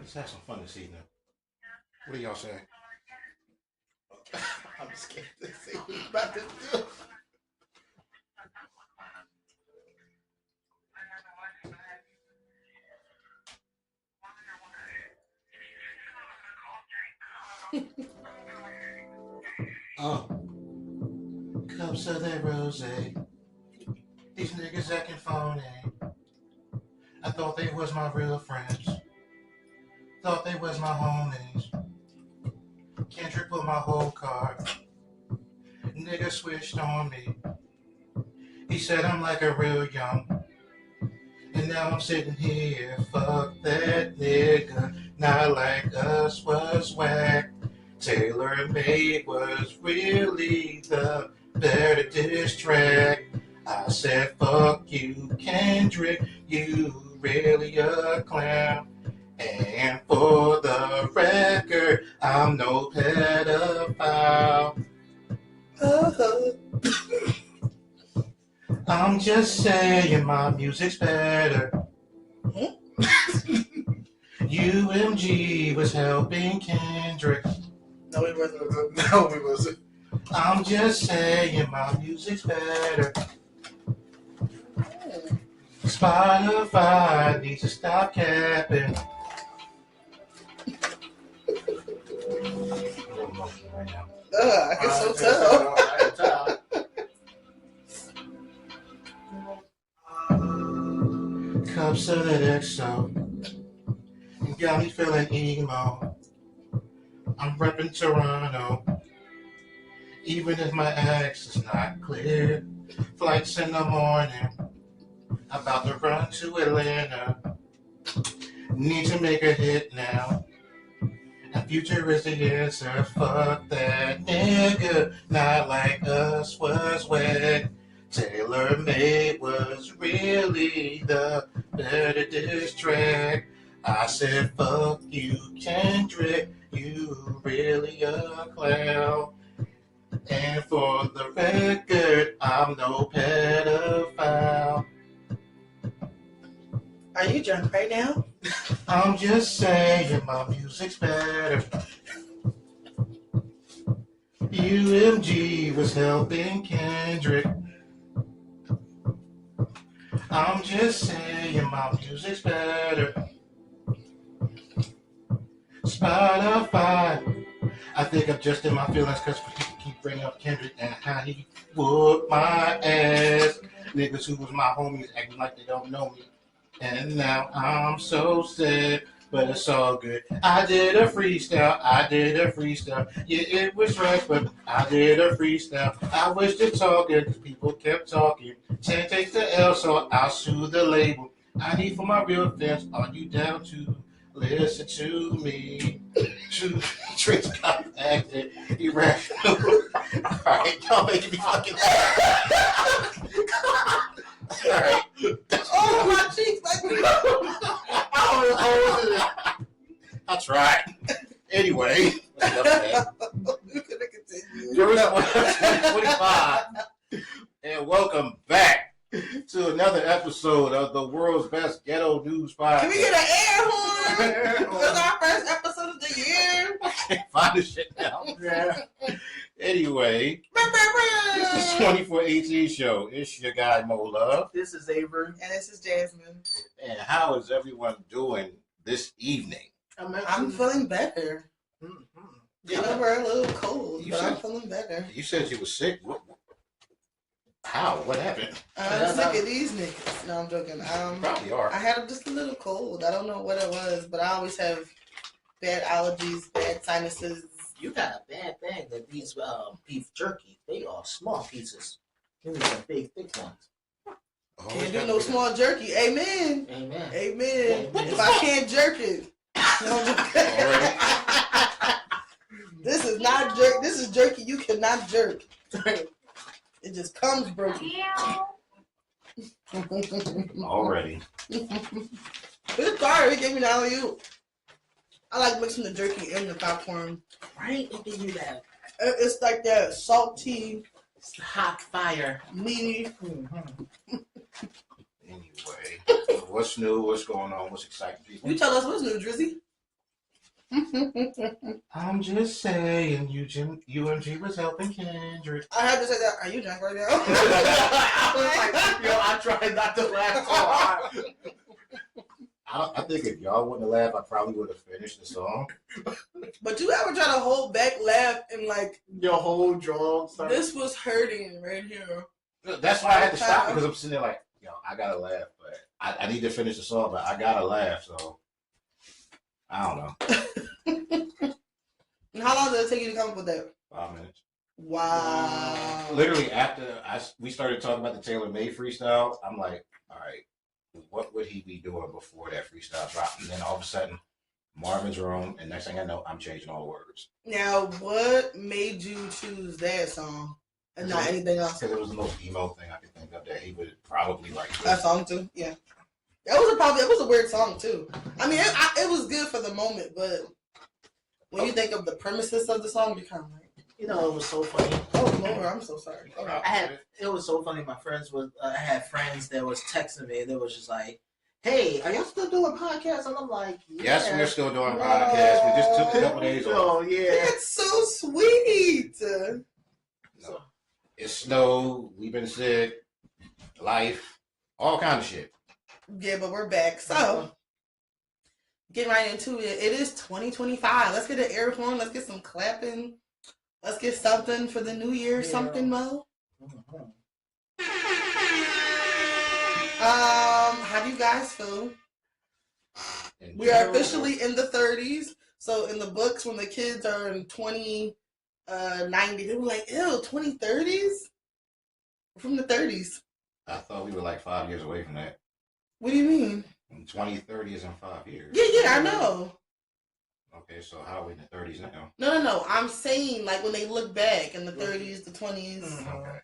Let's have some fun this evening. What do y'all say? I'm scared to see what he's about to do. Cups of that rose. These niggas acting phony. I thought they was my real friends. Thought they was my homies. Kendrick put my whole card. Nigga switched on me. He said I'm like a real young. And now I'm sitting here. Fuck that nigga. Not like us was whack. Taylor Made was really the better diss track. I said fuck you, Kendrick. You really a clown. And for the record, I'm no pedophile. I'm just saying my music's better. UMG was helping Kendrick. No, it wasn't. No, it wasn't. I'm just saying my music's better. Spotify needs to stop capping. I can so tell. Cups of that XO got me feeling emo. I'm repping Toronto, even if my ex is not clear. Flights in the morning, about to run to Atlanta. Need to make a hit now. And Future is the answer. Fuck that nigga. Not like us was wet. Taylor Made was really the better diss track. I said fuck you, Kendrick. You really a clown. And for the record, I'm no pedophile. Are you drunk right now? I'm just saying my music's better. UMG was helping Kendrick. I'm just saying my music's better. Spotify. I think I'm just in my feelings because people keep bringing up Kendrick and how he whooped my ass. Niggas who was my homies acting like they don't know me. And now I'm so sad, but it's all good. I did a freestyle. Yeah, it was right, but I did a freestyle. I was just talking because people kept talking. 10 takes the L, so I'll sue the label. I need for my real fans, are you down to listen to me? To Trick's acting irrational. Alright, y'all making me fucking Alright. Oh, my cheeks like I tried. Anyway. You could have continued. Jerusalem 25. And welcome back to another episode of the world's best ghetto news podcast. Can we get an air horn? This is our first episode of the year. I can't find this shit now. Yeah. Anyway, this is 2418 show. It's your guy Mo Love. This is Avery. And this is Jasmine. And how is everyone doing this evening? I'm feeling better. Yeah. I know we're a little cold, You but said- I'm feeling better. You said you were sick. How? What happened? I'm sick of these niggas. No, I'm joking. Probably are. I had just a little cold. I don't know what it was, but I always have bad allergies, bad sinuses. You got a bad thing that these beef jerky, they are small pieces. Give me the big, thick ones. Oh, Can't do no small jerky. Amen. Amen. Amen. If I can't jerk it. No, this is not jerk. This is jerky you cannot jerk. It just comes broken. Already. It's sorry, he gave me the alley-oop. I like mixing the jerky and the popcorn. Right? It gives you that It's like that salty, hot fire. meaty. Anyway, what's new? What's going on? What's exciting people? You tell us what's new, Drizzy. I'm just saying, UMG was helping Kendrick. I had to say that. Are you drunk right now? I was like, yo, I tried not to laugh so hard. I think if y'all wouldn't have laughed, I probably would have finished the song. But you ever try to hold back laugh and like Your whole jaw started. this was hurting right here. That's why I had to stop because I'm sitting there like, yo, I gotta laugh, but I need to finish the song, but I gotta laugh, so I don't know. And how long did it take you to come up with that? 5 minutes. Wow. Literally after we started talking about the Taylor May freestyle, I'm like, all right, what would he be doing before that freestyle dropped? And then all of a sudden, Marvin's Room, and next thing I know, I'm changing all the words. Now, what made you choose that song and not anything else? Because it was the most emo thing I could think of that he would probably like. That song too, yeah. That was a weird song too. I mean, it was good for the moment, but when you think of the premises of the song, you kind of like, You know, it was so funny. oh Lord, I'm so sorry. Okay. It was so funny. My friends was, I had friends that was texting me. They was just like, "Hey, are y'all still doing podcasts?" And I'm like, yeah. Yes, we're still doing podcasts. We just took a couple days off. Oh yeah, That's so sweet. No. It snowed. We've been sick. Life. All kind of shit. Yeah, but we're back. So, getting right into it. It is 2025. Let's get an air horn. Let's get some clapping. Let's get something for the new year. Yeah. Something, Mo. Mm-hmm. How do you guys feel? We are officially in the 30s. So in the books, when the kids are in 2090, they were like, ew, 2030s? From the 30s. I thought we were like 5 years away from that. What do you mean? 2030 is in 5 years. Yeah, I know. Okay, so how are we in the 30s now? No. I'm saying, like, when they look back in the 30s, the 20s. Okay.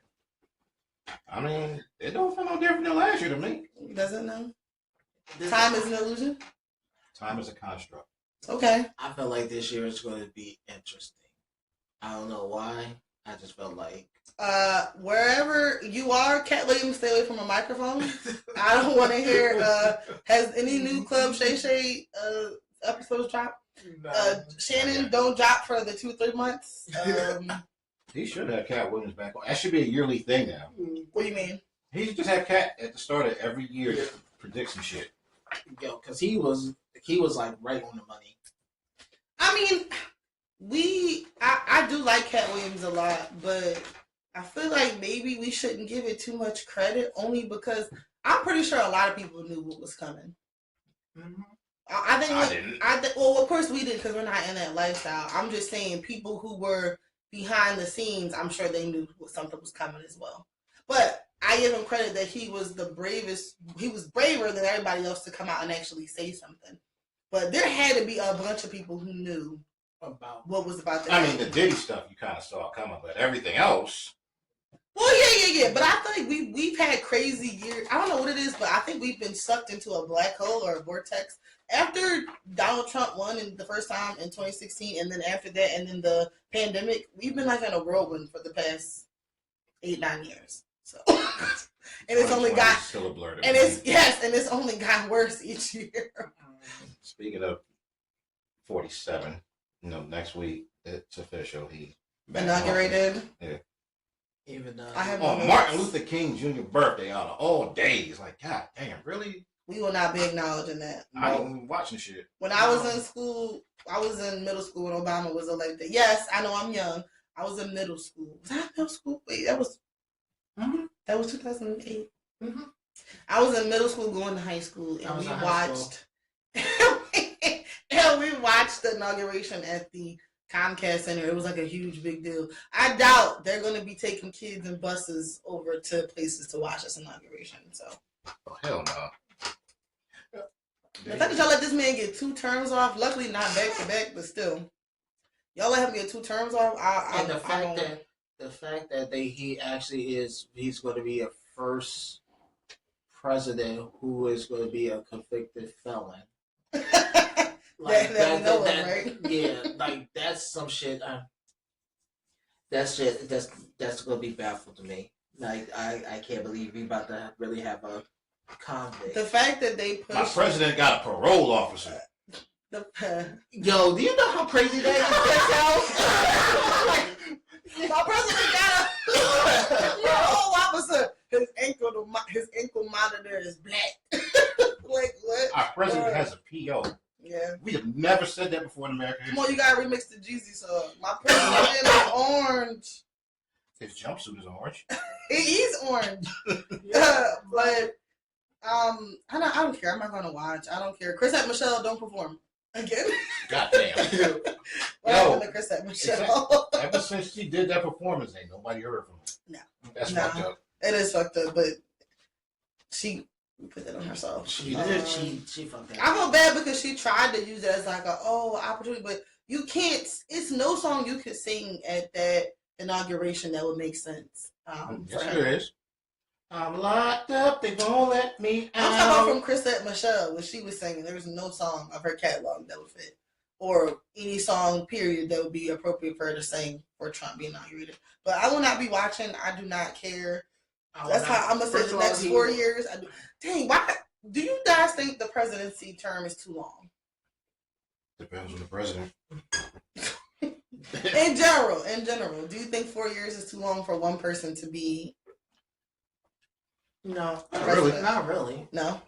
I mean, it don't feel no different than last year to me. Does it know? Time is an illusion? Time is a construct. Okay. I felt like this year is going to be interesting. I don't know why. I just felt like Wherever you are, Cat Williams, stay away from a microphone. I don't want to hear, has any new Club Shay Shay episodes dropped? Shannon, don't drop for the 2-3 months. He should have Cat Williams back on. That should be a yearly thing now. What do you mean? He should just have Cat at the start of every year to predict some shit. yo, because he was like right on the money. I mean, I do like Cat Williams a lot, but I feel like maybe we shouldn't give it too much credit, only because I'm pretty sure a lot of people knew what was coming. Mm-hmm. I think I didn't. Well, of course we did because we're not in that lifestyle. I'm just saying people who were behind the scenes, I'm sure they knew something was coming as well. But I give him credit that he was the bravest. He was braver than everybody else to come out and actually say something. But there had to be a bunch of people who knew About what was about to I happen. mean, the Diddy stuff you kind of saw coming, but everything else. Well, yeah. But I think we've had crazy years. I don't know what it is, but I think we've been sucked into a black hole or a vortex. After Donald Trump won in the first time in 2016, and then after that, and then the pandemic, we've been like in a whirlwind for the past 8-9 years. So, and it's only 2020 got, is still a blur to and me. it's only got worse each year. Speaking of 47, next week it's official. He Inaugurated. Yeah. even I have On no Martin notes. Luther King Jr. birthday out of all days. Like, God damn, really? We will not be acknowledging that. I ain't even watching shit. When I was in school, I was in middle school when Obama was elected. Yes, I know I'm young. I was in middle school. Was I in middle school? Wait, that was 2008. Mhm. I was in middle school going to high school, I and was we in high school. watched and we watched the inauguration at the Comcast Center. It was like a huge big deal. I doubt they're going to be taking kids and buses over to places to watch this inauguration. So Oh, hell no. the fact that y'all let this man get 2 terms off, luckily not back to back, but still, y'all let him get 2 terms off. And the fact that he's going to be a first president who is going to be a convicted felon. that we know of, right? Yeah, like that's some shit. That's gonna be baffled to me. Like I can't believe we about to really have a convict. The fact that they My pushed president got a parole officer. Yo, do you know how crazy that is? My president got a whole officer. His ankle monitor is black. Like what? Our president has a PO. Yeah. We have never said that before in America. Come on, you gotta remix the Jeezy song. My president is orange. His jumpsuit is orange. He's orange. But I don't care. I'm not gonna watch. I don't care. Chris and Michelle don't perform again. Goddamn. What happened to Chris and Michelle? Ever since she did that performance, ain't nobody heard from her. No. That's fucked up. It is fucked up, but she put that on herself. She did. She fucked that. I feel bad because she tried to use it as like opportunity, but you can't. It's no song you could sing at that inauguration that would make sense. Yes, there is. I'm locked up. They won't let me out. I'm talking about from Chrisette Michelle when she was singing. There was no song of her catalog that would fit, or any song period that would be appropriate for her to sing for Trump being inaugurated. But I will not be watching. I do not care. That's how I'm gonna say the next 4 years. Dang, why do you guys think the presidency term is too long? Depends on the president. In general, do you think 4 years is too long for one person to be? No, Really? Not really. No.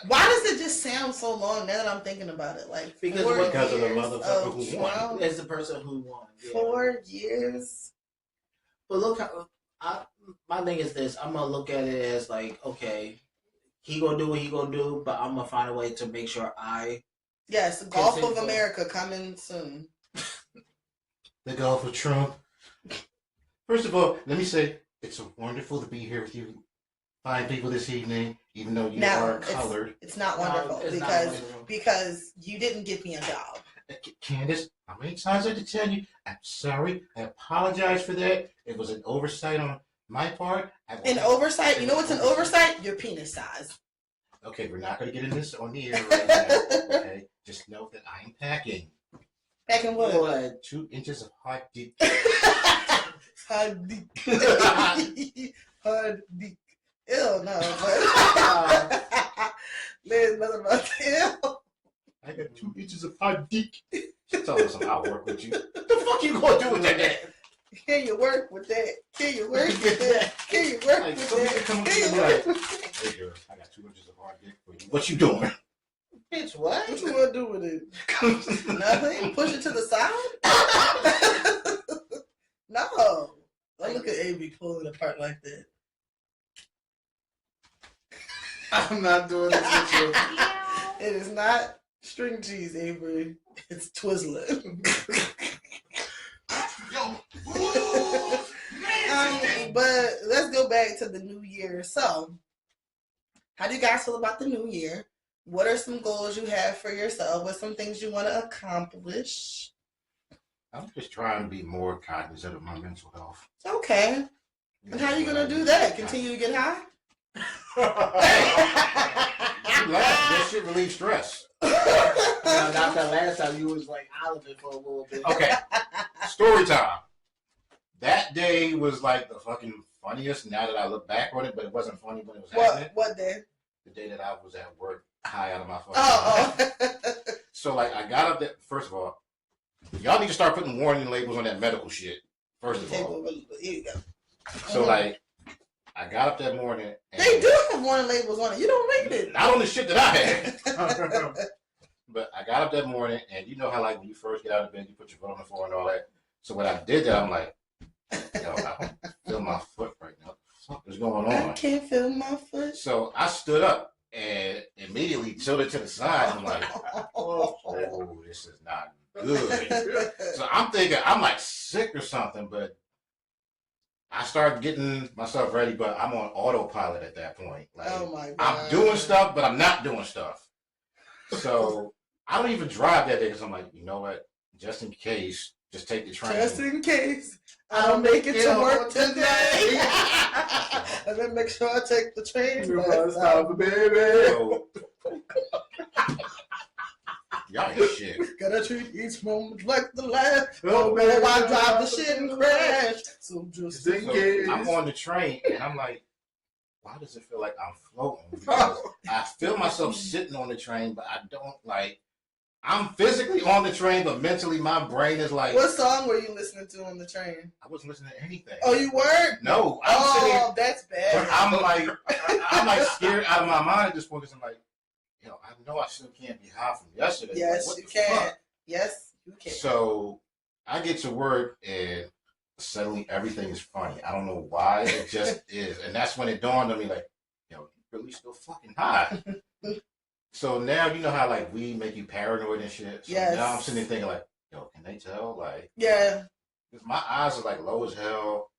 Why does it just sound so long now that I'm thinking about it? Like because of the motherfucker who won. It's the person who won. Yeah. 4 years. But look, my thing is this. I'm gonna look at it as like, okay, he gonna do what he gonna do, but I'm gonna find a way to make sure Yes, the Gulf of America coming soon. The Gulf of Trump. First of all, let me say it's wonderful to be here with you fine people this evening, even though you are colored. It's not wonderful because you didn't give me a job. Candace, how many times I have to tell you? I'm sorry. I apologize for that. It was an oversight on my part. An oversight? You know what's an oversight? Your penis size. Okay, we're not going to get into this on the air right now. Okay, just know that I'm packing. Packing what? 2 inches of hard dick. Hard dick. Hard dick. Ew, no. There's nothing about that. I got 2 inches of hard dick. Tell us I'll work with you. What the fuck you going to do with that? Can you work with that? Can you work with that? Can you work with that? Can you work with that? Hey girl, I got 2 inches of hard dick for you. What you doing? Bitch, what? What you want to do with it? Nothing? Push it to the side? No. Don't look at Avery pulling it apart like that. I'm not doing this with you. It is not string cheese, Avery. It's Twizzler. But let's go back to the new year. So, how do you guys feel about the new year? What are some goals you have for yourself? What are some things you want to accomplish? I'm just trying to be more cognizant of my mental health. Okay. And how are you going to do that? Continue to get high? You laugh. That shit relieves stress. No, not that last time. You was like out of it for a little bit. Okay. Story time. That day was like the fucking funniest now that I look back on it, but it wasn't funny when it was happening. What day? The day that I was at work high out of my fucking mind. So like I got up there, first of all, y'all need to start putting warning labels on that medical shit. First of all. Here you go. So like I got up that morning and they do have warning labels on it. You don't read it. Not on the shit that I had. But I got up that morning and you know how like when you first get out of bed you put your foot on the floor and all that. So when I did that I'm like, yo, I don't feel my foot right now. What the fuck is going on? I can't feel my foot. So I stood up and immediately tilted to the side. I'm like, oh, this is not good. So I'm thinking I'm like sick or something, but I started getting myself ready, but I'm on autopilot at that point. Like, oh my God. I'm doing stuff, but I'm not doing stuff. So I don't even drive that day because I'm like, you know what? Just in case, just take the train. Just in case I don't make it to work today. And then make sure I take the train. Baby. So, y'all ain't shit. Gotta treat each moment like the last. Oh, man, I drive the shit and crash. So just in case. I'm on the train and I'm like, why does it feel like I'm floating? Because I feel myself sitting on the train, but I don't like. I'm physically on the train, but mentally my brain is like. What song were you listening to on the train? I wasn't listening to anything. Oh, you weren't? No, I'm sitting here, that's bad. I'm like scared out of my mind at this point because I'm like, I know I still can't be high from yesterday. Yes, like, you can. Yes, you can. So I get to work and suddenly everything is funny. I don't know why, it just is. And that's when it dawned on me, like, you're really still fucking high. So now you know how like weed make you paranoid and shit. So yes. Now I'm sitting there thinking like, can they tell? Like, yeah. Because my eyes are like low as hell,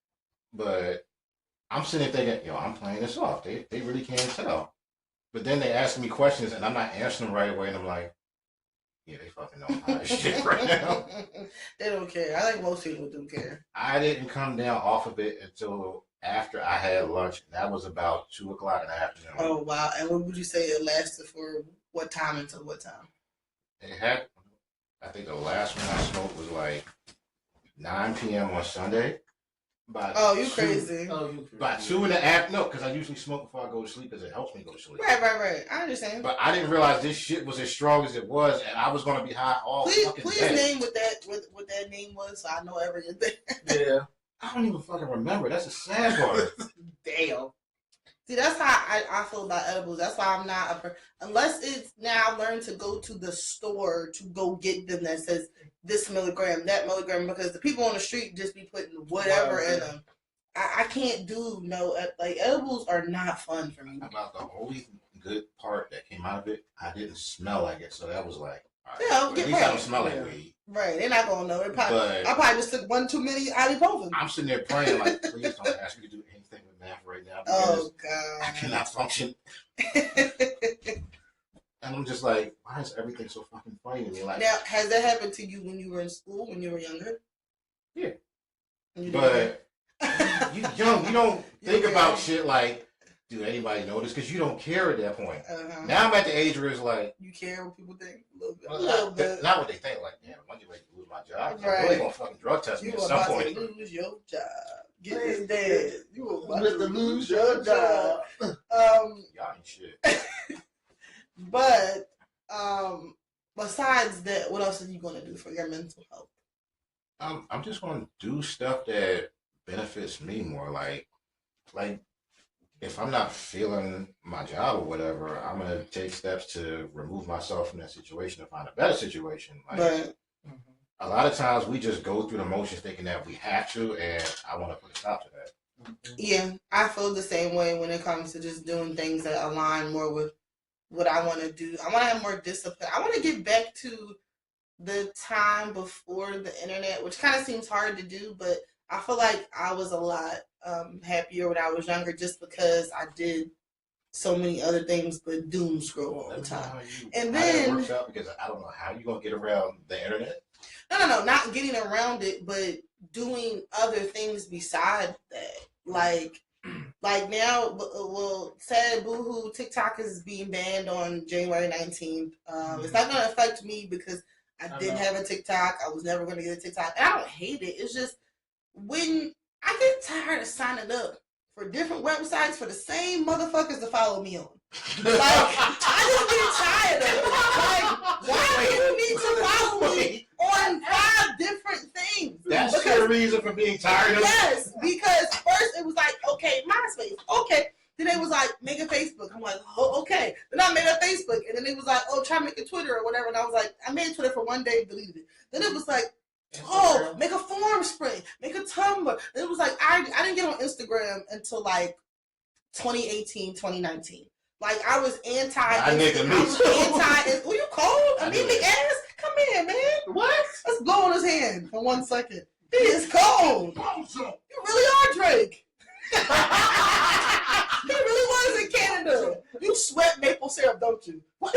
but I'm sitting there thinking, I'm playing this off. They really can't tell. But then they ask me questions and I'm not answering them right away, and I'm like, yeah, they fucking know how this shit right now. They don't care. I think most people do care. I didn't come down off of it until after I had lunch, and that was about 2:00 in the afternoon. Oh wow! And what would you say it lasted for? What time until what time? It had. I think the last one I smoked was like 9 p.m. on Sunday. Crazy. By 2 in the afternoon, no, because I usually smoke before I go to sleep because it helps me go to sleep. Right. I understand. But I didn't realize this shit was as strong as it was, and I was going to be high all fucking day. Please name what that name was, so I know Avery is there. Yeah. I don't even fucking remember. That's the sad part. Damn. See, that's how I feel about edibles. That's why I'm not unless it's now I learned to go to the store to go get them that says this milligram, that milligram, because the people on the street just be putting whatever in them. I can't do edibles are not fun for me. About the only good part that came out of it, I didn't smell like it, so that was like, all right, yeah, at least I don't smell like weed. Right, they're not gonna know. I probably just took one too many ibuprofen. I'm sitting there praying like, please don't ask me to do anything with math right now. Oh God, I cannot function. And I'm just like, why is everything so fucking funny to me? Like, now, has that happened to you when you were in school, when you were younger? Yeah. But you young, you don't think about shit like, do anybody notice? Because you don't care at that point. Uh-huh. Now I'm at the age where it's like, you care what people think a well, little bit. Not what they think. Like, damn, one day I lose my job. Right. I'm really gonna fucking drug test me You at were some about point. to lose your job. Get this dead. You were about to lose your job. Y'all ain't shit. But besides that, what else are you gonna do for your mental health? I'm just gonna do stuff that benefits me more. Like if I'm not feeling my job or whatever, I'm gonna take steps to remove myself from that situation and find a better situation. Like, a lot of times we just go through the motions thinking that we have to, and I want to put a stop to that. Yeah, I feel the same way when it comes to just doing things that align more with what I want to do. I want to have more discipline. I want to get back to the time before the internet, which kind of seems hard to do, but I feel like I was a lot happier when I was younger just because I did so many other things but doom scroll all the time. And then it works out, because I don't know how you're gonna get around the internet. No, not getting around it, but doing other things beside that. Like now, well, sad boohoo, TikTok is being banned on January 19th. It's not going to affect me because I didn't have a TikTok. I was never going to get a TikTok. And I don't hate it. It's just when I get tired of signing up for different websites for the same motherfuckers to follow me on. Like, I just get tired of it. Like, why do you need to follow me on 5 different things? That's your reason for being tired of it? Yes, because first it was like, okay, MySpace, okay. Then it was like, make a Facebook. I'm like, oh, okay. Then I made a Facebook. And then it was like, oh, try to make a Twitter or whatever. And I was like, I made Twitter for one day, deleted it. Then it was like, oh, make a form spring, make a Tumblr. Then it was like, I didn't get on Instagram until like 2018, 2019. Like, I was anti. Who you called? Anemic ass? Come here, man. What? Let's blow on his hand for 1 second. He is cold. You really are Drake. He really was in Canada. You sweat maple syrup, don't you? We're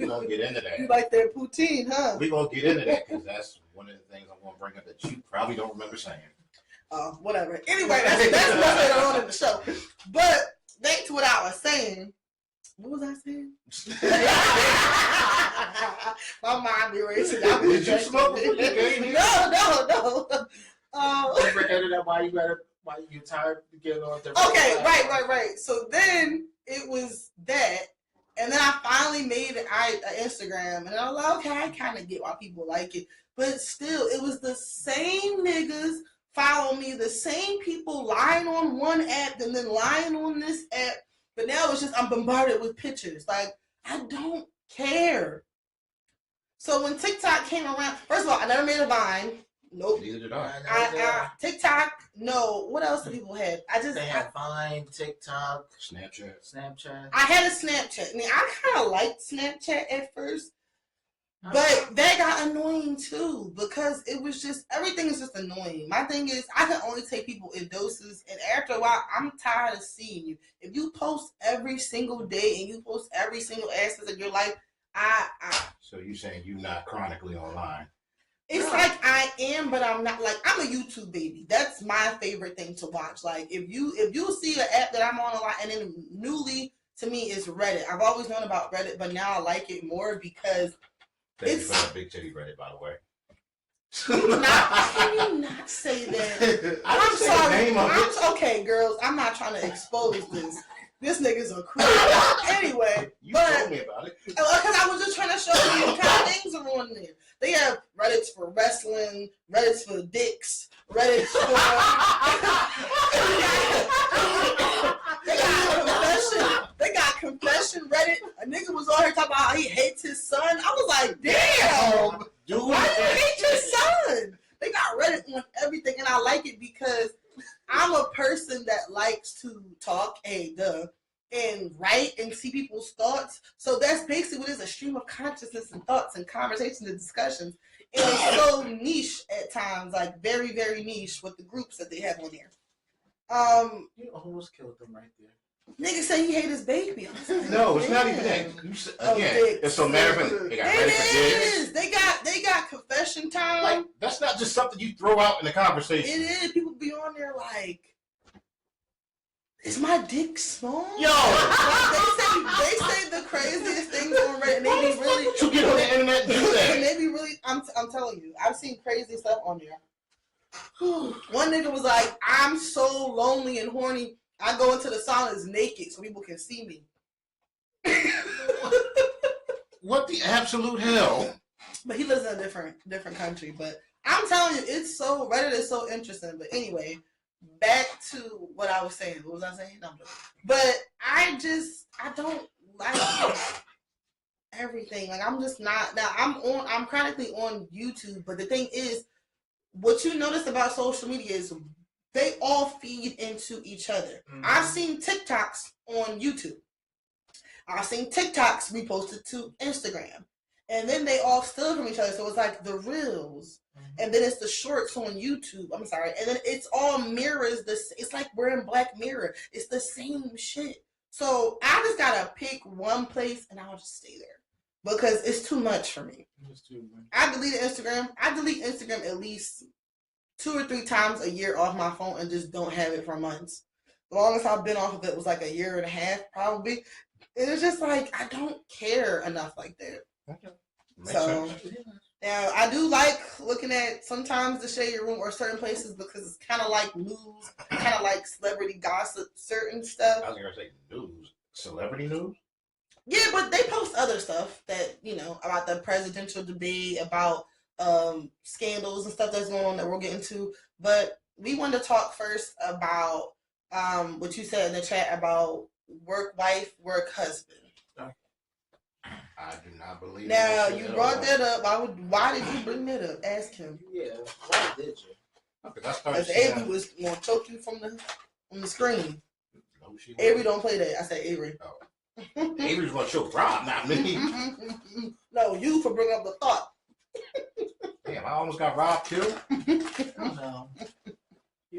gonna get into that. You like that poutine, huh? We're gonna get into that because that's one of the things I'm gonna bring up that you probably don't remember saying. Whatever. Anyway, that's much later on in the show. But back to what I was saying. What was I saying? My mind be racing. Did you smoke before you came here? No. Why you tired to get on the Okay, right. So then it was that, And then I finally made an Instagram, and I was like, okay, I kind of get why people like it, but still, it was the same niggas follow me, the same people lying on one app and then lying on this app. But now it's just I'm bombarded with pictures. Like, I don't care. So when TikTok came around, first of all, I never made a Vine. Nope. Neither did I. TikTok, no. What else do people have? They have Vine, TikTok, Snapchat. I had a Snapchat. I mean, I kind of liked Snapchat at first, but that got annoying too because it was just everything is just annoying. My thing is, I can only take people in doses, and after a while, I'm tired of seeing you. If you post every single day and you post every single aspect of your life, So you saying you not chronically online? It's like I am, but I'm not. Like, I'm a YouTube baby. That's my favorite thing to watch. Like, if you see an app that I'm on a lot, and then newly to me is Reddit. I've always known about Reddit, but now I like it more because Thank you for that big titty Reddit, by the way. Can you not say that? I'm sorry. Okay, girls, I'm not trying to expose this. This nigga's a creep. Anyway, you told me about it. Because I was just trying to show you what kind of things are on there. They have Reddits for wrestling, Reddits for dicks, Reddits for... They got confession Reddit. A nigga was on here talking about how he hates his son. I was like, damn, dude, why do you hate your son? They got Reddit on everything, and I like it because I'm a person that likes to talk, and write and see people's thoughts. So that's basically what it is, a stream of consciousness and thoughts and conversations and discussions. And it's so niche at times, like very, very niche with the groups that they have on there. You almost killed them right there. Nigga say he hate his baby. No, it's not even that. Again, it's so matter of fact, they got Reddit for dicks. They got confession time. Like, that's not just something you throw out in the conversation. It is. People be on there like, is my dick small? Yo, they say the craziest things on Reddit. And they be really. You get on the internet and do that. And they be really. I'm telling you, I've seen crazy stuff on there. One nigga was like, I'm so lonely and horny. I go into the saunas naked so people can see me. What the absolute hell? But he lives in a different country. But I'm telling you, Reddit is so interesting. But anyway, back to what I was saying. What was I saying? No, but I don't like everything. Like, I'm just not. Now I'm chronically on YouTube. But the thing is, what you notice about social media is they all feed into each other. Mm-hmm. I've seen TikToks on YouTube. I've seen TikToks reposted to Instagram. And then they all steal from each other. So it's like the Reels. Mm-hmm. And then it's the shorts on YouTube. I'm sorry. And then it's all mirrors. It's like we're in Black Mirror. It's the same shit. So I just got to pick one place and I'll just stay there. Because it's too much for me. It's too much. I deleted Instagram. I delete Instagram at least 2 or 3 times a year off my phone and just don't have it for months. The longest I've been off of it was like a year and a half, probably. It was just like, I don't care enough like that. Okay. So, now I do like looking at sometimes the Shade Room or certain places because it's kind of like news, kind of like celebrity gossip, certain stuff. I was going to say news. Celebrity news? Yeah, but they post other stuff that, about the presidential debate, about scandals and stuff that's going on that we'll get into. But we wanted to talk first about what you said in the chat about work wife, work husband. I do not believe now you brought that up. Why did you bring that up? Ask him. Yeah, why did you? Because Avery was going to choke you from the screen. No, Avery don't play that. I said Avery. Oh. Avery's going to choke Rob, not me. No, you for bringing up the thought. Damn, I almost got Rob killed. No.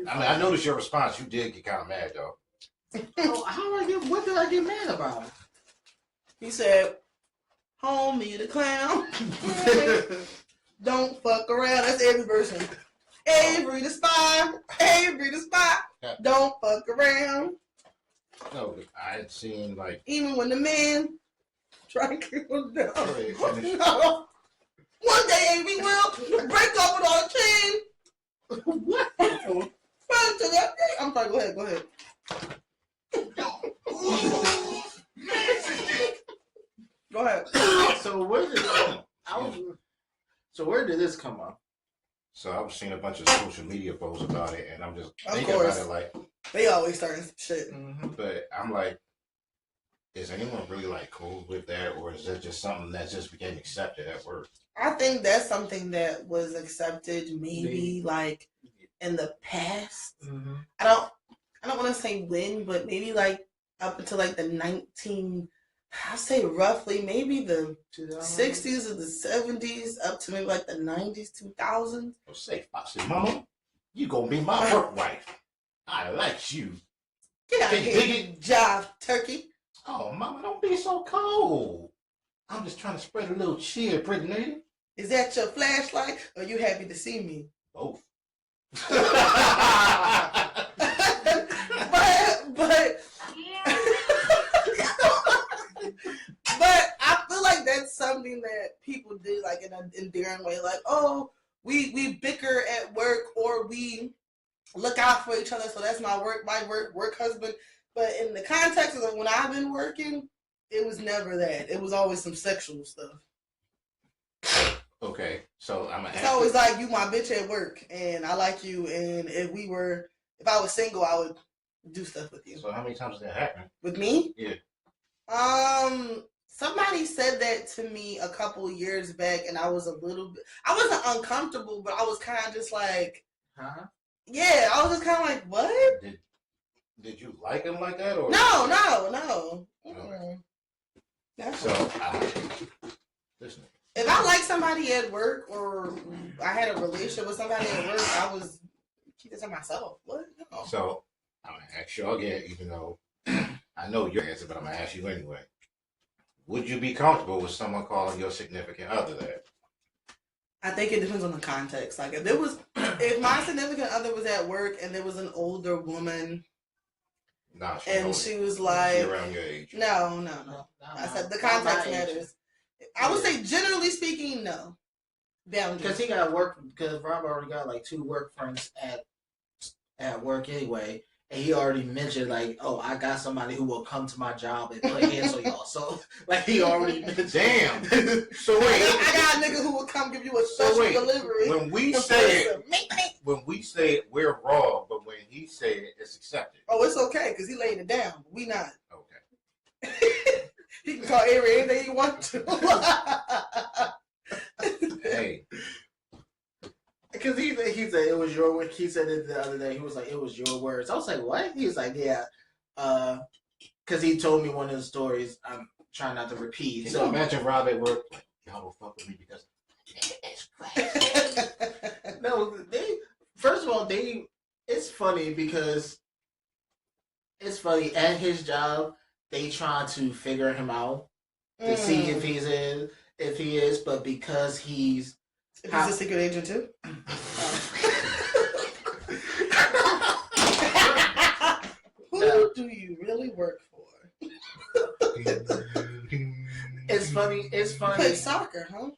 I noticed your response. You did get kind of mad, though. Oh, what did I get mad about? He said, homie the clown. Don't fuck around. That's Avery's version. Avery the spy. Avery the spy. Don't fuck around. No, I had seen, like... Even when the man try to kill him down. No. One day Avery will break up with all the chain. What? I'm sorry, go ahead. Go ahead. So where did this come up? So I was seeing a bunch of social media posts about it, and I'm just Of thinking course. about it like, They always starting some shit. but I'm like, is anyone really like cool with that, or is that just something that just became accepted at work? I think that's something that was accepted maybe like in the past. I don't want to say when, but maybe like up until like the I'll say roughly maybe the 60s or the 70s up to maybe like the 90s, 2000s. Well, say, I said, Mama, you gonna be my work wife. I like you. Get out of Can you dig here, it? jive turkey. Oh, Mama, don't be so cold. I'm just trying to spread a little cheer, pretty lady. Is that your flashlight or you happy to see me? Both. but but I feel like that's something that people do like in an endearing way, like, oh, we bicker at work or we look out for each other, so that's my work husband. But in the context of like when I've been working, it was never that. It was always some sexual stuff. Okay, so I'm It's always like, you my bitch at work and I like you, and if I was single, I would do stuff with you. So how many times did that happen? With me? Yeah. Somebody said that to me a couple years back, and I wasn't uncomfortable, but I was kind of just like, huh? Yeah, I was just kind of like, what? Did you like him like that, or no? Okay. That's So listen. If I like somebody at work or I had a relationship with somebody at work, I was keep it to myself. What? No. So I'm gonna ask you again, even though I know your answer, but I'm gonna ask you anyway. Would you be comfortable with someone calling your significant other that? I think it depends on the context. Like if my significant other was at work and there was an older woman, she was like, around your age. No. I said the context matters. I would say, generally speaking, no. Because he got work. Because Rob already got like 2 work friends at work anyway, and he already mentioned like, oh, I got somebody who will come to my job and put hands on y'all. So like he already mentioned. Damn. So wait, I got a nigga who will come give you a special delivery. When we say it, we're wrong, but when he said it, it's accepted. Oh, it's okay because he laid it down. We not. Okay. He can call Avery anything he wants to. Hey. Because he said it was your words. He said it the other day. He was like, it was your words. I was like, what? He was like, yeah. Because he told me one of the stories. I'm trying not to repeat. Can so you imagine Rob at work? Y'all will fuck with me because it's crazy. No, first of all, it's funny because it's funny at his job. They try to figure him out to see if he is, but because he's a secret agent too. Who do you really work for? It's funny. Play soccer, huh?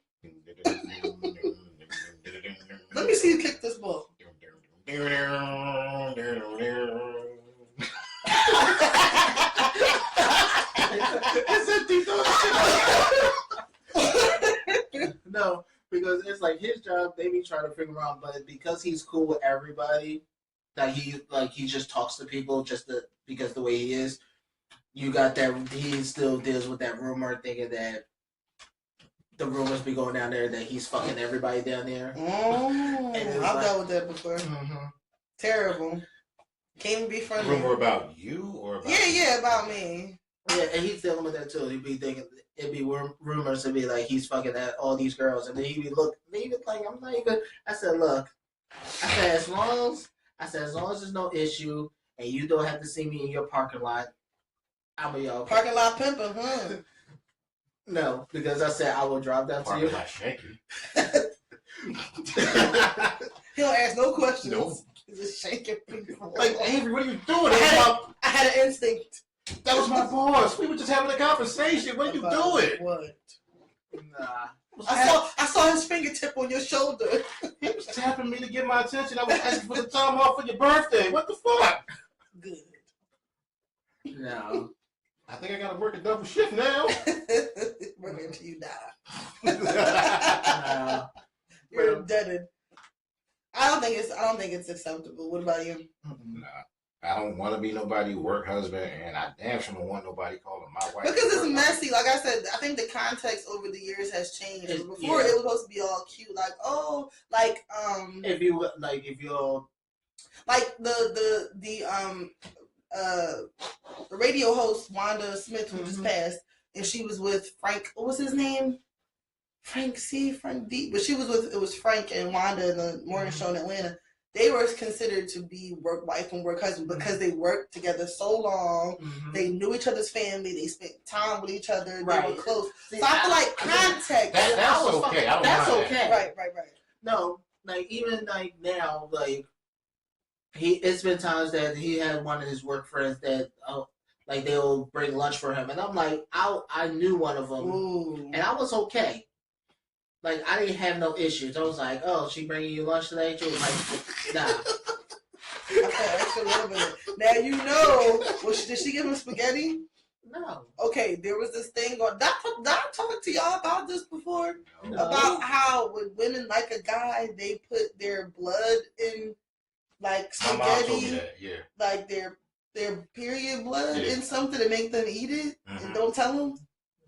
Let me see you kick this ball. No, because it's like his job. They be trying to figure him out, but because he's cool with everybody, that he just talks to people because the way he is. You got that. He still deals with that rumor, thinking that the rumors be going down there that he's fucking everybody down there. Oh, I've dealt with that before. Mm-hmm. Terrible. Can't even be friendly. Rumor about you or about about me. Yeah, and he's dealing with that too. He'd be thinking it'd be rumors to be like he's fucking at all these girls, and then he'd be like, I'm not even. I said, look, as long as there's no issue and you don't have to see me in your parking lot, I'm a y'all parking lot pimping, huh? No, because I said I will drive down to you. Parking lot shaky. He don't ask no questions. Nope. He's just shaking people. Like, Avery, what are you doing? I had an instinct. That was my boss. We were just having a conversation. What are you doing? What? Nah. I saw his fingertip on your shoulder. He was tapping me to get my attention. I was asking for the time off for your birthday. What the fuck? Good. No. I think I gotta work a double shift now. Work until you die. You're You're deaded. I don't think it's acceptable. What about you? Nah, I don't want to be nobody work husband, and I damn sure don't want nobody calling my wife. Because it's work messy. Like I said, I think the context over the years has changed. Before it was supposed to be all cute, like if you're like the radio host Wanda Smith, who just passed, and she was with Frank. What was his name? Frank D. But she was with, it was Frank and Wanda in the morning show in Atlanta. They were considered to be work wife and work husband because they worked together so long. They knew each other's family. They spent time with each other. Right. They were close. See, so I feel like context. That's okay. That's okay. Right. No, like even like now, like it's been times that he had one of his work friends that like they'll bring lunch for him, and I'm like, I knew one of them, and I was okay. Like, I didn't have no issues. I was like, oh, she bringing you lunch today? She was like, nah. Extra little bit. Now you know. Did she give him spaghetti? No. Okay, there was this thing going. Did I talk to y'all about this before? No. About how when women like a guy, they put their blood in, like, spaghetti. My mom told me that, yeah. Like, their period blood in something to make them eat it? And don't tell them?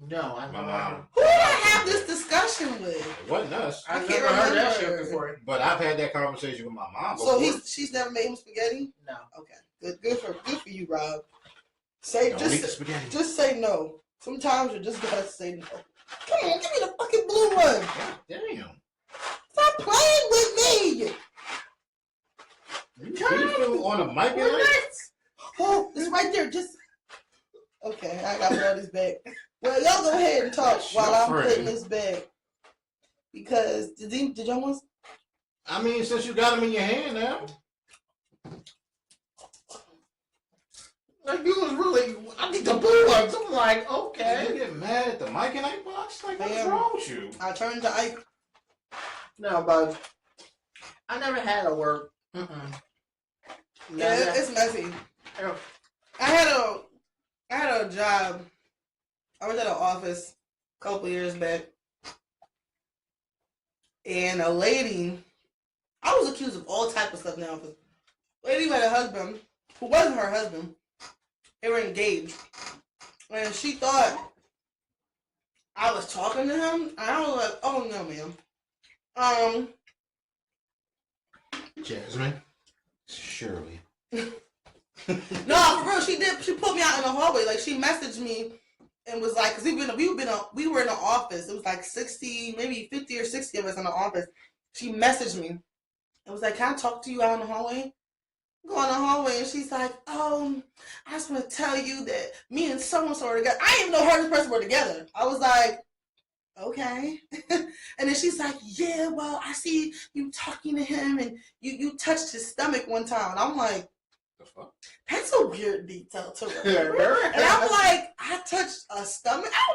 No, my mom. Who did I have this discussion with? It wasn't us. I never heard that shit before. But I've had that conversation with my mom before. So she's never made him spaghetti? No. Okay. Good for you, Rob. Just say no. Sometimes you just gotta say no. Come on, give me the fucking blue one. God damn. Stop playing with me. You on the mic? Oh, it's right there. Just okay. I got all this back. Well, y'all go ahead and talk while I'm putting this back. Because did y'all want? I mean, since you got them in your hand now. Like, you was really, I need the blue ones. I'm like, okay. You get mad at the mic and Ike box? Like, what's wrong with you? I turned to Ike. No, but I never had a work. Yeah, it's messy. I had a job. I was at an office a couple years back. And a lady, I was accused of all type of stuff in the office. Lady had a husband who wasn't her husband. They were engaged. And she thought I was talking to him. And I was like, oh no, ma'am. Jasmine. Shirley. No, for real, she did. She put me out in the hallway. Like, she messaged me and was like, because we were in the office. It was like 60, maybe 50 or 60 of us in the office. She messaged me and was like, can I talk to you out in the hallway? Go in the hallway and she's like, I just want to tell you that me and so-and-so are together. I didn't even know her and this person were together. I was like, okay. And then she's like, yeah, well, I see you talking to him and you touched his stomach one time. And I'm like, the fuck? That's a weird detail to remember. And I'm like, I touched a stomach. I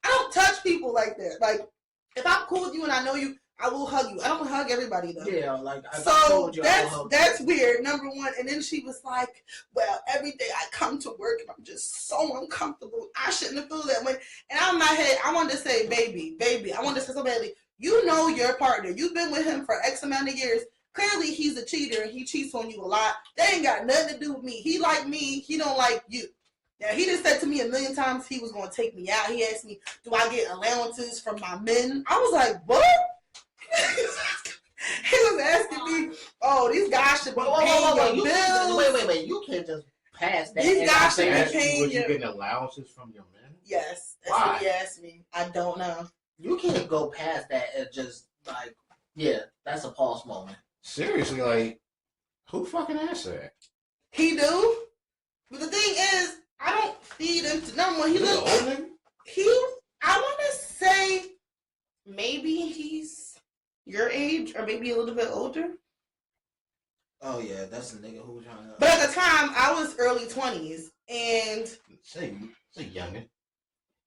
don't touch people like that. Like, if I'm cool with you and I know you, I will hug you. I don't hug everybody though. Yeah, like I told you, that's weird. Number one, and then she was like, "Well, every day I come to work and I'm just so uncomfortable. I shouldn't have felt that way." And out of my head, I wanted to say, "Baby, I wanted to say so badly. You know your partner. You've been with him for X amount of years. Clearly, he's a cheater and he cheats on you a lot. That ain't got nothing to do with me. He like me. He don't like you." Now, he just said to me a million times he was going to take me out. He asked me, "Do I get allowances from my men?" I was like, "What?" He was asking me, "Oh, these guys should be paying your bills." Wait. You can't just pass that. These guys should be paying you getting allowances from your men? Yes. That's Why? what he asked me. I don't know. You can't go past that and just, like, yeah, that's a pause moment. Seriously, like, who fucking asked that? He do. But the thing is, I don't feed him to number one. He looks old nigga? I want to say maybe he's your age or maybe a little bit older. Oh yeah, that's a nigga who was trying to. But at the time, I was early 20s, and say youngin.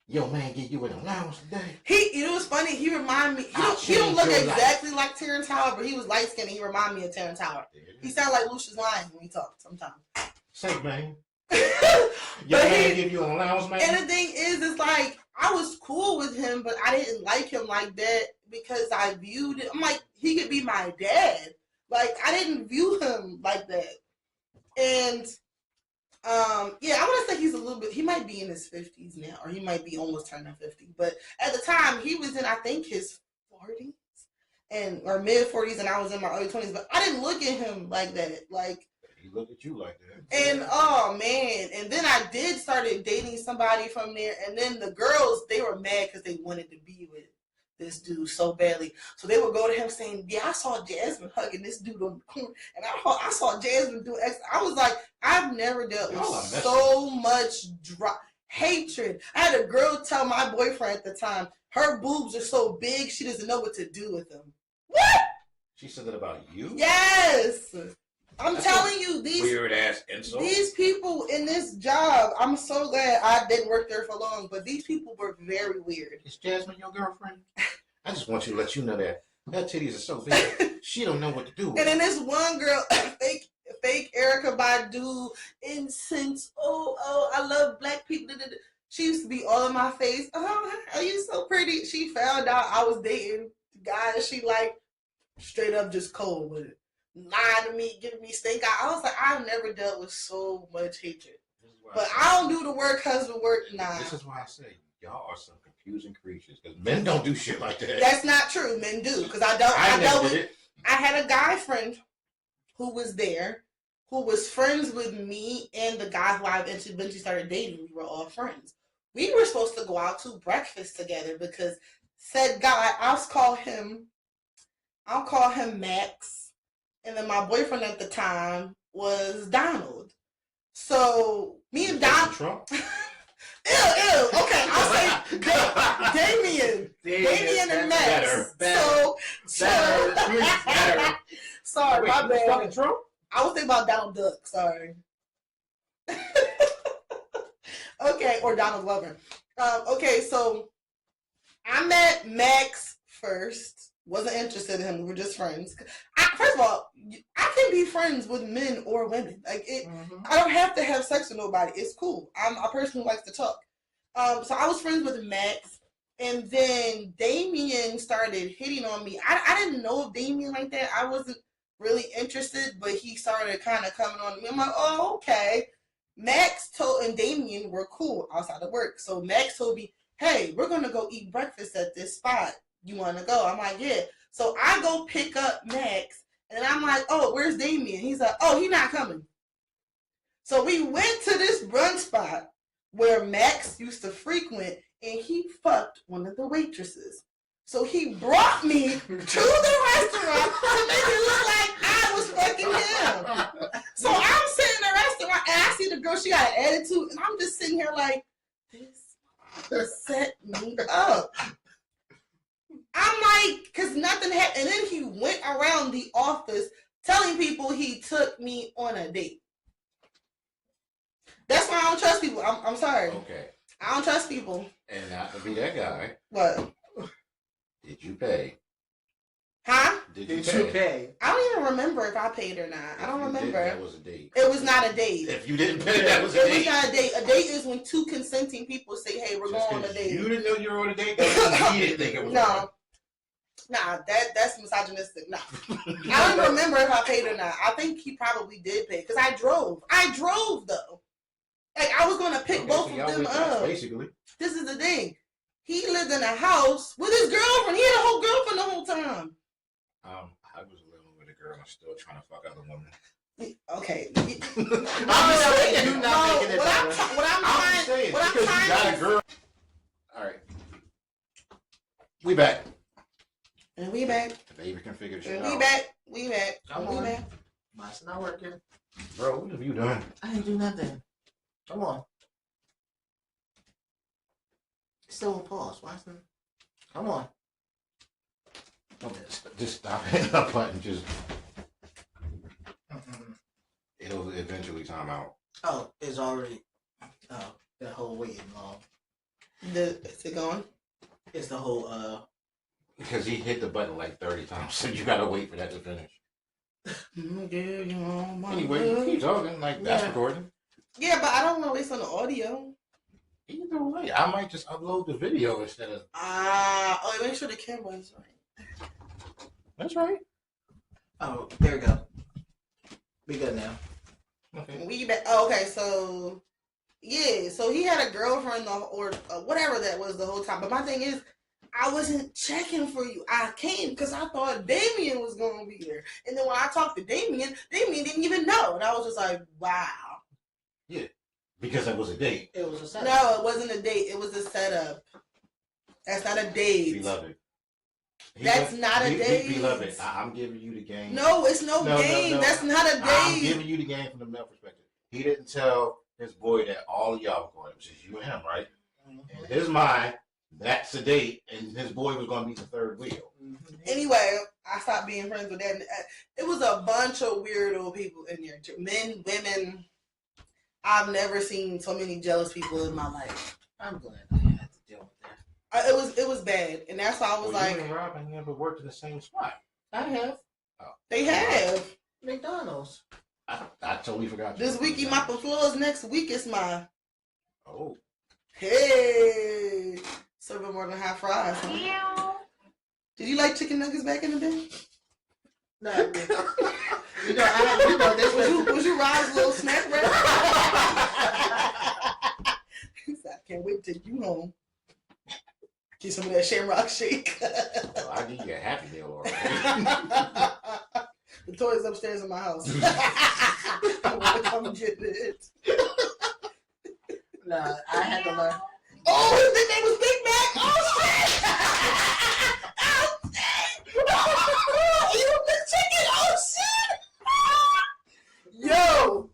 Yo, man, get you an allowance today. It was funny. He reminded me. He don't look exactly like Terrence Howard, but he was light skinned. He reminded me of Terrence Howard. He sounded like Lucius Lyons when he talked sometimes. Say, man. Your man give you an allowance, man? And the thing is, it's like, I was cool with him, but I didn't like him like that because I viewed it. I'm like, he could be my dad. Like, I didn't view him like that. And, yeah, I want to say he's a little bit, he might be in his 50s now, or he might be almost turning 50. But at the time, he was in, I think, his 40s or mid 40s, and I was in my early 20s. But I didn't look at him like that. Like, he looked at you like that. and oh man, and then I did started dating somebody from there, and then the girls, they were mad because they wanted to be with this dude so badly. So they would go to him saying, "Yeah, I saw Jasmine hugging this dude on the corner, and I saw Jasmine do X." I was like, I've never dealt with so much hatred. I had a girl tell my boyfriend at the time, her boobs are so big she doesn't know what to do with them. What? She said that about you? Yes. That's telling you, these weird ass insult. These people in this job, I'm so glad I didn't work there for long, but these people were very weird. Is Jasmine your girlfriend? I just want you to let you know that her titties are so big, she don't know what to do with. And then this one girl, fake Erica Badu, incense. Oh, I love black people. She used to be all in my face. Oh, are you so pretty? She found out I was dating guys. She like straight up just cold with it. Lying to me, giving me stink eye. I was like, I've never dealt with so much hatred. But I don't do the work, husband work. Nah. This is why I say y'all are some confusing creatures. Because men don't do shit like that. That's not true. Men do. Because I had a guy friend who was there, who was friends with me and the guy who I eventually started dating. We were all friends. We were supposed to go out to breakfast together because said guy, I'll call him Max. And then my boyfriend at the time was Donald. So me and Donald. Trump? Ew. Okay, I'll say Damien and Max. Better. Sorry, wait, my bad. Fucking Trump? I was thinking about Donald Duck. Sorry. Okay, or Donald Glover. Okay, so I met Max first. Wasn't interested in him. We were just friends. First of all, I can be friends with men or women. Like it, I don't have to have sex with nobody. It's cool. I'm a person who likes to talk. So I was friends with Max, and then Damien started hitting on me. I didn't know of Damien like that. I wasn't really interested, but he started kind of coming on me. I'm like, oh, okay. Max and Damien were cool outside of work. So Max told me, hey, we're gonna go eat breakfast at this spot. You want to go? I'm like, yeah. So I go pick up Max, and I'm like, oh, where's Damien? He's like, oh, he's not coming. So we went to this brunch spot where Max used to frequent, and he fucked one of the waitresses. So he brought me to the restaurant to make it look like I was fucking him. So I'm sitting in the restaurant, and I see the girl, she got an attitude, and I'm just sitting here like, this set me up. I'm like, because nothing happened. And then he went around the office telling people he took me on a date. That's why I don't trust people. I'm sorry. Okay. I don't trust people. And not to be that guy. What? Did you pay? Huh? Did you pay? I don't even remember if I paid or not. I don't remember. That was a date. It was not a date. If you didn't pay, that was a date. It was not a date. A date is when two consenting people say, hey, we're Just going on a date. You didn't know you were on a date? He didn't think it was no. Nah, that's misogynistic. No. I don't remember if I paid or not. I think he probably did pay because I drove. I drove though. Like I was gonna pick both of them up. Basically. This is the thing. He lived in a house with his girlfriend. He had a whole girlfriend the whole time. I was living with a girl and still trying to fuck other women. Okay. What I'm trying to. All right. We back. And we back. The baby can figure shit and out. We back. Come on. Mine's not working. Bro, what have you done? I didn't do nothing. Come on. It's still on pause. Why isn't it? Come on. Just stop hitting that button. Just. It'll eventually time out. Oh, it's already. Oh, that whole waiting long. Is it going? It's the whole Because he hit the button like 30 times, so you gotta wait for that to finish. Anyway, keep talking, like that's recording. Yeah, but I don't want to waste on the audio. Either way, I might just upload the video instead of. Make sure the camera is right. That's right. Oh, there we go. We good now. Okay. We back. Oh, okay, so yeah, so he had a girlfriend or whatever that was the whole time. But my thing is, I wasn't checking for you. I came because I thought Damien was gonna be there, and then when I talked to Damien didn't even know, and I was just like, wow. Yeah, because that was a date. It was a setup. No, it wasn't a date. It was a setup. That's not a date. Beloved. That's not a date. Beloved, I'm giving you the game. No, it's no game. No. That's not a date. I'm giving you the game from the male perspective. He didn't tell his boy that all of y'all were going. It was just you and him, right? Mm-hmm. In his mind, that's a date, and his boy was going to be the third wheel. Mm-hmm. Anyway, I stopped being friends with that. It was a bunch of weirdo people in there too. Men, women. I've never seen so many jealous people in my life. I'm glad I had to deal with that. It was bad, and that's why I was like, you and Rob ain't never worked in the same spot. I have. Oh. They have McDonald's. I totally forgot. This week you mopping floors. Next week it's my. Oh. Hey, serving more than half fries. Huh? Did you like chicken nuggets back in the day? No. Was you Rob's little snack wrap? I can't wait to take you home. Get some of that Shamrock Shake. Well, I'll give you a Happy Meal already. The toy's upstairs in my house. I want to come and get it. Nah, I had to learn. Oh, his nickname was Big Mac. Oh shit! Oh shit! Oh, you the chicken. Oh shit! Yo,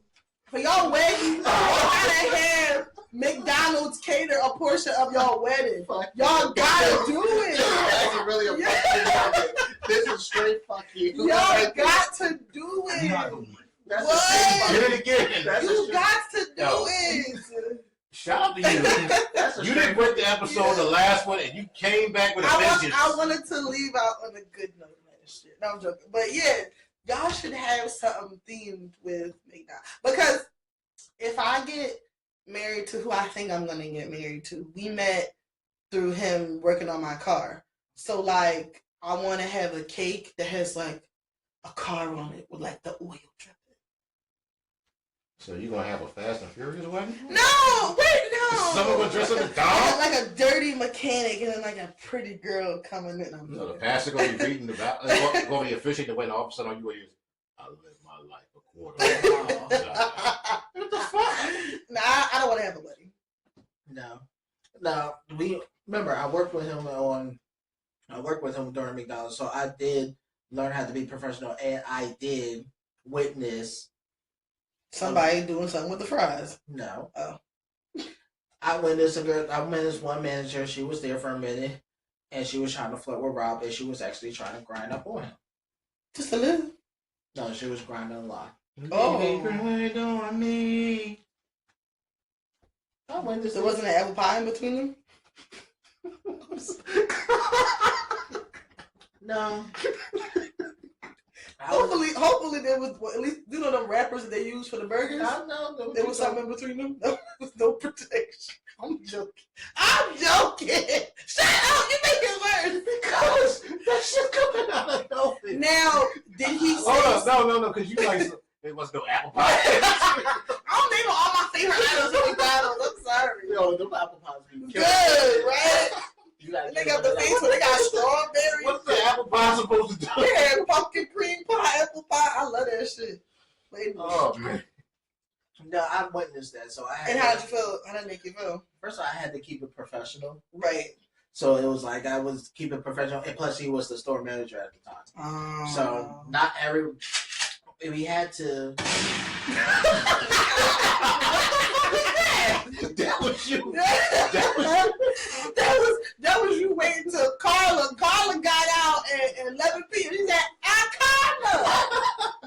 for y'all wedding, y'all gotta have McDonald's cater a portion of y'all wedding. Y'all gotta do it. That's really a fuck you. This is straight fuck you. Y'all got to do it. That's what? Get it again. You got to do it. Shout out to you. You didn't break the episode, the last one, and you came back with a vengeance. I wanted to leave out on a good note, last shit. No, I'm joking. But yeah, y'all should have something themed with McDonald's. Because if I get married to who I think I'm going to get married to, we met through him working on my car. So, like, I want to have a cake that has, like, a car on it with, like, the oil dripping. So you gonna have a Fast and Furious wedding? No, wait, no. Someone gonna dress up as dog? Like a dirty mechanic and then like a pretty girl coming in. So the pastor gonna be reading about, gonna be officiating the wedding. All of a sudden, all you hear is, "I live my life a quarter." What the fuck? Nah, I don't want to have a wedding. No. We remember I worked with him during McDonald's, so I did learn how to be professional, and I did witness. Somebody doing something with the fries. No. Oh. I witnessed one manager. She was there for a minute, and she was trying to flirt with Rob, and she was actually trying to grind up on him. Just a little. No, she was grinding a lot. Oh. Grind on me. I witnessed. There wasn't an apple pie in between them? No. Hopefully there was at least them wrappers that they use for the burgers. I know there was something in between them. There was no protection. I'm joking. Shut up! You make it worse because that shit coming out of nowhere. Now, did he say? Hold up, no, because you like there was no apple pie. I'm naming all my favorite items at McDonald's. I'm sorry. Yo, them apple pies be good, right? They got the face where they got strawberries. What's the apple pie supposed to do? They had pumpkin cream pie, apple pie. I love that shit. Oh man. No, I witnessed that. So I had. And how did you feel? How did it make you feel? First of all, I had to keep it professional. Right. So it was like I was keeping professional, and plus he was the store manager at the time. So not every. We had to. That was you. That was you waiting till Carla got out at 11 p.m. He said, Carla!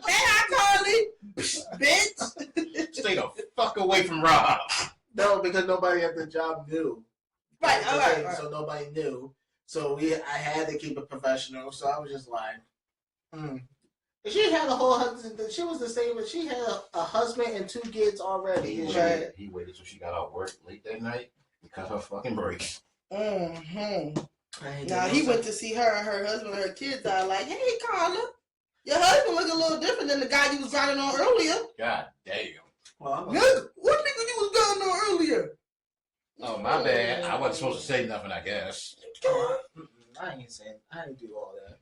Hey, Carly! Bitch! Stay the fuck away from Rob. No, because nobody at the job knew. Right, all right. So nobody knew. So I had to keep it professional. So I was just like, She had a whole husband. She was the same, but she had a husband and 2 kids already. He waited till she got out work late that night and cut her fucking brakes. Mm-hmm. Now he went to see her and her husband and her kids are like, hey, Carla, your husband look a little different than the guy you was riding on earlier. God damn. Well, what nigga you was riding on earlier? Oh, my bad. I wasn't supposed to say nothing, I guess. I ain't do all that.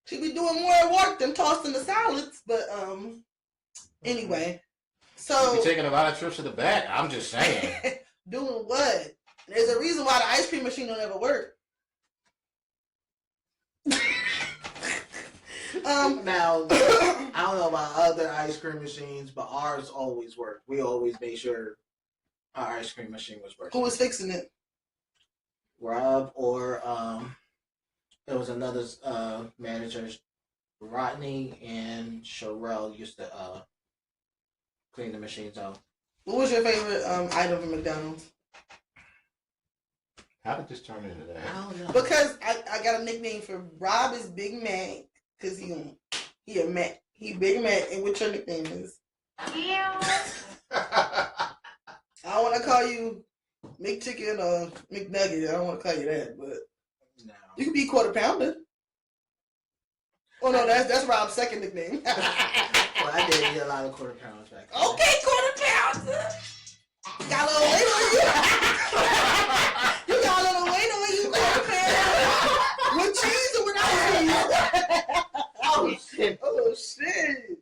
She be doing more at work than tossing the salads, but anyway. So You be taking a lot of trips to the back. I'm just saying. doing what? There's a reason why the ice cream machine don't ever work. Now, I don't know about other ice cream machines, but ours always work. We always made sure our ice cream machine was working. Who was fixing it? Rob or there was another manager, Rodney and Sherelle used to clean the machines out. What was your favorite item from McDonald's? How did this turn into that? I don't know. Because I got a nickname for Rob is Big Mac because he a Mac. He Big Mac, and what your nickname is? I don't want to call you McChicken or McNugget. I don't want to call you that, but No. you could be Quarter Pounder. Oh no, that's Rob's second nickname. Well, I did get a lot of Quarter Pounders back then. Okay, Quarter Pounder. Got a little weight on you. You got a little weight on you, Quarter Pounder. With cheese or without cheese? Oh shit. Oh shit.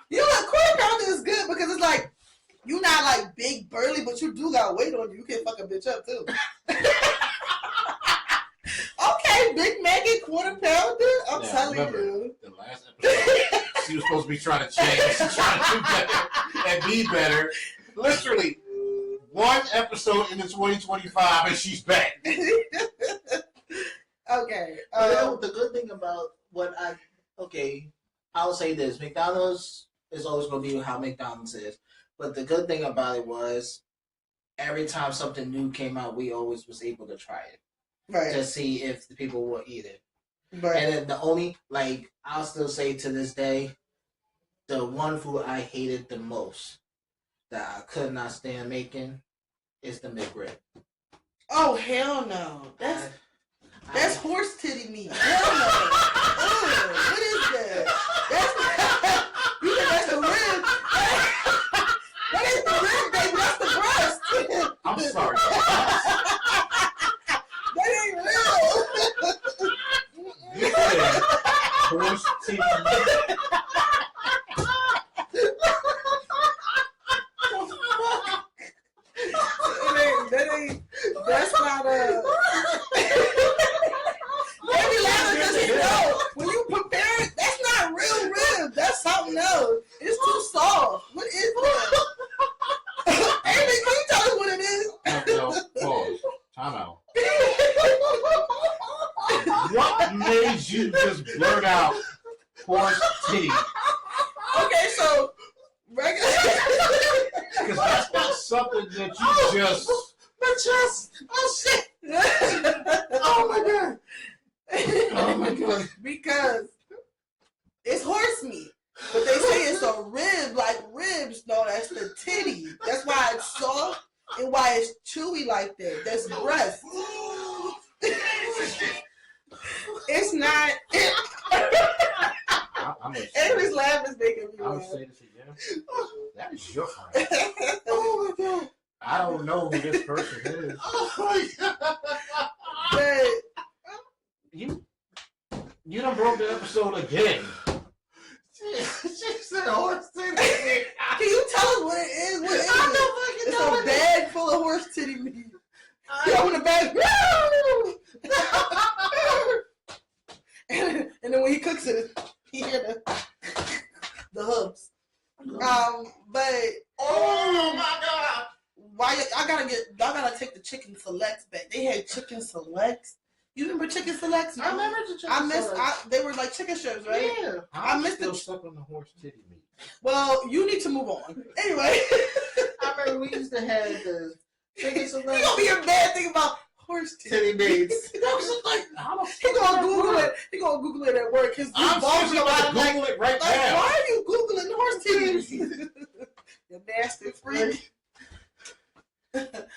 You know what? Quarter Pounder is good because it's like you not like big burly, but you do got weight on you. You can fuck a bitch up too. Okay, Big Mac and Quarter Pounder. I'm telling you. The last episode, she was supposed to be trying to change, trying to do better and be better. Literally, one episode into 2025 and she's back. Okay. The good thing about I'll say this: McDonald's is always going to be how McDonald's is. But the good thing about it was, every time something new came out, we always was able to try it Right. to see if the people will eat it. Right. And then the only I'll still say to this day, the one food I hated the most that I could not stand making is the McRib. Oh hell no! That's horse titty meat. Hell no! What is that? You think that's the rib? That ain't the rib, baby. That's the breast. I'm sorry. That ain't real. You said horse titty meat. That's not Maybe laughing because he know when you prepare it, that's not real rib. That's something else. It's too soft. What is that? Amy, can you tell us what it is? No, pause. Time out. What made you just blurt out horse titty? Okay, so regular. Because that's not something that you just. My chest. Oh shit. Oh my god. Oh my god. Because it's horse meat. But they say it's a rib, like ribs. No, that's the titty. That's why it's soft and why it's chewy like that. That's breast. It's not. Avery's laugh is making me I would laugh. say this again. That is your friend. Oh my god. I don't know who this person is. Oh my god. But You done broke the episode again. She said horse titty. can you tell us what it is? What is I it? don't fucking It's know a what bag full of horse titty meat. You open the bag. And then when he cooks it, he hear the hubs. But Oh my god. why I gotta take the chicken selects back. They had chicken selects. You remember chicken selects? I remember the chicken They were like chicken strips, right? Yeah. I'm missed still the- stuck on the horse titty meat. Well, you need to move on. Anyway, I remember we used to have the chicken you select. gonna be a bad thing about horse Titty dates. That was like, how the He gonna Google it. He gonna Google it at work. His I'm boss seriously about to Google it right like, now. why are you Googling horse titties? You nasty freak.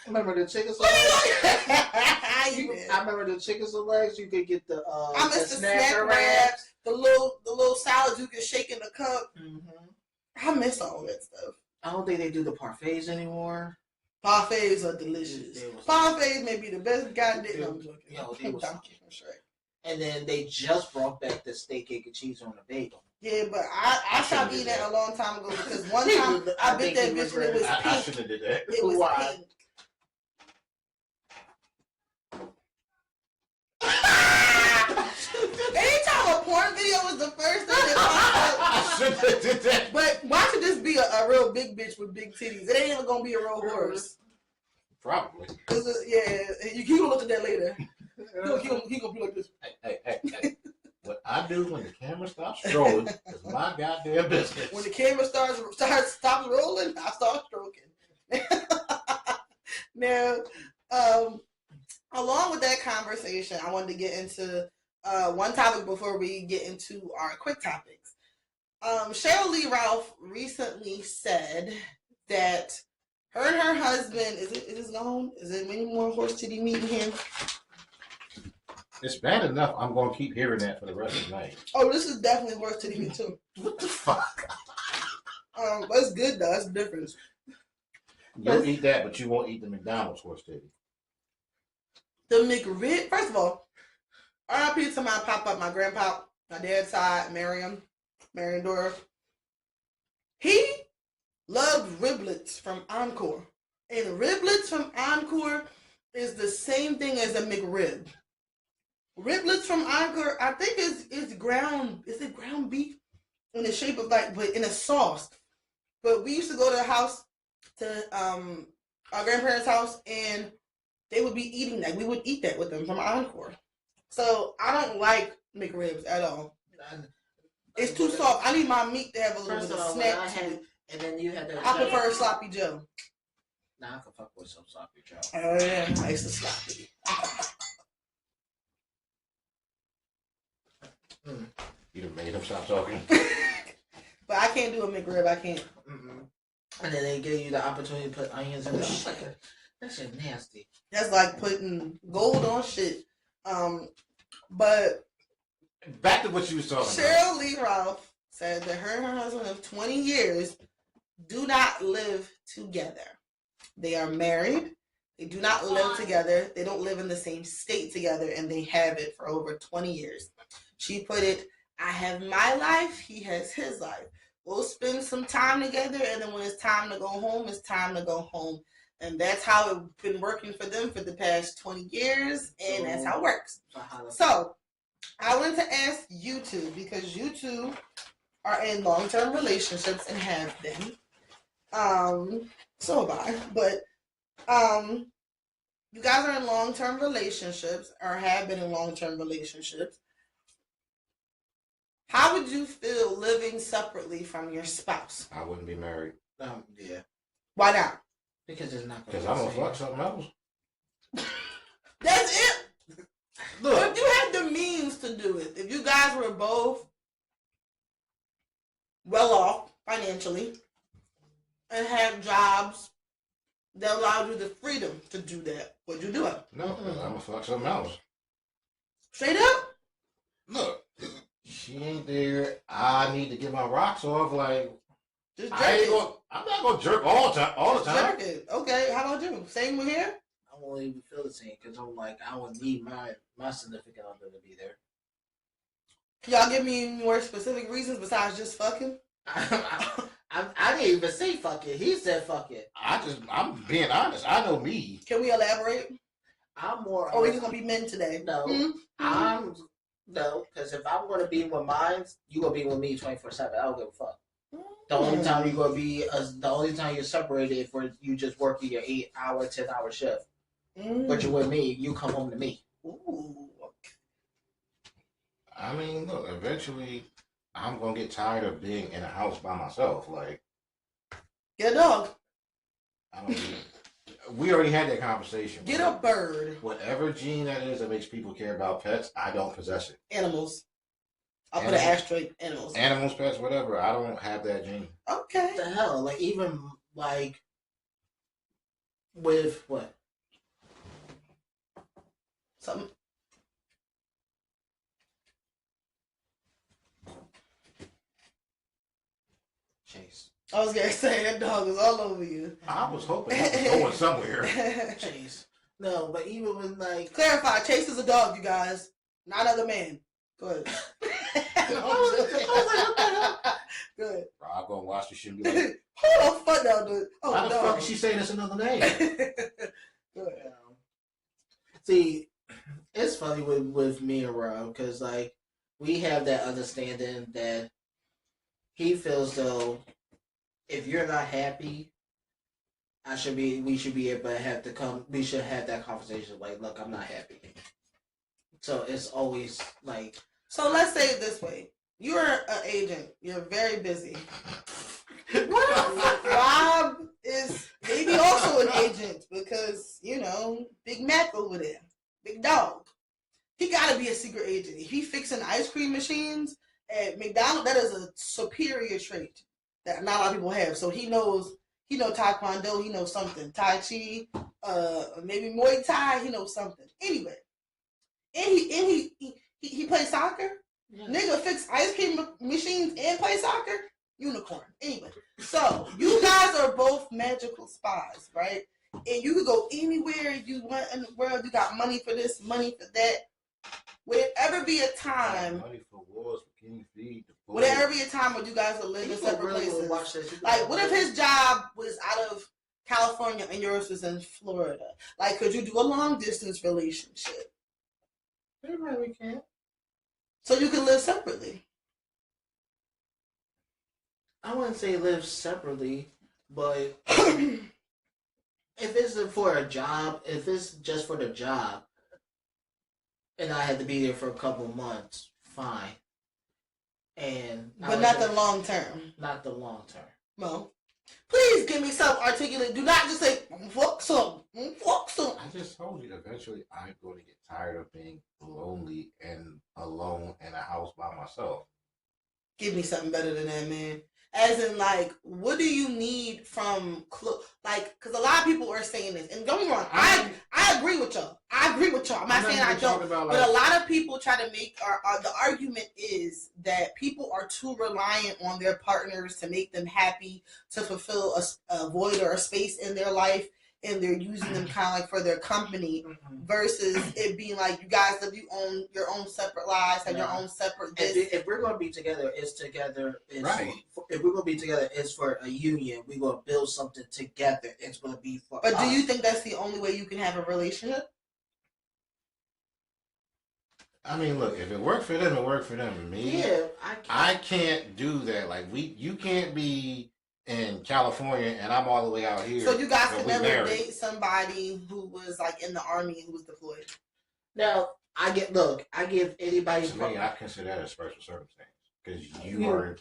Remember the chicken What legs? you doing? I remember the chicken legs. You could get the I miss the snack snacker wraps, the little salads you can shake in the cup. Mm-hmm. I miss all that stuff. I don't think they do the parfaits anymore. Parfaits are delicious. Parfaits may be the best goddamn. No, I'm joking. Yo, they was Donkey, that's right. And then they just brought back the steak, egg, and cheese on the bagel. Yeah, but I stopped eating that a long time ago because one time I bit that bitch and it was pink. I shouldn't have did that. It was Why? pink. Anytime a porn video was the first thing that popped up, I shouldn't have did that. but why should this be a real big bitch with big titties? It ain't even gonna be a real horse. Probably. You gonna look at that later. He gonna be like this. Hey. What I do when the camera stops scrolling is my goddamn business. When the camera stops rolling, I start stroking. Now, along with that conversation, I wanted to get into one topic before we get into our quick topics. Cheryl Lee Ralph recently said that her and her husband, is it gone? Is there any more horse titty meat in here? It's bad enough. I'm going to keep hearing that for the rest of the night. Oh, this is definitely horse titty meat too. What the fuck? That's good though. That's the difference. You'll eat that, but you won't eat the McDonald's horse titty. The McRib, first of all, RIP to my pop-up, my grandpa, my dad's side, Marion Dora. He loved riblets from Encore. And riblets from Encore is the same thing as a McRib. Riblets from Encore, I think is ground beef in the shape of but in a sauce. But we used to go to the house, to our grandparents' house, and they would be eating that. We would eat that with them from Encore. So I don't like McRibs at all. It's too soft. I need my meat to have a little bit of snack to it. And then you had that. I prefer sloppy Joe. Nah, I can fuck with some sloppy Joe. Oh yeah, I used to sloppy. You done made him stop talking. But I can't do a McRib. I can't. Mm-hmm. And then they give you the opportunity to put onions in it. That shit nasty. That's like putting gold on shit. But Back to what you was talking Cheryl Lee Ralph said that her and her husband of 20 years do not live together. They are married. They do not live together. They don't live in the same state together, and they have it for over 20 years. She put it, I have my life, he has his life. We'll spend some time together, and then when it's time to go home, it's time to go home. And that's how it's been working for them for the past 20 years, and that's how it works. So, I wanted to ask you two, because you two are in long-term relationships and have been. So have I. But you guys are in long-term relationships, or have been in long-term relationships. How would you feel living separately from your spouse? I wouldn't be married. Yeah. Why not? Because it's not. Because I'm going to fuck something else. That's it. Look. If you had the means to do it, if you guys were both well off financially and had jobs that allowed you the freedom to do that, would you do it? No, because I'm going to fuck something else. Straight up? Look, she ain't there. I need to get my rocks off. Like, Just jerk I'm not going to jerk all the time. Jerk it. Okay, how about you? Same with here? I won't even feel the same because I'm like, I would need my significant other to be there. Can y'all give me more specific reasons besides just fucking? I didn't even say fuck it. He said fuck it. I'm being honest. I know me. Can we elaborate? I'm more. Or are we just gonna be men today? No, no, because if I'm gonna be with mine, you gonna be with me 24/7. I don't give a fuck. The only time you gonna be, the only time you're separated is where you just working your 8-hour, 10-hour shift. But you're with me, you come home to me. Ooh. I mean, look, eventually I'm going to get tired of being in a house by myself. Like, Get a dog. I don't we already had that conversation. Get a bird. Whatever gene that is that makes people care about pets, I don't possess it. Animals. I'll put an asterisk. Animals. Animals, pets, whatever. I don't have that gene. Okay. What the hell? Like, even, like, with what? Something. Chase. I was gonna say that dog is all over you. I was hoping it was going somewhere. Chase. No, but even with, like... Clarify, Chase is a dog, you guys. Not other man. Go ahead. I was like, what the hell? Go ahead. I'll go and watch the shit and be like, Hold on, fuck now, dude. Oh, why the no. fuck is she saying this another name? Go ahead. See, it's funny with me and Rob, because, like, we have that understanding that he feels though if you're not happy, we should be able to we should have that conversation, like, look, I'm not happy. So it's always like... So let's say it this way. You're an agent. You're very busy. Rob is maybe also an agent because, Big Mac over there. Big dog. He got to be a secret agent. If he fixing ice cream machines at McDonald's, that is a superior trait that not a lot of people have. So he knows Taekwondo, he knows something. Tai Chi, maybe Muay Thai, he knows something. Anyway. And he plays soccer. Yeah. Nigga fix ice cream machines and play soccer. Unicorn. Anyway, so you guys are both magical spies, right? And you can go anywhere you want in the world. You got money for this, money for that. Would it ever be a time? Money for wars, for King Feed. Would there ever be a time where you guys would live in separate places? Like, what if his job was out of California and yours was in Florida? Like, could you do a long distance relationship? We can't. So you can live separately. I wouldn't say live separately, but if it's for a job, if it's just for the job, and I had to be there for a couple months, fine. But not the long term. Not the long term. No. Please give me some articulate. Do not just say, fuck some. Fuck some. I just told you, eventually I'm going to get tired of being lonely and alone in a house by myself. Give me something better than that, man. As in, like, what do you need from, because a lot of people are saying this. And don't get me wrong, I agree with y'all. I'm not saying I don't. But a lot of people try to make, the argument is that people are too reliant on their partners to make them happy, to fulfill a void or a space in their life. And they're using them kind of like for their company, versus it being like you guys live your own separate lives, have your own separate. If we're gonna be together, it's together. Right. If we're gonna be together, it's for a union. We're gonna build something together. It's gonna be for. But do you think that's the only way you can have a relationship? I mean, look, if it worked for them, it worked for them. Me, yeah, I can't do that. Like you can't be in California and I'm all the way out here. So you guys could never date somebody who was like in the army and who was deployed. Now I give anybody. To me, I consider that a special circumstance because you are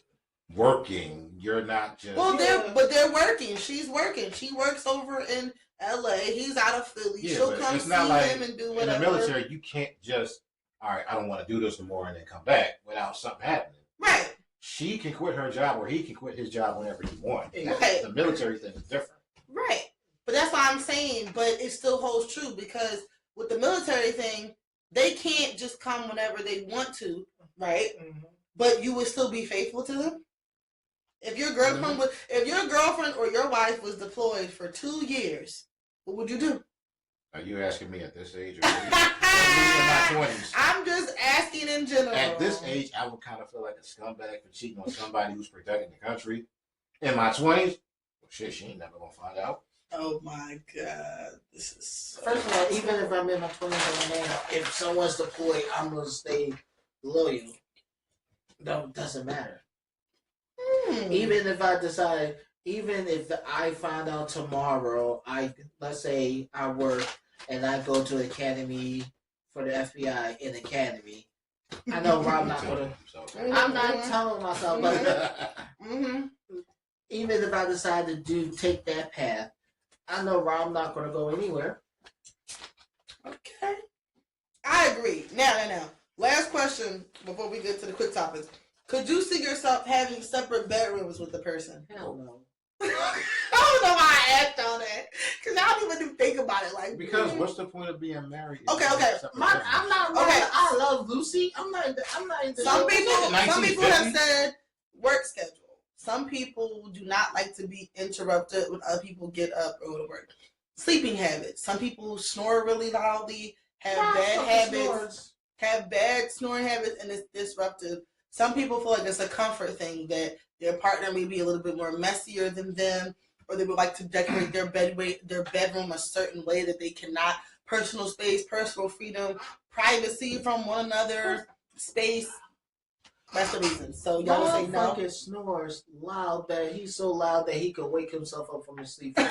working. You're not just. Well, they're working. She's working. She works over in LA. He's out of Philly. Yeah, she'll come see him and do whatever. In the military, you can't just, all right, I don't want to do this anymore and then come back without something happening. Right. She can quit her job or he can quit his job whenever he wants. Right. The military thing is different. Right. But that's why I'm saying, but it still holds true because with the military thing, they can't just come whenever they want to, right? Mm-hmm. But you would still be faithful to them? If your girlfriend or your wife was deployed for 2 years, what would you do? Are you asking me at this age? Or in my 20s? I'm just asking in general. At this age, I would kind of feel like a scumbag for cheating on somebody who's protecting the country. In my 20s, well, shit, she ain't never gonna find out. Oh my God, this is so first of all, even if I'm in my 20s right now, if someone's deployed, I'm gonna stay loyal. No, doesn't matter. Even if I find out tomorrow, let's say I work and I go to the academy for the FBI in academy. I know Rob not gonna. I'm not telling myself, but even if I decide to take that path, I know Rob not gonna go anywhere. Okay. I agree. Now. Last question before we get to the quick topics. Could you see yourself having separate bedrooms with the person? Hell no. I don't know why I asked on that. Because I don't even think about it like Because what's the point of being married? Okay. I'm not. Okay. I love Lucy. I'm not into. Some people have 1950? said work schedule. Some people do not like to be interrupted when other people get up or go to work. Sleeping habits. Some people snore really loudly, have bad habits, have bad snoring habits, and it's disruptive. Some people feel like it's a comfort thing that their partner may be a little bit more messier than them, or they would like to decorate their bedroom a certain way that they cannot. Personal space, personal freedom, privacy from one another, space. That's the reason. So y'all say no. Fucking snores loud that he's so loud that he could wake himself up from his sleep. So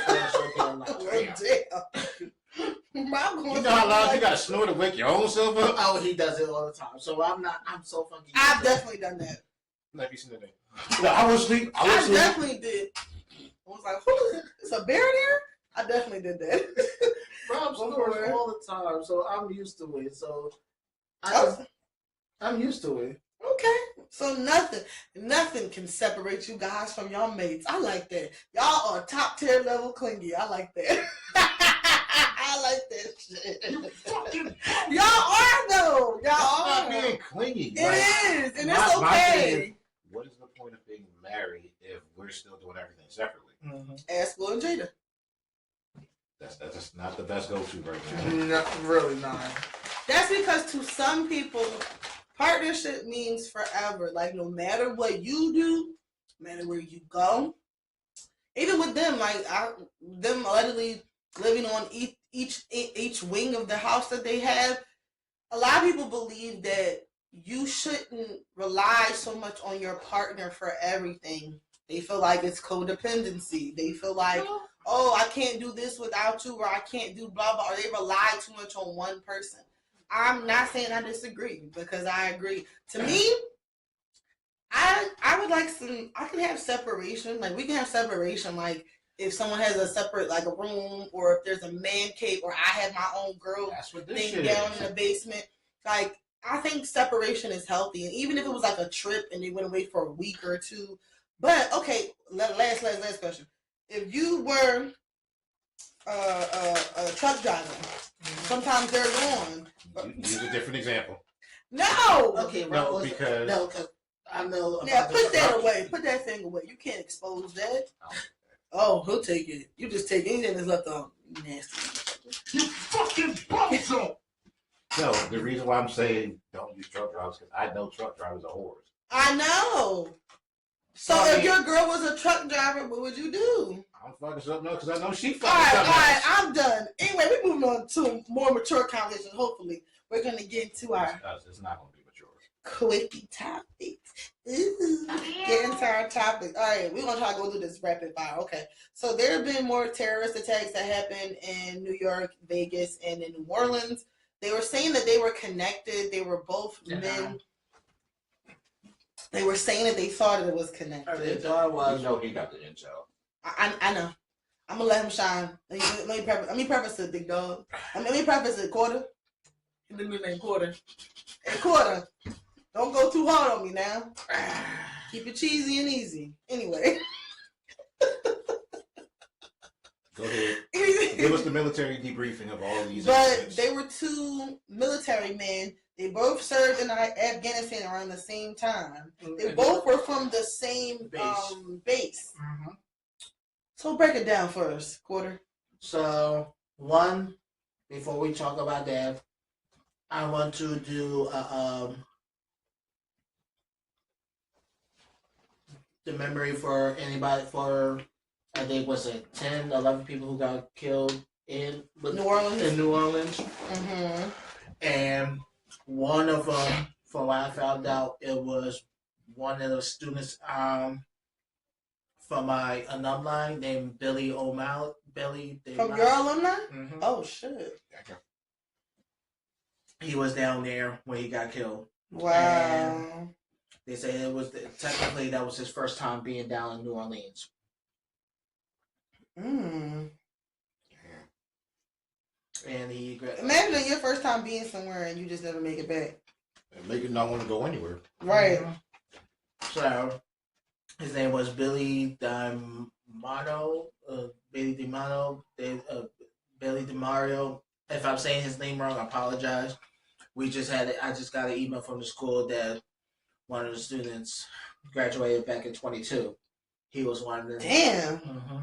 damn loud. Damn. You know how loud you gotta snore to wake your own self up? Oh, he does it all the time. So I'm so fucking. I've definitely done that. Like you said that. No, I was asleep. I definitely did. I was like, who is it? It's a bear there? I definitely did that. Rob snores all the time, so I'm used to it. So I'm used to it. Okay. So nothing can separate you guys from y'all mates. I like that. Y'all are top tier level clingy. I like that. I like that shit. Y'all are though. Y'all That's are. not being clingy. It is, and it's okay. What is the point of being married if we're still doing everything separately? Mm-hmm. Ask Will and Jada. That's not the best go-to right now. No, really not. That's because to some people, partnership means forever. Like no matter what you do, no matter where you go, even with them, like them literally living on each wing of the house that they have. A lot of people believe that you shouldn't rely so much on your partner for everything. They feel like it's codependency. They feel like, oh, I can't do this without you, or I can't do blah blah. Or they rely too much on one person. I'm not saying I disagree because I agree. To me, I would like some. I can have separation. Like we can have separation. Like if someone has a separate like a room, or if there's a man cave, or I have my own girl thing down in the basement. Like I think separation is healthy, and even if it was like a trip and they went away for a week or two. But okay, last question. If you were a truck driver, sometimes they're gone. Use a different example. No. Okay, because I know. Yeah, put that away. Put that thing away. You can't expose that. Oh, he'll take it. You just take anything that's left on. Nasty. You fucking bumzo. No, the reason why I'm saying don't use truck drivers because I know truck drivers are whores. I know. So if your girl was a truck driver, what would you do? I'm fucking something up because I know she fucking all something right, else. I'm done. Anyway, we're moving on to a more mature conversation. Hopefully, we're going to get into our It's not going to be mature. quickie topics. Ooh, get into our topic. All right, we're going to try to go through this rapid fire. Okay, so there have been more terrorist attacks that happened in New York, Vegas, and in New Orleans. They were saying that they were connected. They were both men. They were saying that they thought it was connected. They thought it was. You know he got the intel. I know. I'm gonna let him shine. Let me preface it, big dog. Let me preface it, Quarter. His name Quarter. Hey, Quarter. Don't go too hard on me now. Keep it cheesy and easy. Anyway. Go ahead. Give us the military debriefing of all these. But incidents. they were two military men. They both served in Afghanistan around the same time. They both were from the same base. Mm-hmm. So break it down first, Quarter. So, one, before we talk about that, I want to do the memory for anybody for, I think, was it 10, 11 people who got killed in New Orleans. In New Orleans. Mm-hmm. And one of them, from what I found out, it was one of the students from my alumni named Billy O'Malley. From your alumni? Mm-hmm. Oh, shit. He was down there when he got killed. Wow. And they say it was technically that was his first time being down in New Orleans. And he Imagine your first time being somewhere and you just never make it back. And make it not want to go anywhere. Right. So his name was Billy D'Amato. Billy D'Amato. Billy DeMario. If I'm saying his name wrong, I apologize. I just got an email from the school that one of the students graduated back in 22. He was one of them. Damn. Mm-hmm.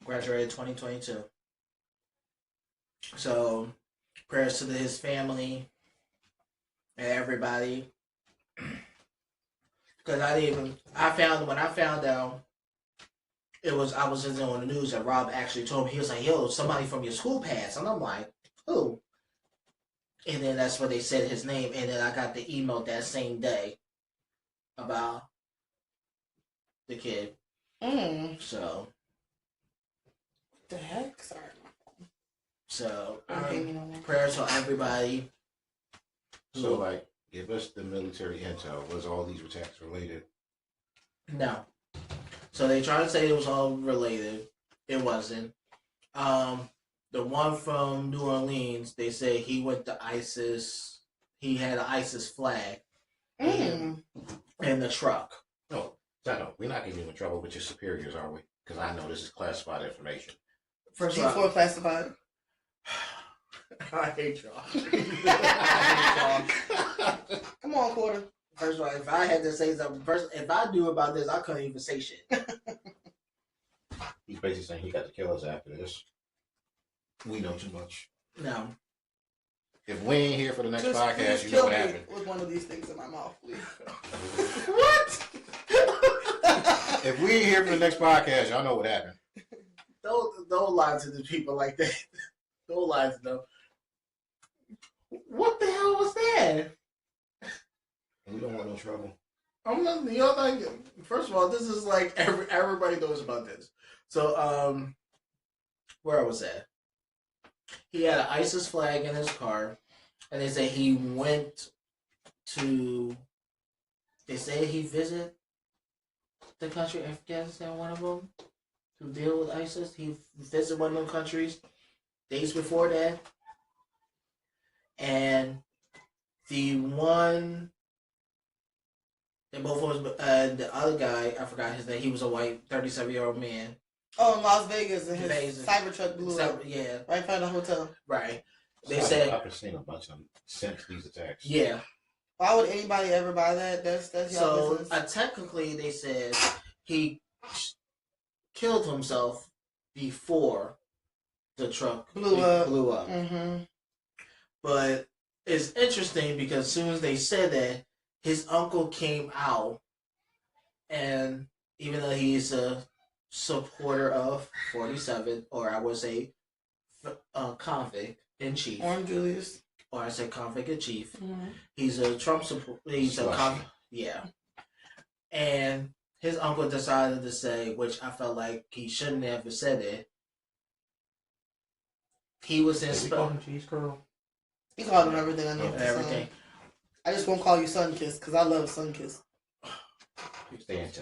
Graduated 2022. So prayers to his family and everybody. Because when I found out I was just on the news that Rob actually told me. He was like, "Yo, somebody from your school passed," and I'm like, "Who?" And then that's when they said his name, and then I got the email that same day about the kid. So what the heck? Sorry. So prayers to everybody. So like, give us the military intel. Was all these attacks related? No. So they tried to say it was all related. It wasn't. The one from New Orleans, they say he went to ISIS. He had an ISIS flag in the truck. No, we're not getting you in trouble with your superiors, are we? Because I know this is classified information. First before classified. I hate y'all. Come on, Quarter. First of all, if I had to say something, if I knew about this, I couldn't even say shit. He's basically saying he got to kill us after this. We know too much. No. If we ain't here for the next podcast, just you know what kill me happened. with one of these things in my mouth, please. What? If we ain't here for the next podcast, y'all know what happened. Don't lie to the people like that. Don't lie to them. What the hell was that? We don't want no trouble. I'm not. Y'all like. First of all, this is like everybody knows about this. So where was that? He had an ISIS flag in his car, and they say he went to. They say he visited the country Afghanistan, one of them, to deal with ISIS. He visited one of them countries days before that, and the one. And both of us, the other guy, I forgot his name. He was a white, 37-year-old man. Oh, in Las Vegas, and his Cybertruck blew up. Yeah, right in front of the hotel. Right. They said I've seen a bunch of them since these attacks. Yeah. Why would anybody ever buy that? That's y'all business. Technically, they said he killed himself before the truck blew up. Mm-hmm. But it's interesting because as soon as they said that, his uncle came out, and even though he's a supporter of 47, or I would say convict in chief, Orange Julius, or I said convict in chief, mm-hmm. he's a Trump supporter. He's a convict, yeah. And his uncle decided to say, which I felt like he shouldn't have said it. He was in. We call him Cheese Curl. He called him everything I know. Everything. I just won't call you Sunkiss because I love Sunkiss. You stay into.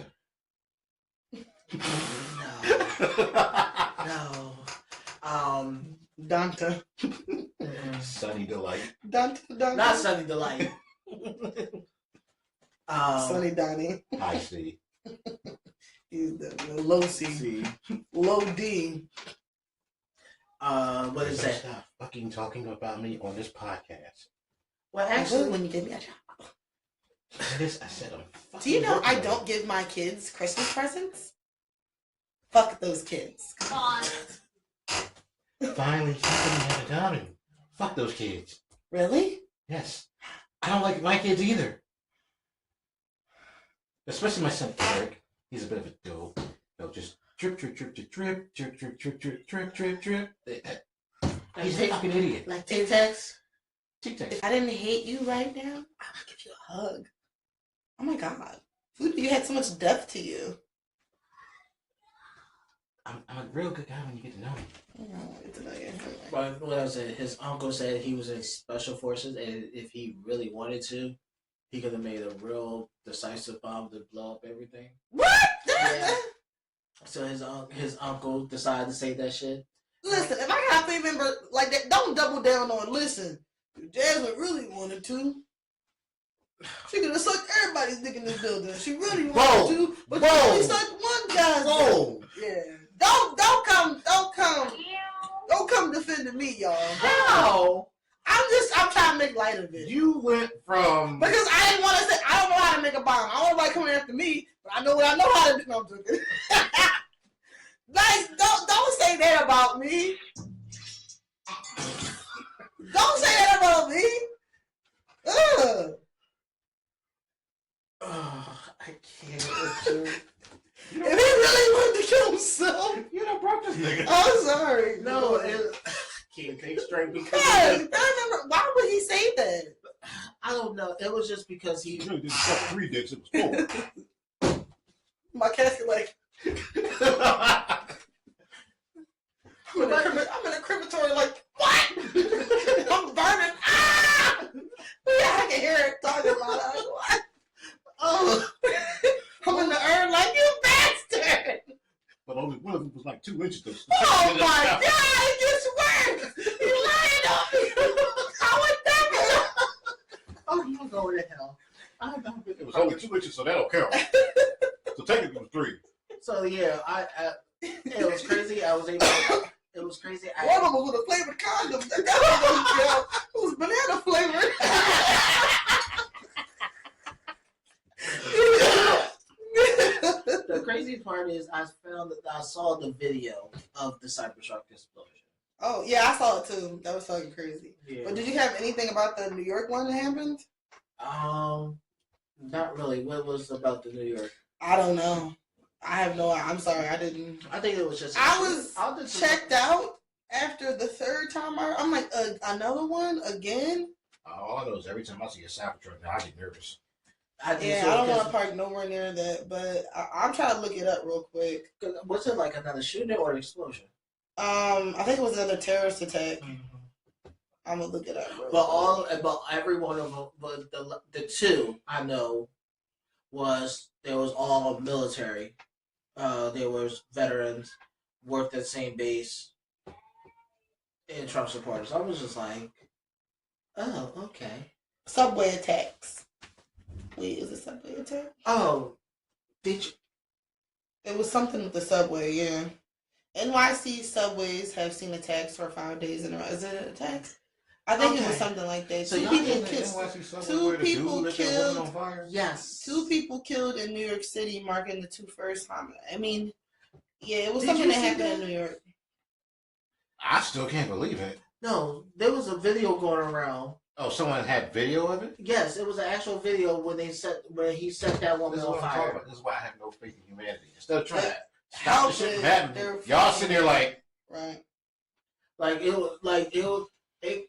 No. Dante. Sunny Delight. Dante. Not Sunny Delight. Sunny Donnie. I see. He's the low C. Low D. What is that? Stop fucking talking about me on this podcast. Well, actually, when you give me a job. I said I'm fucking. Do you know I don't give my kids Christmas presents? Fuck those kids. Come on. Finally, somebody had it down. Fuck those kids. Really? Yes. I don't like my kids either. Especially my son Eric. He's a bit of a dope. They'll just drip, drip, drip, drip, drip, drip, drip, drip, drip, drip, drip, drip. He's a fucking idiot. Like Tic Tacs. Tic Tacs. If I didn't hate you right now, I would give you a hug. Oh my god. You had so much depth to you. I'm a real good guy when you get to know me. Get to know you. But what I said, his uncle said he was in special forces, and if he really wanted to, he could have made a real decisive bomb to blow up everything. What? Yeah. So his uncle decided to say that shit. Listen, if I got got family members like that. Don't double down on. Listen, if Jasmine really wanted to, she could have sucked everybody's dick in this building. She really wanted to, but she only sucked one guy's dick. Yeah. Don't come defending me, y'all. How? I'm trying to make light of it. You went from because I didn't want to say I don't know how to make a bomb. I don't want nobody coming after me, but I know what I know how to do. No, I'm joking. Like, don't say that about me. Don't say that about me. Ugh. Oh, I can't with you. If he really wanted to kill himself, you done broke this nigga. I'm sorry. No, can't think straight because. Hey, I remember. Why would he say that? I don't know. It was just because he really didn't suck 3 dicks. It was 4. My casket, like. I'm in a crematory, like, what? I'm burning. Ah! Yeah, I can hear it talking about it. Like, what? Oh, I'm in the urn, like, you bastard. But only one of them was like 2 inches. Oh my God, it gets worse. You lying on me. How would that be? Oh, you go to hell. It was only 2 inches, so that don't count. So technically it was 3. So yeah, it was crazy. I was able to, it was crazy. One of them was with a flavored condom. That was banana flavored. The crazy part is I saw the video of the Cybertruck explosion. Oh yeah, I saw it too. That was fucking crazy. Yeah. But did you have anything about the New York one that happened? Not really. What was about the New York? I don't know. I have no. I'm sorry, I didn't. I think it was just. I was checked out after the 3rd time. I'm like, another one again. All I know is every time I see a Cybertruck, now I get nervous. I don't want to park nowhere near that, but I'm trying to look it up real quick. Was it like another shooting or an explosion? I think it was another terrorist attack. Mm-hmm. I'm gonna look it up. But every one of them, but the 2 I know there was all military. There was veterans worked at the same base and Trump supporters. I was just like, oh, okay. Subway attacks. Wait, is it subway attack? Oh, did you? It was something with the subway, yeah. NYC subways have seen attacks for 5 days in a row. Is it attacks? I think it was something like that. So 2 people killed. On fire? Yes. 2 people killed in New York City, marking the 2 first homicides. I mean, yeah, it was something that happened in New York. I still can't believe it. No, there was a video going around. Oh, someone had video of it? Yes, it was an actual video when he set that woman on fire. This is why I have no faith in humanity. Instead of trying to stop the shit from happening, y'all sitting there like, right?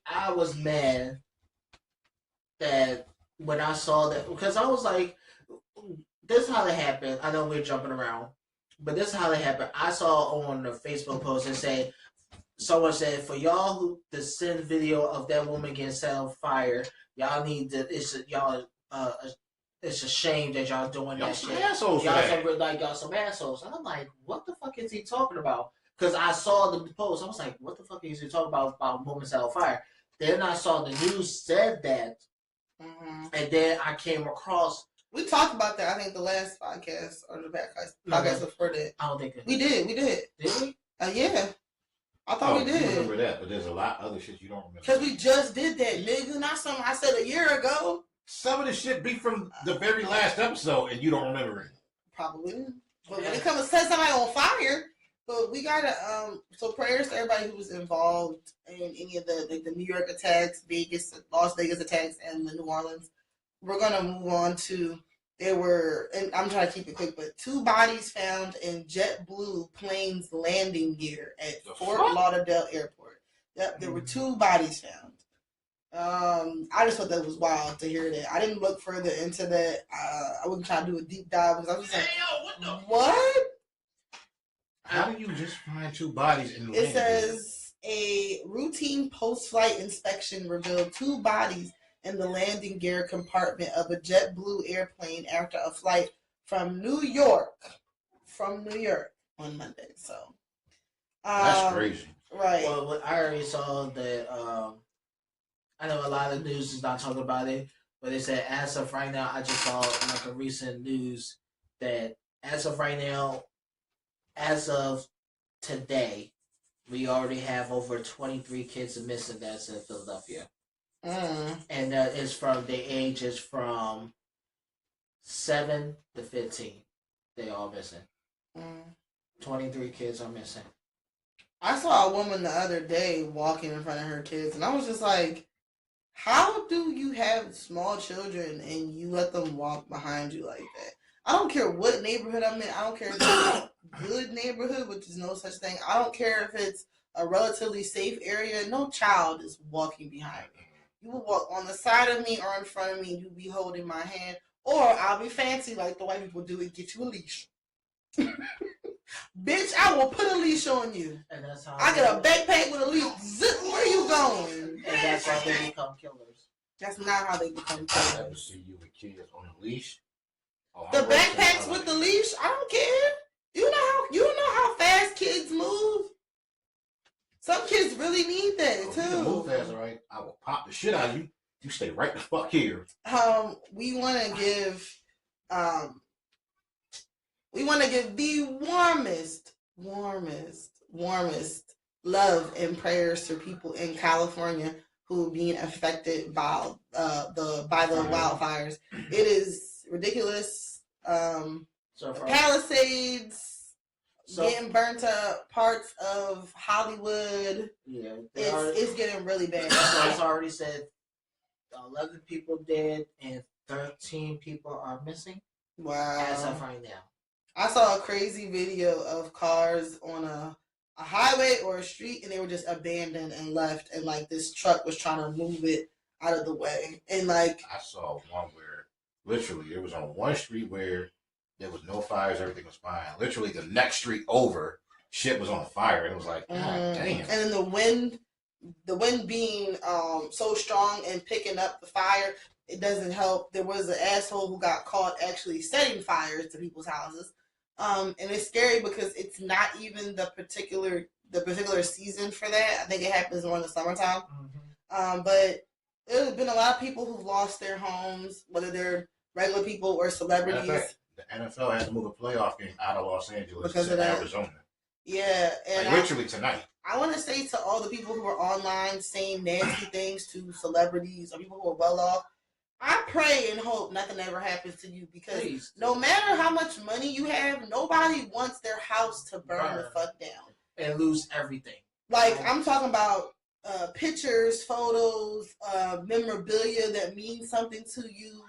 I was mad that when I saw that, because I was like, this is how it happened. I know we're jumping around, but this is how it happened. I saw on the Facebook post and said, someone said, for y'all who to send video of that woman getting set on fire, y'all need to. It's a shame that y'all doing that shit. Assholes, y'all some assholes. And I'm like, what the fuck is he talking about? Because I saw the post. I was like, what the fuck is he talking about woman set on fire? Then I saw the news said that, and then I came across. We talked about that. I think the last podcast or the podcast before that. I don't think we did. Did we? Yeah. I thought we did. You remember that, but there's a lot of other shit you don't remember. Because we just did that, nigga. Not something I said a year ago. Some of the shit be from the very last episode, and you don't remember it. Probably. But when it comes to set somebody on fire, but we gotta. So prayers to everybody who was involved in any of the New York attacks, Las Vegas attacks, and the New Orleans. We're gonna move on to. There were, and I'm trying to keep it quick, but 2 bodies found in JetBlue plane's landing gear at Fort Lauderdale Airport. Yep, there were 2 bodies found. I just thought that was wild to hear that. I didn't look further into that. I wasn't trying to do a deep dive because I was just like, what? How do you just find 2 bodies in the It says a routine post-flight inspection revealed 2 bodies in the landing gear compartment of a JetBlue airplane after a flight from New York on Monday. So That's crazy. Right. Well, I already saw that. I know a lot of news is not talking about it, but it said as of right now, I just saw like a recent news that as of right now, as of today, we already have over 23 kids missing that's in Philadelphia. And that is from the ages from 7 to 15. They all missing. 23 kids are missing. I saw a woman the other day walking in front of her kids, and I was just like, how do you have small children and you let them walk behind you like that? I don't care what neighborhood I'm in. I don't care if it's a good neighborhood, which is no such thing. I don't care if it's a relatively safe area. No child is walking behind me. You will walk on the side of me or in front of me. You'll be holding my hand. Or I'll be fancy like the white people do and get you a leash. Bitch, I will put a leash on you. And that's how I get a backpack with a leash. Zip, where you going? And that's how they become killers. That's not how they become I never killers. see you with kids on a leash. Oh, The I'm roasting backpacks my with the life. leash, I don't care. You know how fast kids move? Some kids really need that Oh, you can move too. fast, all right? I will pop the shit out of you. You stay right the fuck here. We want to give the warmest love and prayers to people in California who are being affected by the wildfires. It is ridiculous. So from, Palisades so getting burnt up, parts of Hollywood. yeah, It's getting really bad. so it's already said 11 people dead and 13 people are missing as of Wow. right now. I saw a crazy video of cars on a highway or a street and they were just abandoned and left, and like this truck was trying to move it out of the way. And like, I saw one where literally it was on one street where there was no fires, everything was fine. Literally the next street over, shit was on fire. And it was like, God damn. and then the wind being so strong and picking up the fire, it doesn't help. There was an asshole who got caught actually setting fires to people's houses. And it's scary because it's not even the particular season for that. I think it happens during the summertime. But there's been a lot of people who've lost their homes, whether they're regular people or Matter celebrities. of fact, the NFL had to move a playoff game out of Los Angeles Because to of that. Arizona. Yeah, and Like literally tonight. I want to say to all the people who are online saying nasty things to celebrities or people who are well off, I pray and hope nothing ever happens to you, because Please. no matter how much money you have, nobody wants their house to burn the fuck down. And lose everything. Like, I'm talking about pictures, photos, memorabilia that means something to you.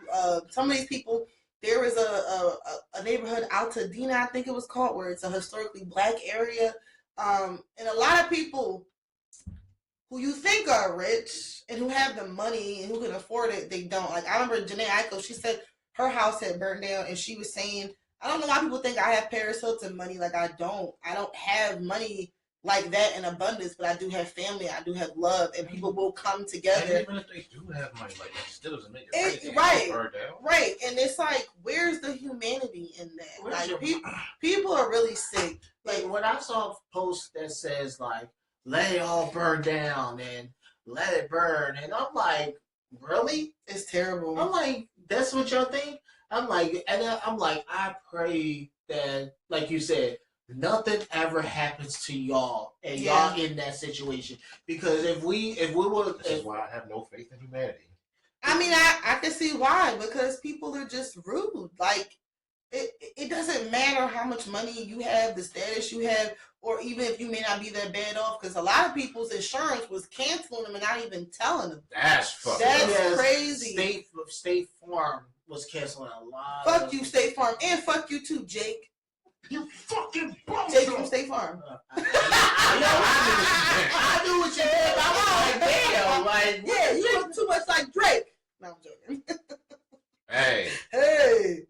Some of these people, there is a neighborhood, Altadena, I think it was called, where it's a historically black area. And a lot of people who you think are rich and who have the money and who can afford it, they don't. Like, I remember Janae Aiko, she said her house had burned down, and she was saying, I don't know why people think I have Paris Hilton money. Like, I don't have money like that in abundance, but I do have family, I do have love, and people will come together. And even if they do have money, like that still doesn't make it right. Right. And it's like, where's the humanity in that? Where's Like, your- people are really sick. Like, when I saw a post that says, like, let it all burn down and let it burn, and I'm like, really? It's terrible. I'm like, that's what y'all think? I'm like, and then I'm like, I pray that, like you said, nothing ever happens to y'all and y'all in that situation. Because if we were, This is why I have no faith in humanity. I mean, I can see why, because people are just rude. Like, it doesn't matter how much money you have, the status you have, or even if you may not be that bad off, because a lot of people's insurance was canceling them and not even telling them. That's fucked That's up. Yes, crazy. State Farm was canceling a lot. Fuck you, State Farm, and fuck you too, Jake. You fucking Jake from State Farm. I knew what you did. I was like, damn, like, Yeah, you look too much like Drake. No, I'm joking. Hey, Hey,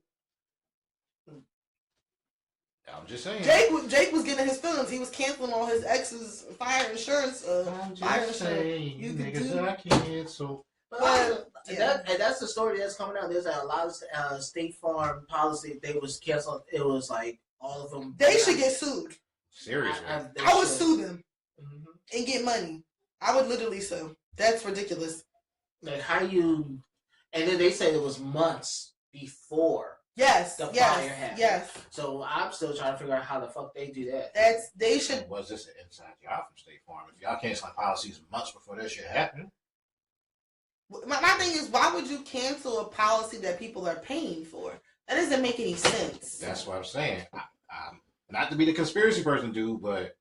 I'm just saying. Jake was getting his feelings. He was canceling all his ex's fire insurance. I'm Fire just insurance. saying, You you can niggas do- are kids, so But, and that's the story that's coming out. There's a lot of State Farm policy. They was canceled. It was like all of them. they should get sued. Seriously. I would sue them Mhm. and get money. I would literally sue. That's ridiculous. Like how you, and then they said it was months before Yes, the fire yes, happened. yes. So I'm still trying to figure out how the fuck they do that. They should. Was this an inside job from State Farm? If y'all canceling policies months before that shit happened, My thing is, why would you cancel a policy that people are paying for? That doesn't make any sense. that's what I'm saying. I'm not to be the conspiracy person, dude, but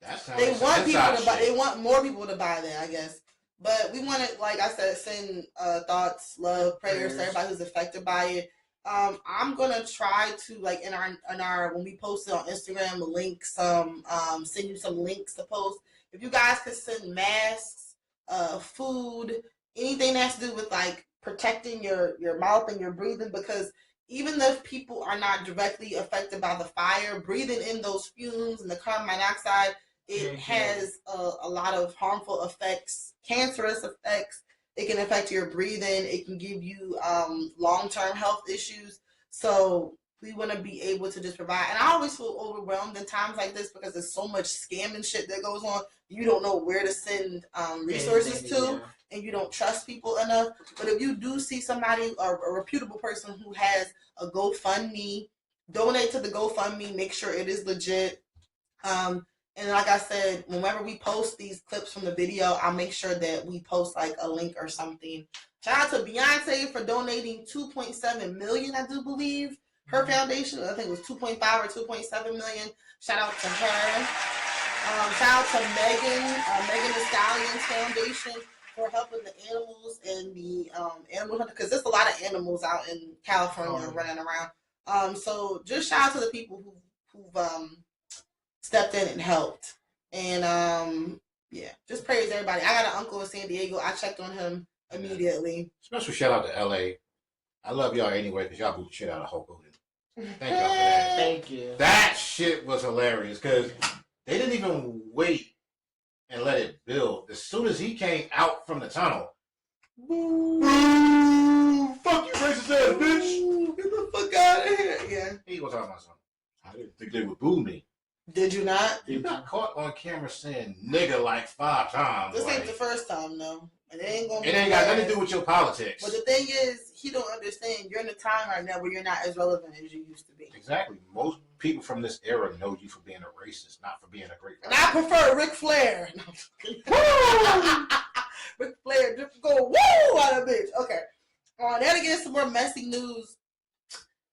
that's how They want people to buy. shit. They want more people to buy that, I guess. But we want to, like I said, send thoughts, love, prayers to everybody who's affected by it. I'm gonna try to, like, in our when we post it on Instagram, link some send you some links to post. If you guys could send masks, food, anything that has to do with like protecting your mouth and your breathing, because even if people are not directly affected by the fire, breathing in those fumes and the carbon monoxide, it has a lot of harmful effects, cancerous effects. It can affect your breathing. It can give you long-term health issues. So we want to be able to just provide. And I always feel overwhelmed in times like this because there's so much scam and shit that goes on. You don't know where to send resources to, and you don't trust people enough. But if you do see somebody, a reputable person who has a GoFundMe, donate to the GoFundMe. Make sure it is legit. And like I said, whenever we post these clips from the video, I'll make sure that we post like a link or something. Shout out to Beyonce for donating $2.7 million, I do believe. Her foundation, I think it was 2.5 or 2.7 million. Shout out to her. Shout out to Megan Thee Stallion's foundation for helping the animals and the animal hunter, because there's a lot of animals out in California running around. So just shout out to the people who've stepped in and helped. And yeah, just praise everybody. I got an uncle in San Diego. I checked on him immediately. Special shout out to LA. I love y'all anyway because y'all boot the shit out of Hulk Hogan. Thank y'all for that. Thank you. That shit was hilarious because they didn't even wait and let it build. As soon as he came out from the tunnel, boo, fuck you, racist ass bitch. Get the fuck out of here. Yeah. He was talking about something. I didn't think they would boo me. Did you not? You got caught on camera saying nigga like 5 times. This like, ain't the first time, though. And it ain't gonna it ain't got nothing to do with your politics. But the thing is, he don't understand. You're in a time right now where you're not as relevant as you used to be. Exactly. Most people from this era know you for being a racist, not for being a great person. And I prefer Ric Flair. Ric Flair just go woo out of bitch. Okay. Then again, some more messy news.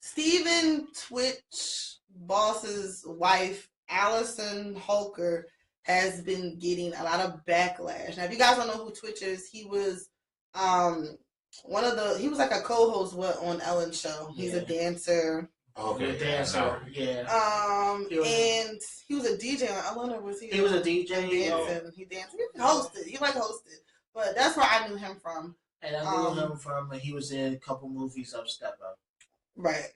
Steven Twitch Boss's wife, Allison Holker, has been getting a lot of backlash. Now, if you guys don't know who Twitch is, he was he was like a co-host on Ellen's show. He's a dancer. Okay, dancer. Yeah. And he was a DJ on Ellen, or was he? He was a DJ. Dancing. He danced. He hosted. He hosted. But that's where I knew him from. And I knew him from he was in a couple movies of Step Up. Right.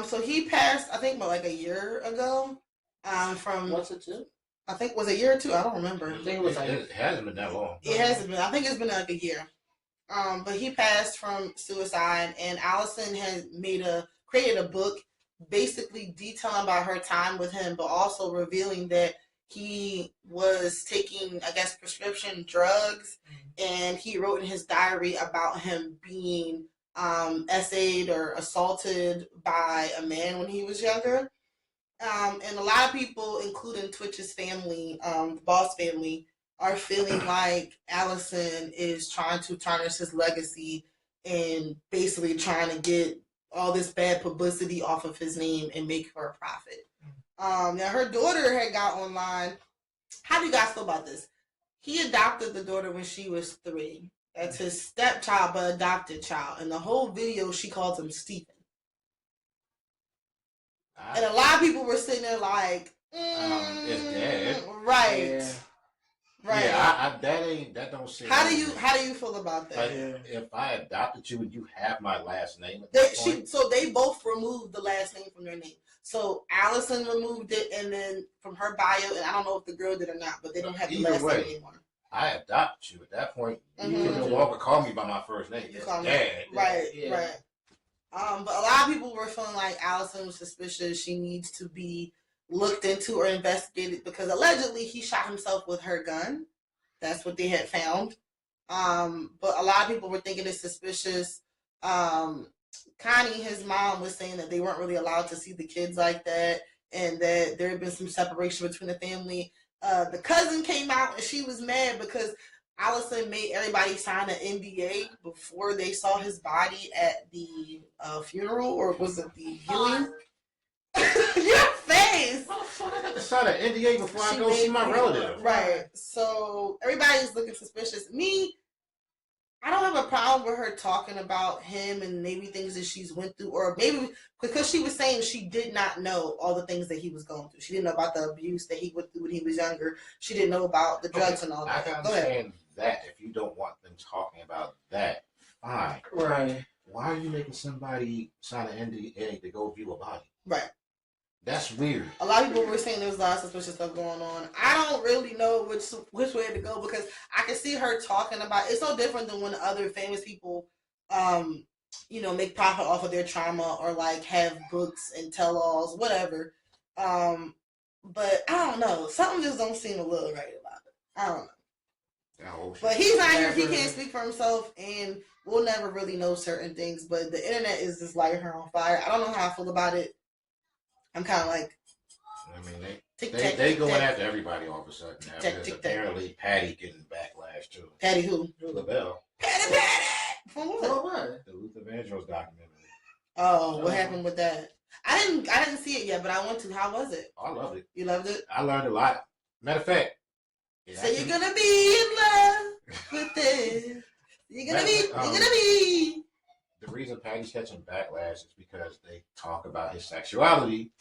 So he passed, I think, like a year ago. From what's it too? I think was a year or two. I don't remember. I think it was it hasn't been that long. It hasn't been. I think it's been like a year. But he passed from suicide, and Allison has created a book basically detailing about her time with him, but also revealing that he was taking, I guess, prescription drugs, and he wrote in his diary about him being essayed or assaulted by a man when he was younger. And a lot of people, including Twitch's family, the Boss family, are feeling like Allison is trying to tarnish his legacy and basically trying to get all this bad publicity off of his name and make her a profit. Now, her daughter had got online. How do you guys feel about this? He adopted the daughter when she was 3. That's his stepchild, but adopted child. And the whole video, she calls him Stephen. And a lot of people were sitting there like, it's dead. Right. Yeah. Right. Yeah, that don't seem. How do you feel about that? Like, if I adopted you and you have my last name, so they both removed the last name from their name. So Allison removed it, and then from her bio, and I don't know if the girl did or not, but they don't have the last name anymore. I adopted you. At that point, you can no longer call me by my first name. It's Dad. Right. But a lot of people were feeling like Allison was suspicious. She needs to be looked into or investigated because allegedly he shot himself with her gun. That's what they had found. But a lot of people were thinking it's suspicious. Connie, his mom, was saying that they weren't really allowed to see the kids like that, and that there had been some separation between the family. The cousin came out and she was mad because Allison made everybody sign an NDA before they saw his body at the funeral, or was it the viewing? Your face! Motherfucker, I got to sign an NDA before I go see my relative. Right. So everybody's looking suspicious. Me, I don't have a problem with her talking about him and maybe things that she's went through, or maybe because she was saying she did not know all the things that he was going through. She didn't know about the abuse that he went through when he was younger. She didn't know about the drugs and all that. I can understand that if you don't want them talking about that, fine. Right. Why are you making somebody sign an NDA to go view a body? Right. That's weird. A lot of people were saying there's a lot of suspicious stuff going on. I don't really know which way to go because I can see her talking about it's no different than when other famous people, make profit off of their trauma or like have books and tell-alls, whatever. But I don't know. Something just don't seem a little right about it. I don't know. But he's not here. He can't speak for himself, and we'll never really know certain things. But the internet is just lighting her on fire. I don't know how I feel about it. I'm kind of like, I mean, they going after everybody all of a sudden now because apparently Patty getting backlash too. Patty who? LaBelle. Patty! For what? The Luther Vandross documentary. Oh, what happened with that? I didn't see it yet, but I want to. How was it? I loved it. You loved it? I learned a lot. Matter of fact. So you're gonna be in love with this. You're gonna be. The reason Patty's catching backlash is because they talk about his sexuality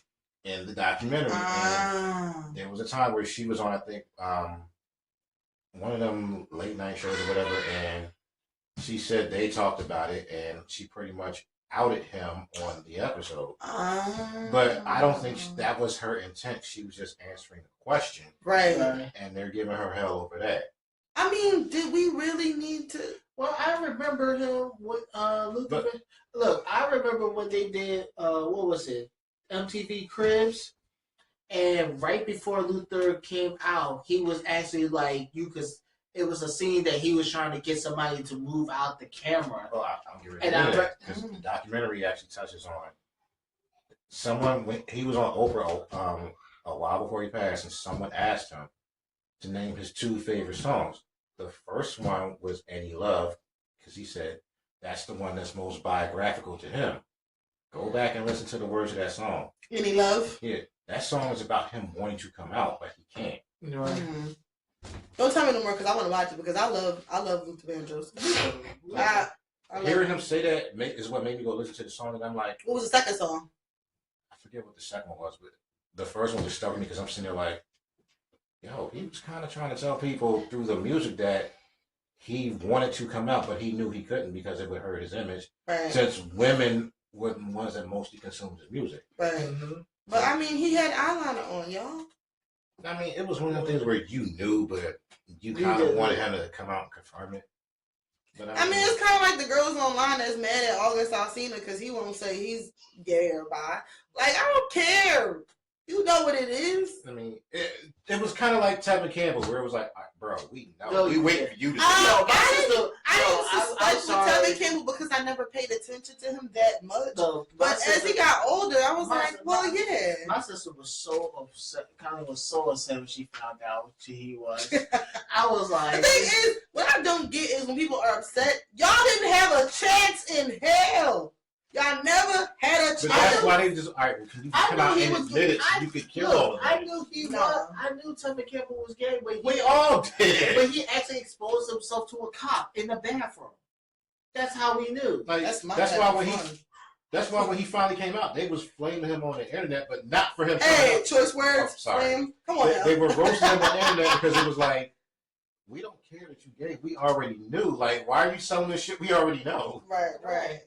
in the documentary. And there was a time where she was on, I think, one of them late night shows or whatever, and she said they talked about it, and she pretty much outed him on the episode. But I don't think that was her intent. She was just answering the question. Right. And they're giving her hell over that. I mean, did we really need to? Well, I remember him with Luther. Look, I remember when they did, what was it? MTV Cribs. And right before Luther came out, he was actually like, it was a scene that he was trying to get somebody to move out the camera. Well, I'll get rid of that because the documentary actually touches on someone. He was on Oprah a while before he passed, and someone asked him to name his 2 favorite songs. The first one was Any Love, because he said that's the one that's most biographical to him. Go back and listen to the words of that song. Any Love? Yeah, that song is about him wanting to come out, but he can't. Right. Mm-hmm. Don't tell me no more because I want to watch it because I love Luther Vandross. Hearing him say that is what made me go listen to the song, and I'm like, what was the second song? I forget what the second one was, but the first one disturbed me because I'm sitting there like, yo, he was kind of trying to tell people through the music that he wanted to come out, but he knew he couldn't because it would hurt his image. Right. Since women were the ones that mostly consumed his music. Right. Mm-hmm. But I mean, he had eyeliner on, y'all. I mean, it was one of those things where you knew, but you kind of wanted him to come out and confirm it. But I mean, it's kind of like the girls online that's mad at August Alsina because he won't say he's gay or bi. Like, I don't care. You know what it is. I mean, it was kind of like Tevin Campbell, where it was like, bro, we know. We waiting for you to say I didn't suspect Tevin Campbell because I never paid attention to him that much. No, but as he got older, I was yeah. My sister was so upset. Connie was so upset when she found out who he was. I was like, the thing is, what I don't get is when people are upset, y'all didn't have a chance in hell. Y'all never had a chance. But that's why they just, all right, well, can you come out and admit it so you could kill all of them? I knew he was. I knew Tevin Campbell was gay. We all did. But he actually exposed himself to a cop in the bathroom. That's how we knew. Like, that's why when he finally came out, they was flaming him on the internet, but not for him. Hey, choice words. Flame. Come on. They were roasting him on the internet because it was like, we don't care that you gay. We already knew. Like, why are you selling this shit? We already know. Right.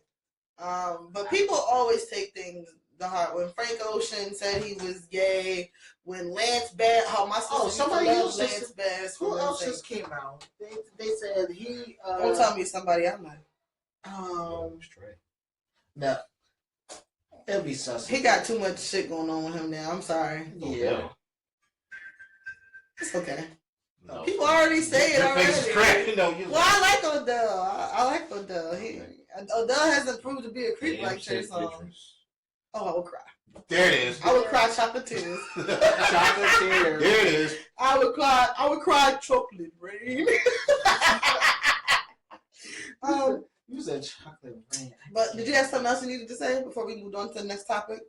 But people always take things the hard. When Frank Ocean said he was gay, when Lance Bass, my sister somebody else Lance Bass. Who else just came out? They said he. Don't tell me somebody I know. No. It'll be sus. He got too much shit going on with him now. I'm sorry. Yeah. It's okay. No. People already say it already. Face is cracked. Well, I like Odell. I like Odell. Odell hasn't proved to be a creep like Trey Songz. Oh, I would cry. There it is. I would cry chocolate tears. Chocolate tears. There it is. I would cry chocolate rain. You said chocolate rain. But did you have something else you needed to say before we moved on to the next topic?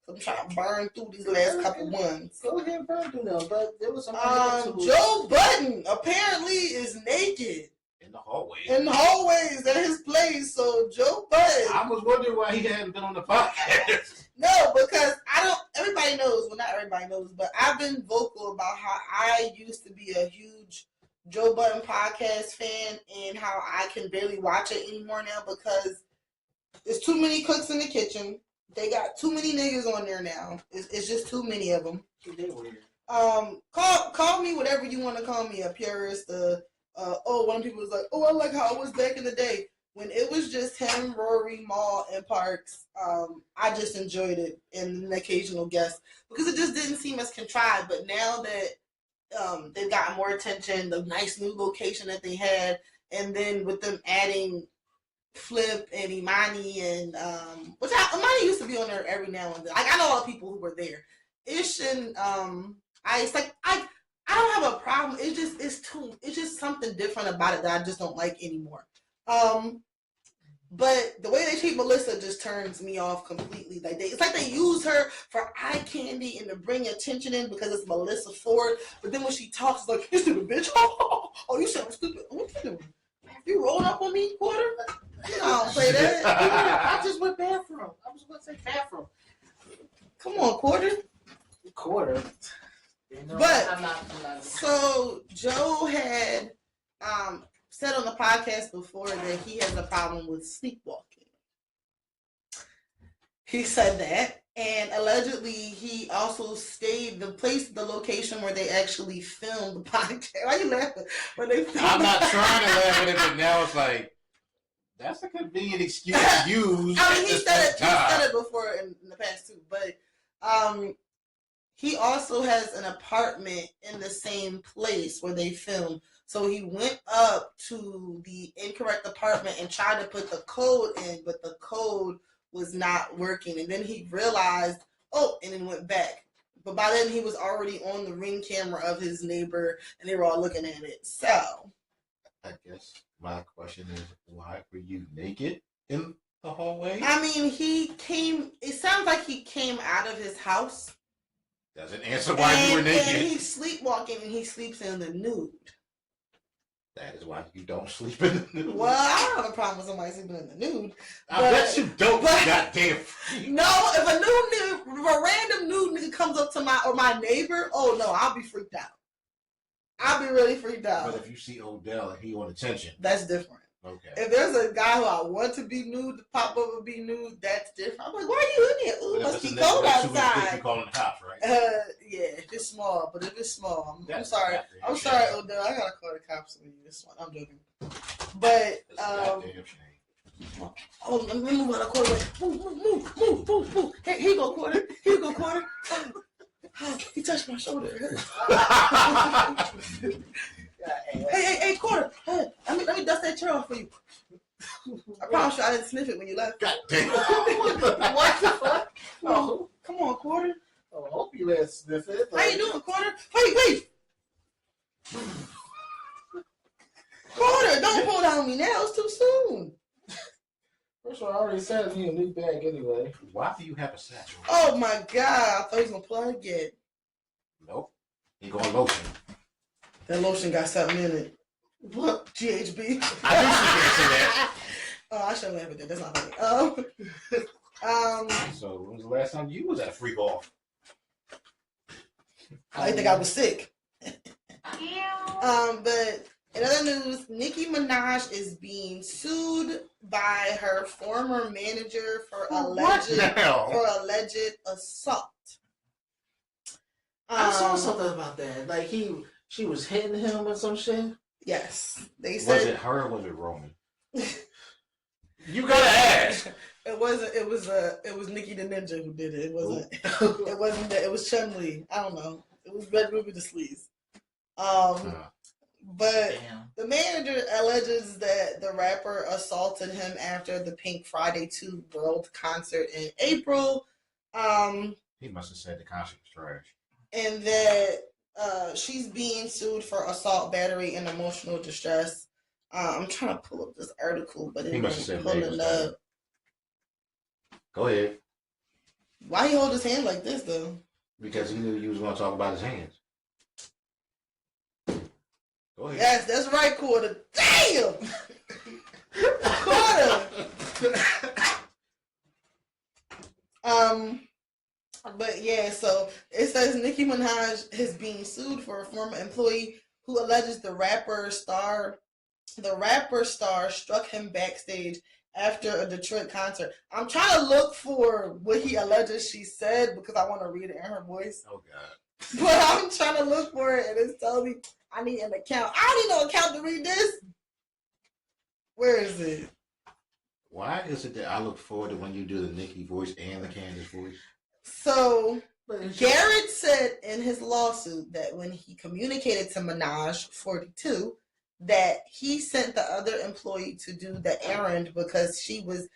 I'm trying to burn through these last couple ones. Go ahead, burn through them. But there was some. Joe Budden apparently is naked In the hallway. in the hallways at his place. So Joe Budden. I was wondering why he hadn't been on the podcast. No, because everybody knows, well, not everybody knows, but I've been vocal about how I used to be a huge Joe Budden podcast fan and how I can barely watch it anymore now because there's too many cooks in the kitchen. They got too many niggas on there now. It's just too many of them. They weird. Call me whatever you want to call me, a purist. One of people was like, oh, I like how it was back in the day. When it was just him, Rory, Maul, and Parks, I just enjoyed it, and an occasional guest because it just didn't seem as contrived. But now that they've gotten more attention, the nice new location that they had, and then with them adding Flip and Imani and Imani used to be on there every now and then. Like I know all the people who were there. Ish and I don't have a problem. It's just something different about it that I just don't like anymore. But the way they treat Melissa just turns me off completely. It's like they use her for eye candy and to bring attention in because it's Melissa Ford. But then when she talks, it's like, you stupid bitch. Oh, you sound stupid. What you doing? You rolling up on me, Quarter? You know, I don't play that. I just went bathroom. I was going to say bathroom. Come on, Quarter. Quarter. You know, But I'm not. So Joe had said on the podcast before that he has a problem with sleepwalking. He said that, and allegedly he also stayed the location where they actually filmed the podcast. Why are you laughing? Where they filmed I'm not trying to laugh at it, but now it's like that's a convenient excuse to use. I mean, he said it before in the past too, but he also has an apartment in the same place where they filmed. So he went up to the incorrect apartment and tried to put the code in, but the code was not working. And then he realized, and then went back. But by then he was already on the Ring camera of his neighbor, and they were all looking at it. So I guess my question is, why were you naked in the hallway? I mean, it sounds like he came out of his house. Doesn't answer why you were naked. And he's sleepwalking and he sleeps in the nude. That is why you don't sleep in the nude. Well, I don't have a problem with somebody sleeping in the nude. I bet you don't, goddamn. No, if a random nude nigga comes up to my neighbor, oh no, I'll be freaked out. I'll be really freaked out. But if you see Odell and he on attention, that's different. Okay. If there's a guy who I want to be nude, to pop up and be nude, that's different. I'm like, why are you in here? Ooh, must be cold outside. You calling the cops, right? Yeah, if it's small, but if it's small, I'm sorry. I'm sorry, Odell. I gotta call the cops on you this one. I'm joking. But let me move on a quarter. Move. Hey, here you go, Quarter. He touched my shoulder. Hey, Quarter. Hey, let me dust that chair off for you. I promise you I didn't sniff it when you left. God damn. What the fuck? Oh, come on, Quarter. I hope you didn't sniff it. How you doing, Quarter? Wait. Quarter, don't pull down on me now. It's too soon. First of all, I already said me a new bag anyway. Why do you have a satchel? Oh my God! I thought he was gonna plug it. Nope. He going lotion. That lotion got something in it. What? GHB. I knew she can't say that. Oh, I shouldn't laugh at that. That's not funny. So when was the last time you was at a freak off? I think I was sick. But in other news, Nicki Minaj is being sued by her former manager for alleged assault. I saw something about that. Like she was hitting him or some shit. Yes, they said. Was it her or was it Roman? You gotta ask. It wasn't. It was Nikki the Ninja who did it. It wasn't. It wasn't that. It was Chun-Li. I don't know. It was Red Ruby the Sleaze. But Damn. the manager alleges that the rapper assaulted him after the Pink Friday 2 World concert in April. He must have said the concert was trash. And that she's being sued for assault, battery, and emotional distress. I'm trying to pull up this article, but it ain't pulling up. Go ahead. Why he hold his hand like this, though? Because he knew you was going to talk about his hands. Go ahead. Yes, that's right, Quarter. Damn! Quarter! But yeah, so it says Nicki Minaj is being sued for a former employee who alleges the rapper star struck him backstage after a Detroit concert. I'm trying to look for what he alleges she said because I want to read it in her voice. Oh God. But I'm trying to look for it and it's telling me I need an account. I don't need no account to read this. Where is it? Why is it that I look forward to when you do the Nicki voice and the Candace voice? So Garrett said in his lawsuit that when he communicated to Minaj 42 that he sent the other employee to do the errand because he was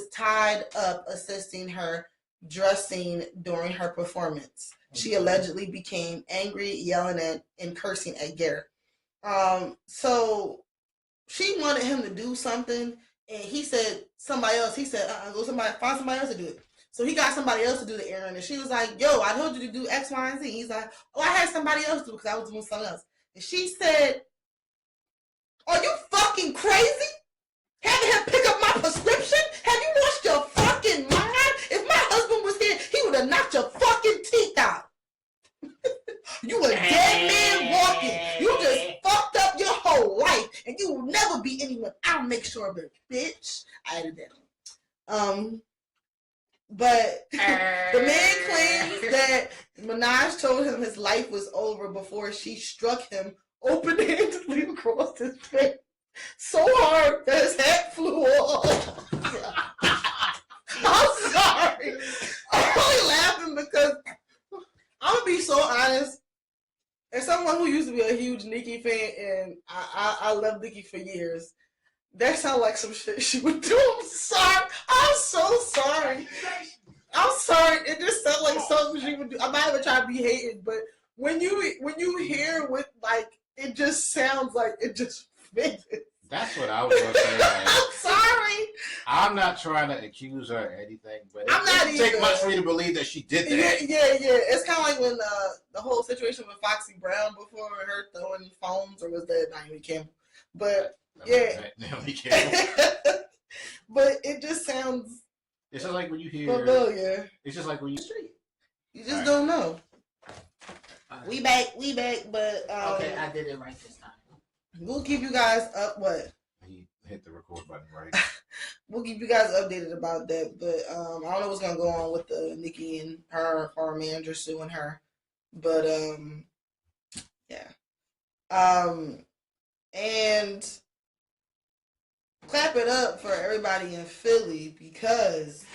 tied up assisting her dressing during her performance. She allegedly became angry, yelling at and cursing at Garrett. So she wanted him to do something, and he said somebody else. He said, "Go find somebody else to do it." So he got somebody else to do the errand, and she was like, "Yo, I told you to do X, Y, and Z." He's like, "Oh, I had somebody else do it because I was doing something else." And she said, "Are you fucking crazy? Having him pick up my prescription? Have you lost your fucking mind? If my husband was here, he would have knocked your fucking teeth out. You a dead man walking. You just fucked up your whole life, and you will never be anyone. I'll make sure of it, bitch." I added that. But the man claims that Minaj told him his life was over before she struck him open-handedly across his face so hard that his hat flew off. I'm sorry. I'm only laughing because I'm gonna be so honest. As someone who used to be a huge Nicki fan, and I love Nicki for years, that sounds like some shit she would do. I'm sorry. I'm so sorry. I'm sorry. It just sounds like something she would do. I'm not even trying to be hating, but when you hear what, like, it just sounds like it just fits. That's what I was going to say. Like, I'm sorry. I'm not trying to accuse her of anything, but it doesn't take much for me to believe that she did that. Yeah. It's kind of like when the whole situation with Foxy Brown before her throwing phones, or was that Naomi Campbell? But yeah. Naomi Campbell. But it just sounds. It's just like when you hear. Familiar. It's just like when you street. You just don't know. We back, but okay, I did it right this time. We'll keep you guys up. What? He hit the record button right. We'll keep you guys updated about that. But I don't know what's gonna go on with the Nicki and her manager suing her. But yeah. And clap it up for everybody in Philly because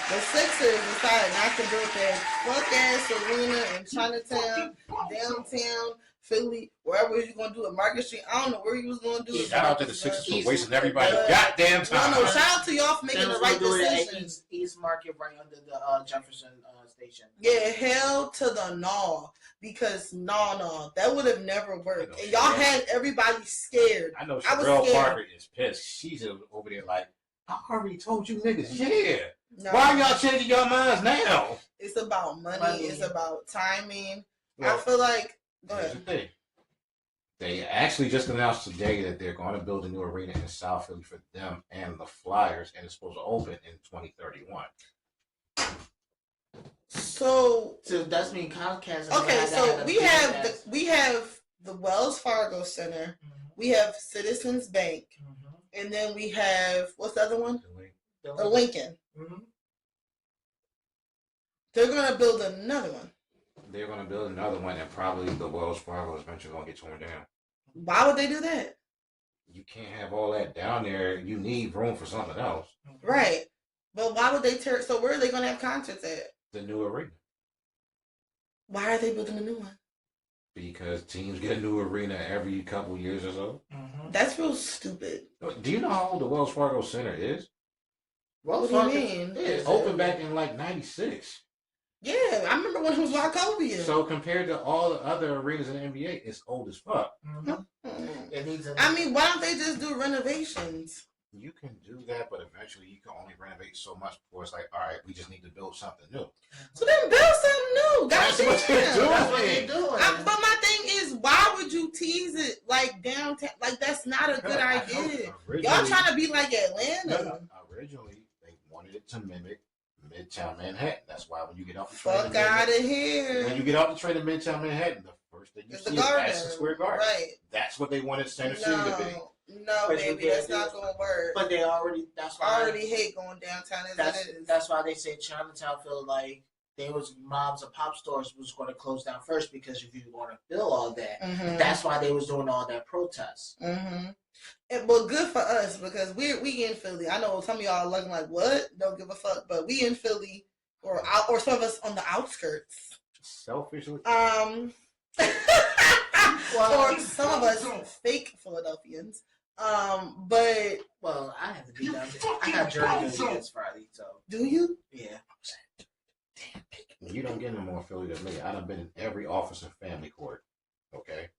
the Sixers decided not to build that fuck ass arena in Chinatown, downtown Philly, wherever you're gonna do it, Market Street. I don't know where you was gonna do it. Shout out to the Sixers for wasting everybody's goddamn time. No, shout out to y'all for making the right decision. East Market, right under the Jefferson station. Yeah, hell to the no, because no, that would have never worked. And y'all had everybody scared. I know Sherelle Parker is pissed. She's over there like, I already told you niggas, yeah. No. Why are y'all changing your minds now? It's about money. It's about timing. Well, I feel like. Go ahead. The thing. They actually just announced today that they're going to build a new arena in South Philly for them and the Flyers, and it's supposed to open in 2031. So that's mean Comcast. Okay, so we have the Wells Fargo Center, we have Citizens Bank, and then we have what's the other one? The Lincoln. Mm-hmm. They're gonna build another one. They're gonna build another one, and probably the Wells Fargo is eventually gonna get torn down. Why would they do that? you can't have all that down there. You need room for something else. Right. But why would they tear? So where are they gonna have concerts at? The new arena. Why are they building a new one? Because teams get a new arena every couple years or so. Mm-hmm. That's real stupid. Do you know how old the Wells Fargo Center is? What do you mean? It opened back in like '96. Yeah, I remember when it was Wachovia. So compared to all the other arenas in the NBA, it's old as fuck. Mm-hmm. It needs I mean, why don't they just do renovations? You can do that, but eventually you can only renovate so much before it's like, all right, we just need to build something new. So then build something new. That's what they're doing. That's what they're doing. But my thing is, why would you tease it like downtown? Like, that's not a good idea. Y'all trying to be like Atlanta. Originally, they wanted it to mimic Midtown Manhattan. That's why when you get off the train, Fuck out of here. when you get off the train in Midtown Manhattan, the first thing you see is Madison Square Garden. Right. That's what they wanted Center City to be. No, But baby, that's not gonna work. But they already. That's why I already hate going downtown as it is. That's why they say Chinatown feel like there was moms and pop stores was going to close down first because if you want to build all that, that's why they was doing all that protest. Well, good for us because we in Philly. I know some of y'all are looking like what? Don't give a fuck, but we in Philly or some of us on the outskirts. Selfishly. Or some of us fake Philadelphians. But well, I have to be down there. I got jury duty this Friday, so do you? Yeah. Damn, you don't get no more Philly than me. I done been in every office and family court. Okay.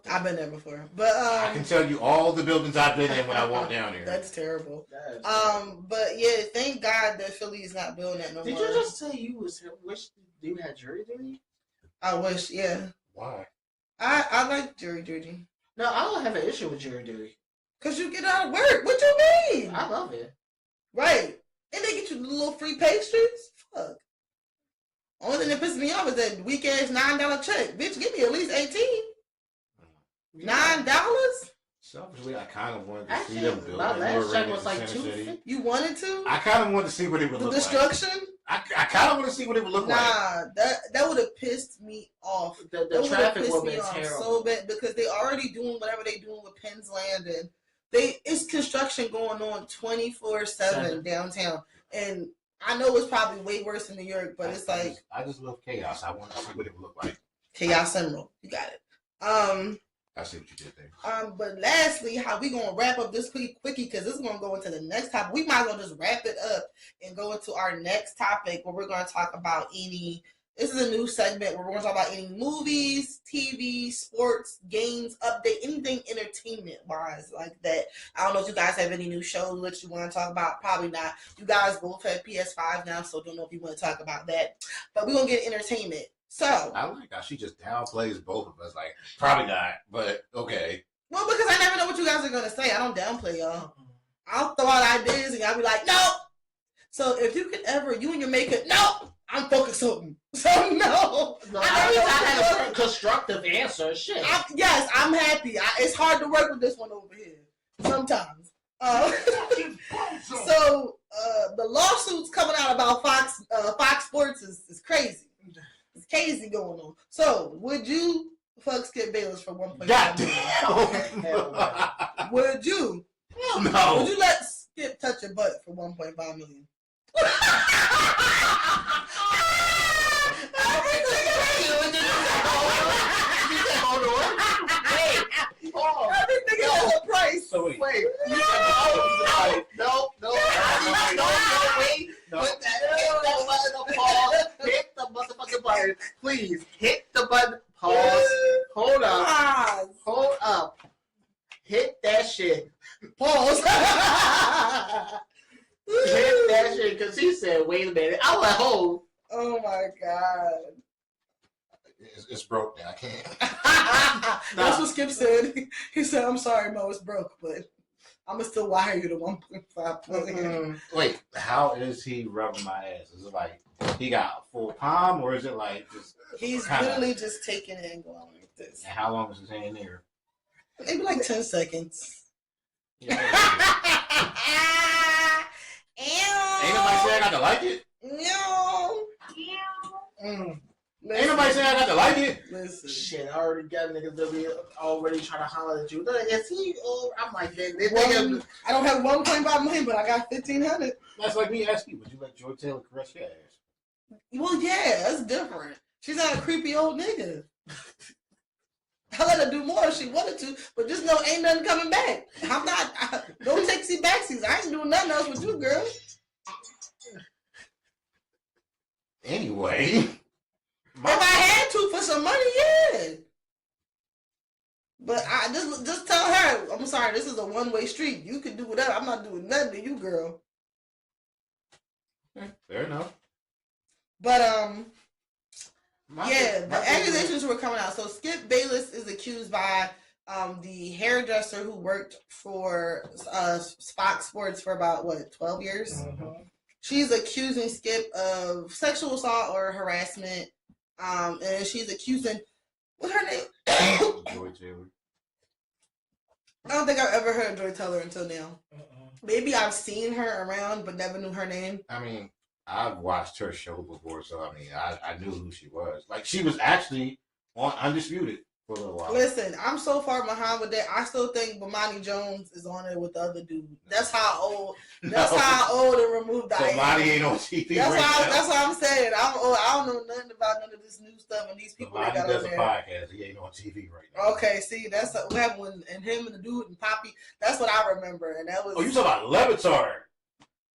I've been there before, but I can tell you all the buildings I've been in when I walk down here. That's terrible. But yeah, thank God that Philly is not building that no more. Did you just say you wish you had jury duty? I wish, yeah. Why? I like jury duty. No, I don't have an issue with jury duty. Cause you get out of work. What you mean? I love it. Right. And they get you the little free pastries. Fuck. Only thing that pisses me off is that weak ass $9 check. Bitch, give me at least $18. $9? Selfishly, I kind of wanted to see them build my that new last check arena was in like Center City. You wanted to? I kind of wanted to see what it would look like. The destruction? I kind of want to see what it would look like. Nah, that would have pissed me off. The that traffic pissed would me have off been terrible. so bad because they already doing whatever they doing with Penn's Landing. It's construction going on 24/7 downtown, and I know it's probably way worse in New York, but it's like I just love chaos. I want to see what it would look like. Chaos Emerald, you got it. I see what you did there. But lastly, how we gonna wrap up this quickie because this is gonna go into the next topic. We might as well just wrap it up and go into our next topic where we're gonna talk about any. This is a new segment where we're gonna talk about any movies, TV, sports, games, update, anything entertainment wise like that. I don't know if you guys have any new shows that you want to talk about. Probably not. You guys both have PS5 now, so don't know if you want to talk about that. But we're gonna get entertainment. So I like how she just downplays both of us. Like, probably not, but okay. Well, because I never know what you guys are gonna say. I don't downplay y'all. I'll throw out ideas and y'all be like, no. So if you could ever, you and your maker, no, I'm focused on. So no. I had a constructive answer. Shit. Yes, I'm happy. It's hard to work with this one over here sometimes. So the lawsuits coming out about Fox Sports is crazy. It's crazy going on. So would you fuck Skip Bayless for 1.5 million? Would you? Hell no. Would you let Skip touch your butt for 1.5 million? Everything has a price. So wait. Wait. No. Wait. Put that. Hit the motherfucking button. Please hit the button. Pause. Hold up. Hold up. Hit that shit. Pause. Hit that shit because he said, "Wait a minute." I was like, "Oh." Oh my god. It's broke now. I can't. That's what Skip said. He said, "I'm sorry, Mo, it's broke, but I'm gonna still wire you to 1.5 million." Wait, how is he rubbing my ass? Is it like he got a full palm, or is it like just? He's literally just taking it and going like this. And how long is his hand there? Maybe like 10 seconds. Yeah, ain't nobody saying I can like it. No. Ain't nobody saying I got to like it. Listen. Shit, I already got niggas that be already trying to holler at you. They're like, is he old? I'm like, I don't have 1.5 million, but I got 1,500. That's like me asking you, would you let Joy Taylor caress your ass? Well, yeah, that's different. She's not a creepy old nigga. I let her do more if she wanted to, but just know ain't nothing coming back. No takesy backsies. I ain't doing nothing else with you, girl. Anyway. If I had to for some money, yeah. But I just tell her, I'm sorry, this is a one-way street. You can do whatever. I'm not doing nothing to you, girl. Fair enough. But the accusations were coming out. So Skip Bayless is accused by the hairdresser who worked for Fox Sports for about 12 years. Mm-hmm. She's accusing Skip of sexual assault or harassment. And she's accusing, what's her name? Joy Taylor. I don't think I've ever heard of Joy Taylor until now. Maybe I've seen her around, but never knew her name. I mean, I've watched her show before, so I mean, I knew who she was. Like, she was actually on Undisputed for a little while. Listen, I'm so far behind with that. I still think Bomani Jones is on it with the other dude. That's how old. That's how old and removed I am. Bomani ain't on TV that's right how, now. That's what I'm saying. I'm old. I don't know nothing about none of this new stuff and these people that Bomani got does on a there. podcast. He ain't on TV right now. Okay, see, that's what happened when and him and the dude and Poppy. That's what I remember, and that was. Oh, you talking about Levitard?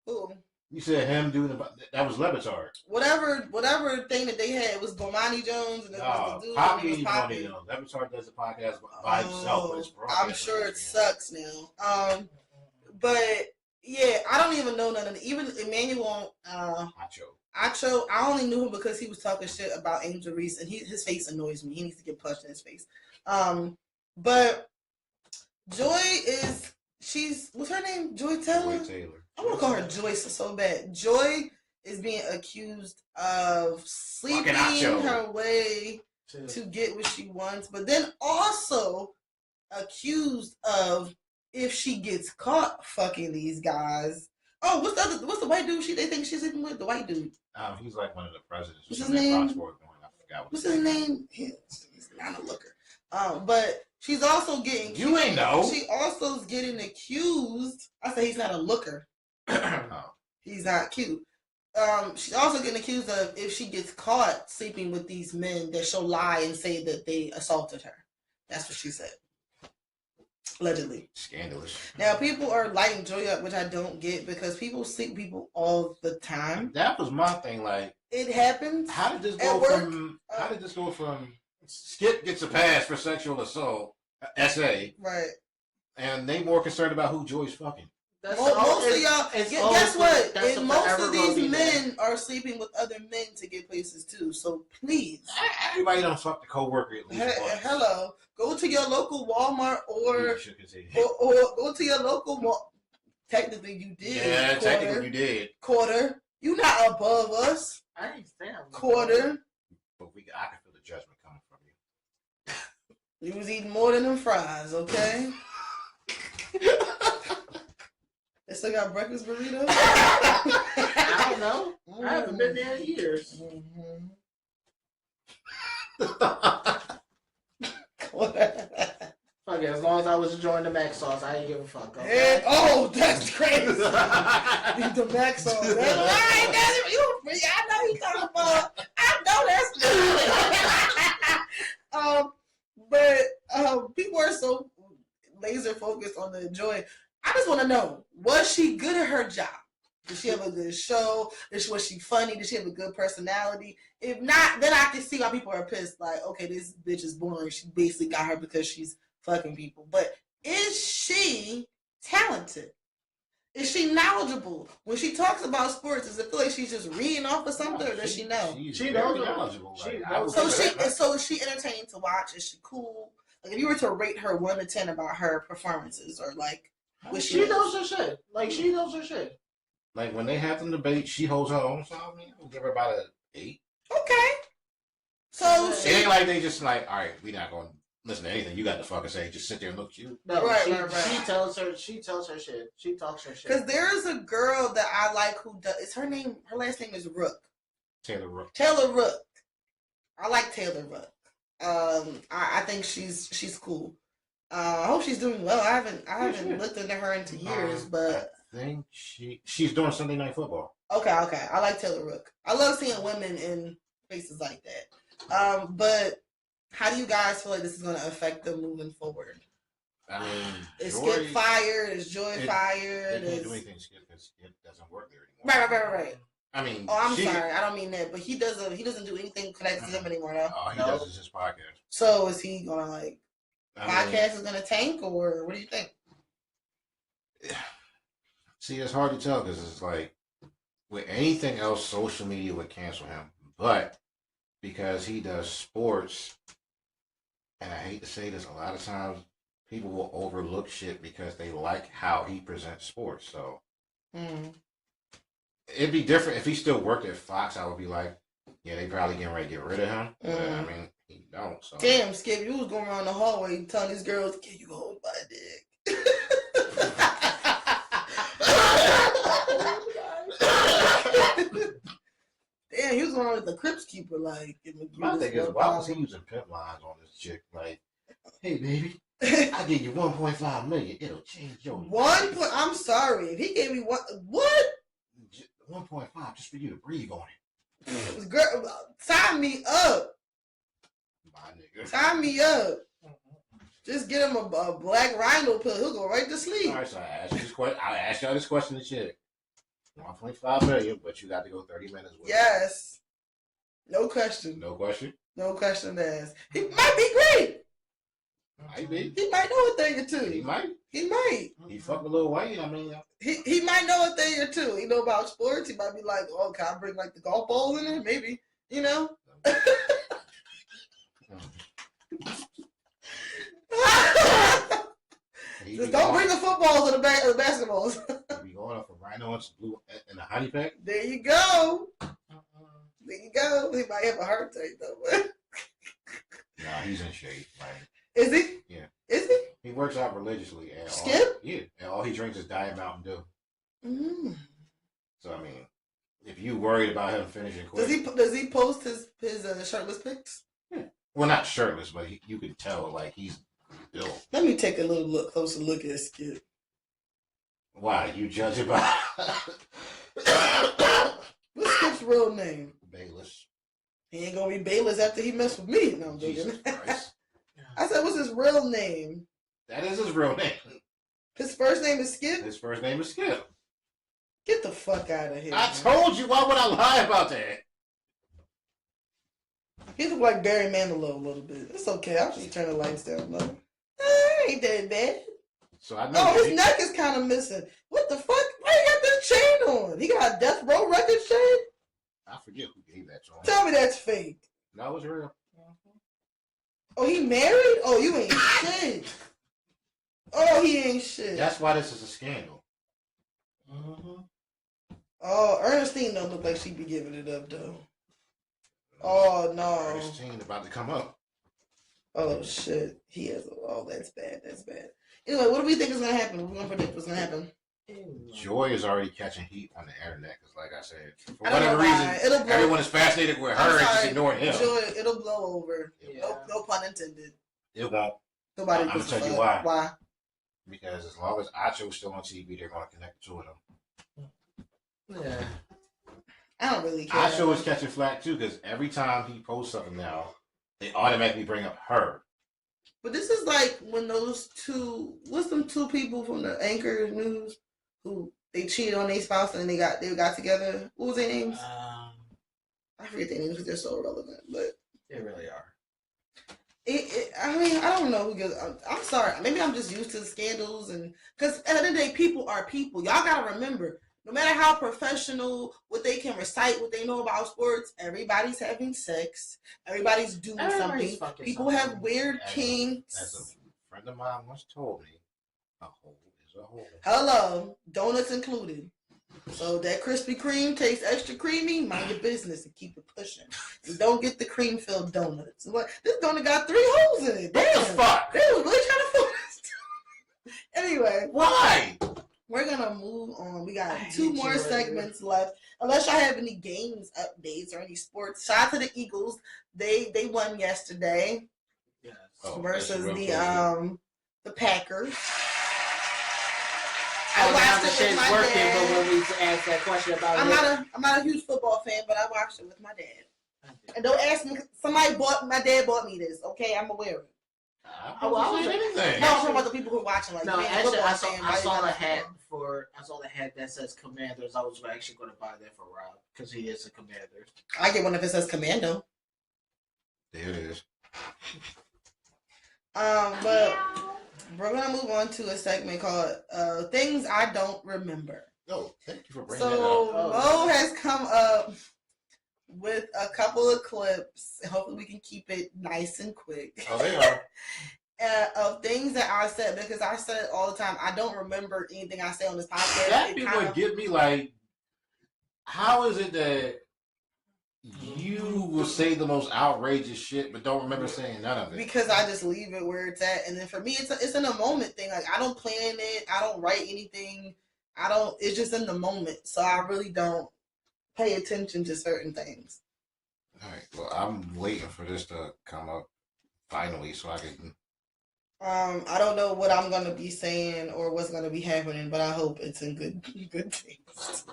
Who? You said him doing that was Levitard. Whatever thing that they had, it was Bomani Jones and it was the dude Poppy and it was Poppy. Levitard does a podcast by himself, but it's I'm sure it sucks now. But yeah, I don't even know none of it. Even Emmanuel Acho, I only knew him because he was talking shit about Angel Reese, and his face annoys me. He needs to get punched in his face. But Joy what's her name? Joy Taylor? Joy Taylor. I want to call her Joyce so bad. Joy is being accused of sleeping her way to get what she wants, but then also accused of if she gets caught fucking these guys. Oh, what's the white dude they think she's sleeping with? The white dude. He's like one of the presidents. What's his name? I forgot what's his name? He's not a looker. But she's also getting. You ain't know. She also is getting accused. I say he's not a looker. He's not cute. She's also getting accused of if she gets caught sleeping with these men that she'll lie and say that they assaulted her. That's what she said. Allegedly. Scandalous. Now people are lighting Joy up, which I don't get because people sleep with people all the time. That was my thing. Like it happens. How did this go from Skip gets a pass for sexual assault, SA, right? And they more concerned about who Joy's fucking. Most of y'all, guess what? And most of these men are sleeping with other men to get places too. So please, everybody don't fuck the coworker at least once. Hello, go to your local Walmart or go to your local mall. Technically, you did. Yeah, technically you did. Quarter, you not above us. I ain't saying quarter. But I can feel the judgment coming from you. You was eating more than them fries, okay? They still got breakfast burritos? I don't know. I haven't been there in years. Fuck it, as long as I was enjoying the mac sauce, I didn't give a fuck. Okay? That's crazy. The mac sauce. That's right. I know he's talking about. I know but people are so laser focused on the Joy. I just want to know, was she good at her job? Did she have a good show? Was she funny? Did she have a good personality? If not, then I can see why people are pissed. Like, okay, this bitch is boring. She basically got her because she's fucking people. But is she talented? Is she knowledgeable? When she talks about sports, does it feel like she's just reading off of something, or does she know? She knows knowledgeable. So is she entertaining to watch? Is she cool? Like, if you were to rate her 1 to 10 about her performances, or like, she knows her shit. Like, she knows her shit. Like, when they have them debate, she holds her own. So I mean, I'll give her about an 8. Okay. So it ain't like they just like, all right, we not going to listen to anything you got to fucking say. Just sit there and look cute. No, right. She tells her shit. She talks her shit. Because there is a girl that I like who does. Her last name is Rook. Taylor Rook. Taylor Rook. I like Taylor Ruck. I think she's cool. I hope she's doing well. I haven't looked into her into years, but I think she's doing Sunday Night Football. Okay. I like Taylor Rook. I love seeing women in places like that. But how do you guys feel like this is going to affect them moving forward? I mean, is Skip fired? Is Joy fired? They can't do anything Skip because Skip doesn't work there anymore. Right. I mean, I'm sorry, I don't mean that, but he doesn't do anything connected to them anymore now. All he does is his podcast. So is he gonna podcast is gonna tank, or what do you think? See, it's hard to tell because it's like with anything else, social media would cancel him, but because he does sports, and I hate to say this, a lot of times people will overlook shit because they like how he presents sports. So it'd be different if he still worked at Fox. I would be like, yeah, they probably getting ready to get rid of him. But, I mean, he don't. So damn, Skip, you was going around the hallway telling these girls, "Can you hold my dick?" Damn, he was going on with the Crips keeper, like. My thing is, why was he using pimp lines on this chick? Like, hey, baby, I give you 1.5 million. It'll change your life. I'm sorry. If he gave me what? 1.5 just for you to breathe on it. Girl, sign me up. My nigga. Sign me up. Just get him a black rhino pill. He'll go right to sleep. All right, so I asked y'all this question to chick. 1.5 million, but you got to go 30 minutes with yes. No question. No question? No question asked. He might be great. Might be. He might know a thing or two. He might. He fucked with Lil Wayne. I mean, he might know a thing or two. He know about sports. He might be like, oh, can I bring like the golf ball in there? Maybe. You know? Just don't bring the footballs or the basketballs. He be going up for rhino and blue and a honey pack. There you go. There you go. He might have a heart attack though. Nah, he's in shape. Like, is he? Yeah. Is he? He works out religiously. And Skip? And all he drinks is Diet Mountain Dew. Mm. So I mean, if you worried about him finishing quick, does he post his shirtless pics? Yeah. Well, not shirtless, but you can tell like he's built. Let me take a closer look at Skip. Why you judge it by? What's Skip's real name? Bayless. He ain't gonna be Bayless after he messed with me. No, I'm joking. I said, what's his real name? That is his real name. His first name is Skip? His first name is Skip. Get the fuck out of here. I told you, why would I lie about that? He look like Barry Manilow a little bit. It's okay. I'll just turn the lights down low. Ain't that bad. So I know his neck is kind of missing. What the fuck? Why you got this chain on? He got a Death Row Records chain? I forget who gave that to him. Tell me that's fake. No, it's real. Oh, he married? Oh, you ain't shit. Oh, he ain't shit. That's why this is a scandal. Mm-hmm. Oh, Ernestine don't look like she be giving it up, though. Oh, no. Ernestine about to come up. Oh, shit. He has... Oh, that's bad. That's bad. Anyway, what do we think is going to happen? What are we going to predict what's going to happen? Joy is already catching heat on the internet because, like I said, for whatever reason, everyone is fascinated with her and just ignoring him. Joy, it'll blow over. Yeah. No pun intended. It won't. Nobody I'm going to tell you why. Why? Because as long as Acho is still on TV, they're going to connect the two of them. Yeah. I don't really care. Acho is catching flack too because every time he posts something now, they automatically bring up her. But this is like when those what's them two people from the Anchor News who they cheated on their spouse and they got together. What was their names? I forget their names because they're so irrelevant, but they really are. I mean, I don't know who goes. I'm sorry. Maybe I'm just used to the scandals, and because at the end of the day, people are people. Y'all gotta remember, no matter how professional, what they can recite, what they know about sports, everybody's having sex. Everybody's doing something. People have weird kinks. As a friend of mine once told me, a hole is a hole. Hello, donuts included. So that Krispy Kreme tastes extra creamy. Mind your business and keep it pushing. And don't get the cream-filled donuts. What? This donut got 3 holes in it. Damn. What the fuck? They was really trying to fool us. Anyway. Why? We're gonna move on. We got I 2 hate more you, segments left. Unless y'all have any games updates or any sports. Shout out to the Eagles. They won yesterday Yes. Oh, versus that's real the Packers. Oh, now watched the it with shit's my working, dad. but when we asked that question about I'm not a huge football fan, but I watched it with my dad. And don't ask me. My dad bought me this. Okay, I'm aware of it. I was anything. No, I'm talking about the people who are watching. Like, No, being a actually, football I fan, saw the right? hat that says Commanders. I was actually going to buy that for Rob because he is a Commander. I get one if it says Commando. There it is. But we're gonna move on to a segment called "Things I Don't Remember." Oh, thank you for bringing that So up. Mo has come up with a couple of clips. Hopefully, we can keep it nice and quick. Oh, they are. Of things that I said, because I said it all the time. I don't remember anything I say on this podcast. That be what get me like. How is it that you will say the most outrageous shit, but don't remember saying none of it? Because I just leave it where it's at, and then for me, it's in a moment thing. Like, I don't plan it. I don't write anything. I don't. It's just in the moment, so I really don't pay attention to certain things. All right. Well, I'm waiting for this to come up finally, so I can. I don't know what I'm gonna be saying or what's gonna be happening, but I hope it's in good things.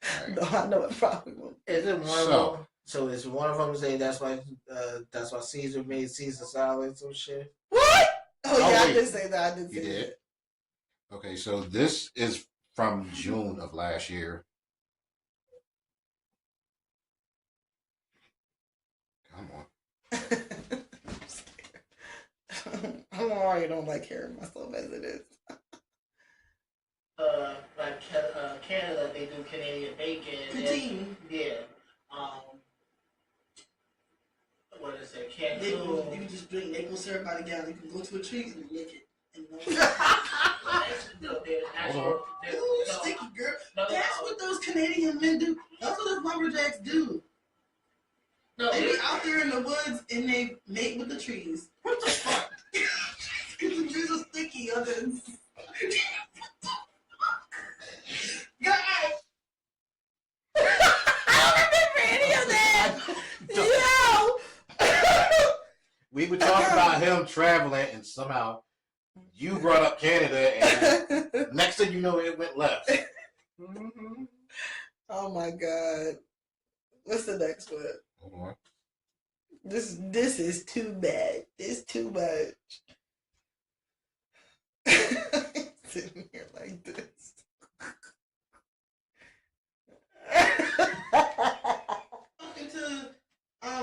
Right. No, I know it probably won't. Is it one of them? So is one of them saying that's why Caesar made Caesar salad or shit? What? Oh yeah, wait. I did say that. I did You say did? that. Okay, so this is from June of last year. Come on. I'm already don't like hearing myself as it is. Like Canada, they do Canadian bacon. Poutine. Yeah. What is it? You Cancun. can just drink maple syrup by the gallon. You can go to a tree and lick it. And Ooh, sticky girl. That's what those Canadian men do. That's what those lumberjacks do. No, They be out there in the woods and they mate with the trees. What the fuck? Because the trees are sticky. Guys! I don't remember any of that! Yo! We were talking about him traveling, and somehow you brought up Canada, and next thing you know, it went left. Mm-hmm. Oh my god. What's the next one? Hold on. This is too bad. It's too much. Sitting here like this. Talking to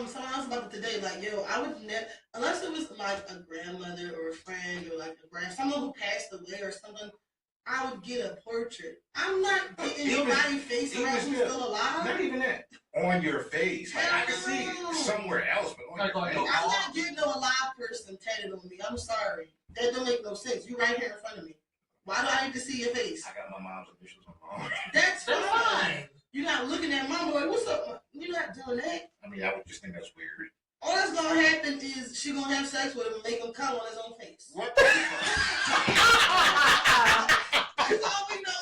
someone else about it today, like, yo, I would never, unless it was like a grandmother or a friend or like someone who passed away or something, I would get a portrait. I'm not getting nobody's face around who's still alive. Not even that. On your face. Like, I can see it somewhere else, but on your face. I'm not getting no alive person tatted on me. I'm sorry. That don't make no sense. You right here in front of me. Why do I need to see your face? I got my mom's initials on my arm. That's fine. You're not looking at mama like, what's up? You're not doing that. I mean, I would just think that's weird. All that's gonna happen is she gonna have sex with him and make him come on his own face. What the fuck? That's all we know.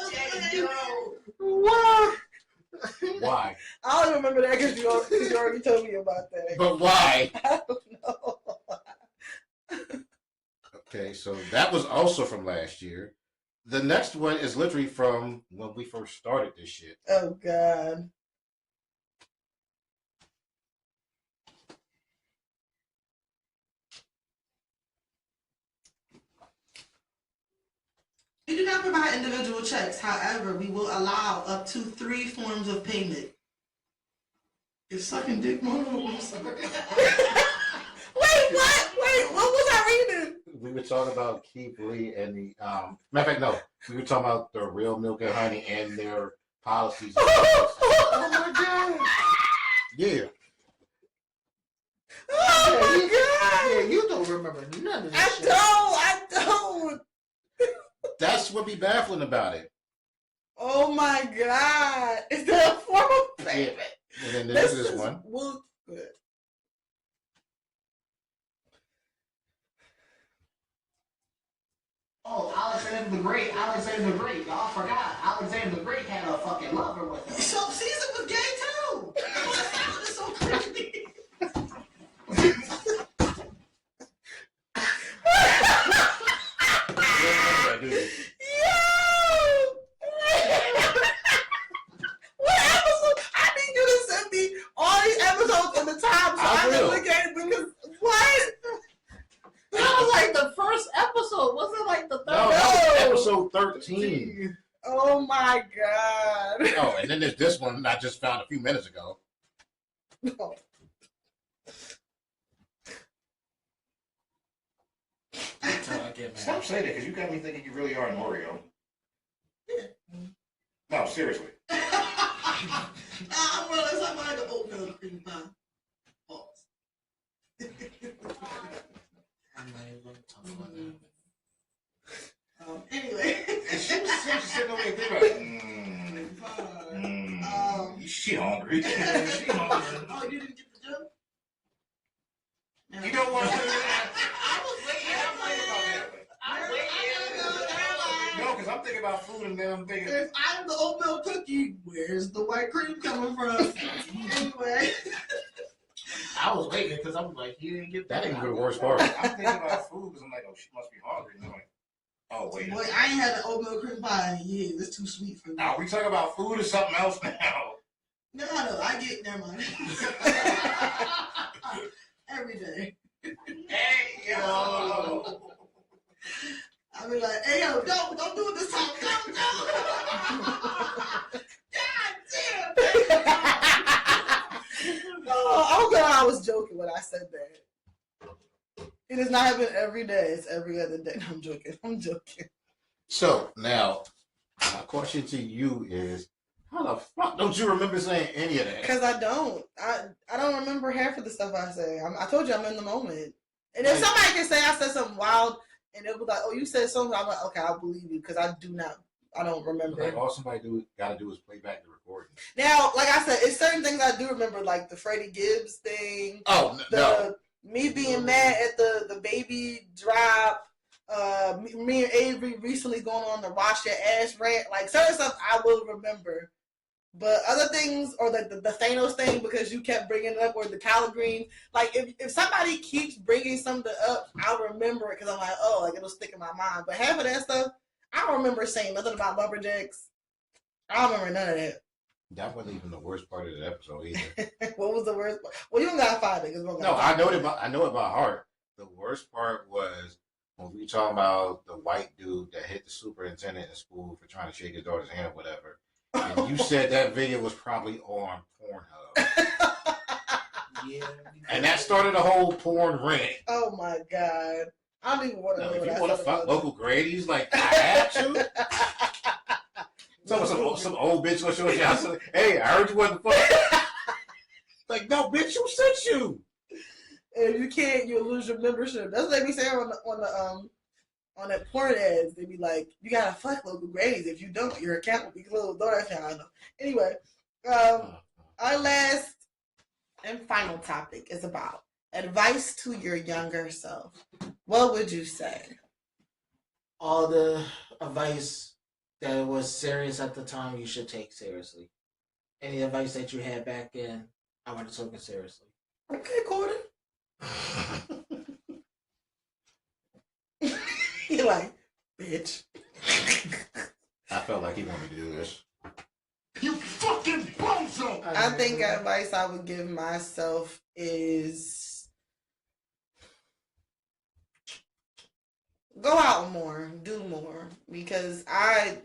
What? Why? I don't remember that because you already told me about that. But why? I don't know. Okay, so that was also from last year. The next one is literally from when we first started this shit. Oh God. We do not provide individual checks. However, we will allow up to 3 forms of payment. Is sucking dick more? Wait, what? Wait, what was I reading? We were talking about Keith Lee and the matter of fact, no, we were talking about the Real Milk and Honey and their policies. Oh my God. Yeah. Oh my God. Yeah, you don't remember none of this shit. I don't. That's what be baffling about it. Oh my God. Is there a form of payment? And then there's this one. Well, good. Oh, Alexander Alexander the Great. Alexander the Great. Y'all forgot. Alexander the Great had a fucking lover with him. So Caesar was gay too. That was so crazy. What episode? I need you to send me all these episodes in the time so I can look at it because what? That was like the first episode. Was it like the third? No, that was episode 13. Oh my god. Oh, and then there's this one I just found a few minutes ago. No. Stop saying that because you got me thinking you really are an Oreo. No, seriously. I realized I might have oatmeal cream pie. Pause. I'm not even going to talk about that. Anyway. And she was sitting over there thinking like, she hungry. She hungry. Oh, you didn't get the joke? You know what? I was waiting. I'm waiting. No, because I'm thinking about food and then I'm thinking. If I'm the oatmeal cookie, where's the white cream coming from? Anyway. I was waiting because I was like, you didn't get that. That ain't the worst part. I'm thinking about food because I'm like, oh, she must be hungry. And I'm like, oh, wait. Boy, I ain't had an oatmeal cream pie in years. It's too sweet for me. Are we talking about food or something else now? No, I get never mind. Every day. Hey, yo. I be like, hey, yo, don't do it this time. Don't. God damn. Oh, I'm glad I was joking when I said that. It does not happen every day. It's every other day. No, I'm joking. So now, my question to you is, how the fuck don't you remember saying any of that? Because I don't. I don't remember half of the stuff I say. I told you I'm in the moment. And if somebody can say I said something wild and it was like, oh, you said something, I'm like, okay, I'll believe you because I don't remember. Like all somebody gotta do is play back the recording. Now, like I said, it's certain things I do remember, like the Freddie Gibbs thing. Oh, no. Me being mad at the baby drop. Me and Avery recently going on the wash your ass rant. Like certain stuff I will remember. But other things, or the Thanos thing, because you kept bringing it up, or the collard greens, like if somebody keeps bringing something up, I'll remember it because I'm like, oh, like it'll stick in my mind. But half of that stuff, I don't remember saying nothing about lumberjacks. I don't remember none of that. That wasn't even the worst part of the episode either. What was the worst part? Well, you don't gotta find it. No, I know it by heart. The worst part was when we talking about the white dude that hit the superintendent in school for trying to shake his daughter's hand or whatever. And you said that video was probably on Pornhub. Yeah. And that started a whole porn rant. Oh my god. I don't even want to know. If you want to fuck local Grady's, like, I had to. Some old bitch gonna show you. I said, hey, I heard you wasn't fucking. Like, no, bitch, who sent you? And if you can't, you'll lose your membership. That's what they be saying on that porn ads. They be like, you gotta fuck local Grady's. If you don't, your account will be closed. That's how I know. Anyway, our last and final topic is about advice to your younger self. What would you say? All the advice that was serious at the time, you should take seriously. Any advice that you had back then, I would have taken seriously. Okay, Gordon. You're like, bitch. I felt like he wanted to do this. You fucking bozo! I think advice I would give myself is go out more, do more, because I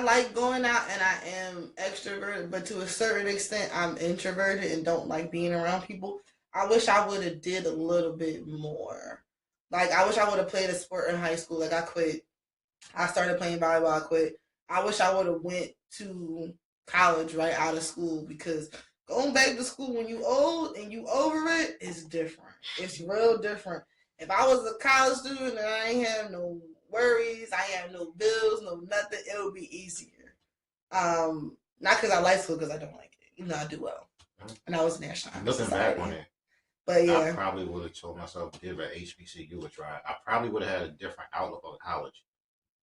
like going out and I am extroverted, but to a certain extent I'm introverted and don't like being around people. I wish I would have did a little bit more. Like I wish I would have played a sport in high school. Like I quit. I started playing volleyball. I quit. I wish I would have went to college right out of school because going back to school when you old and you over it is different. It's real different. If I was a college student and I ain't have no worries, I ain't have no bills, no nothing, it would be easier. Not because I like school, because I don't like it. You know, I do well. And I was national. Looking back on it. But I yeah, probably would have told myself to give an HBCU a try. I probably would have had a different outlook on college.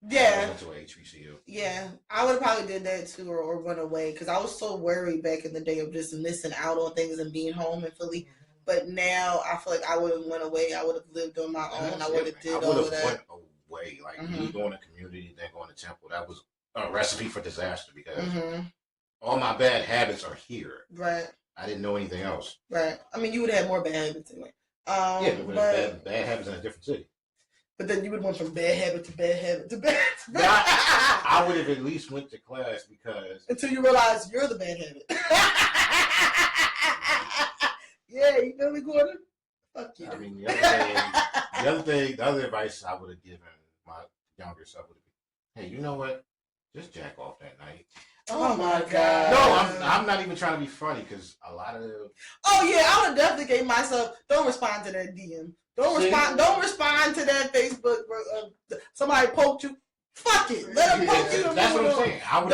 yeah. I went to a HBCU. Yeah, I would have probably did that too, or run away because I was so worried back in the day of just missing out on things and being home in Philly. But now I feel like I would have went away. I would have lived on my own. I would have did all of that. Went away. Like me going to community, then going to Temple. That was a recipe for disaster because all my bad habits are here. Right. I didn't know anything else. Right. I mean, you would have had more bad habits anyway. But bad habits in a different city. But then you would have went from bad habit to bad habit to bad. I would have at least went to class because until you realize you're the bad habit. Yeah, you feel me, Gordon? Fuck you. I mean, the other advice I would have given my younger self would be, hey, you know what? Just jack off that night. Oh my God. No, I'm not even trying to be funny because a lot of Oh yeah, I would have definitely gave myself. Don't respond to that DM. Don't respond to that Facebook. Somebody poked you. Fuck it. Let them poke you. That's what I'm saying. I would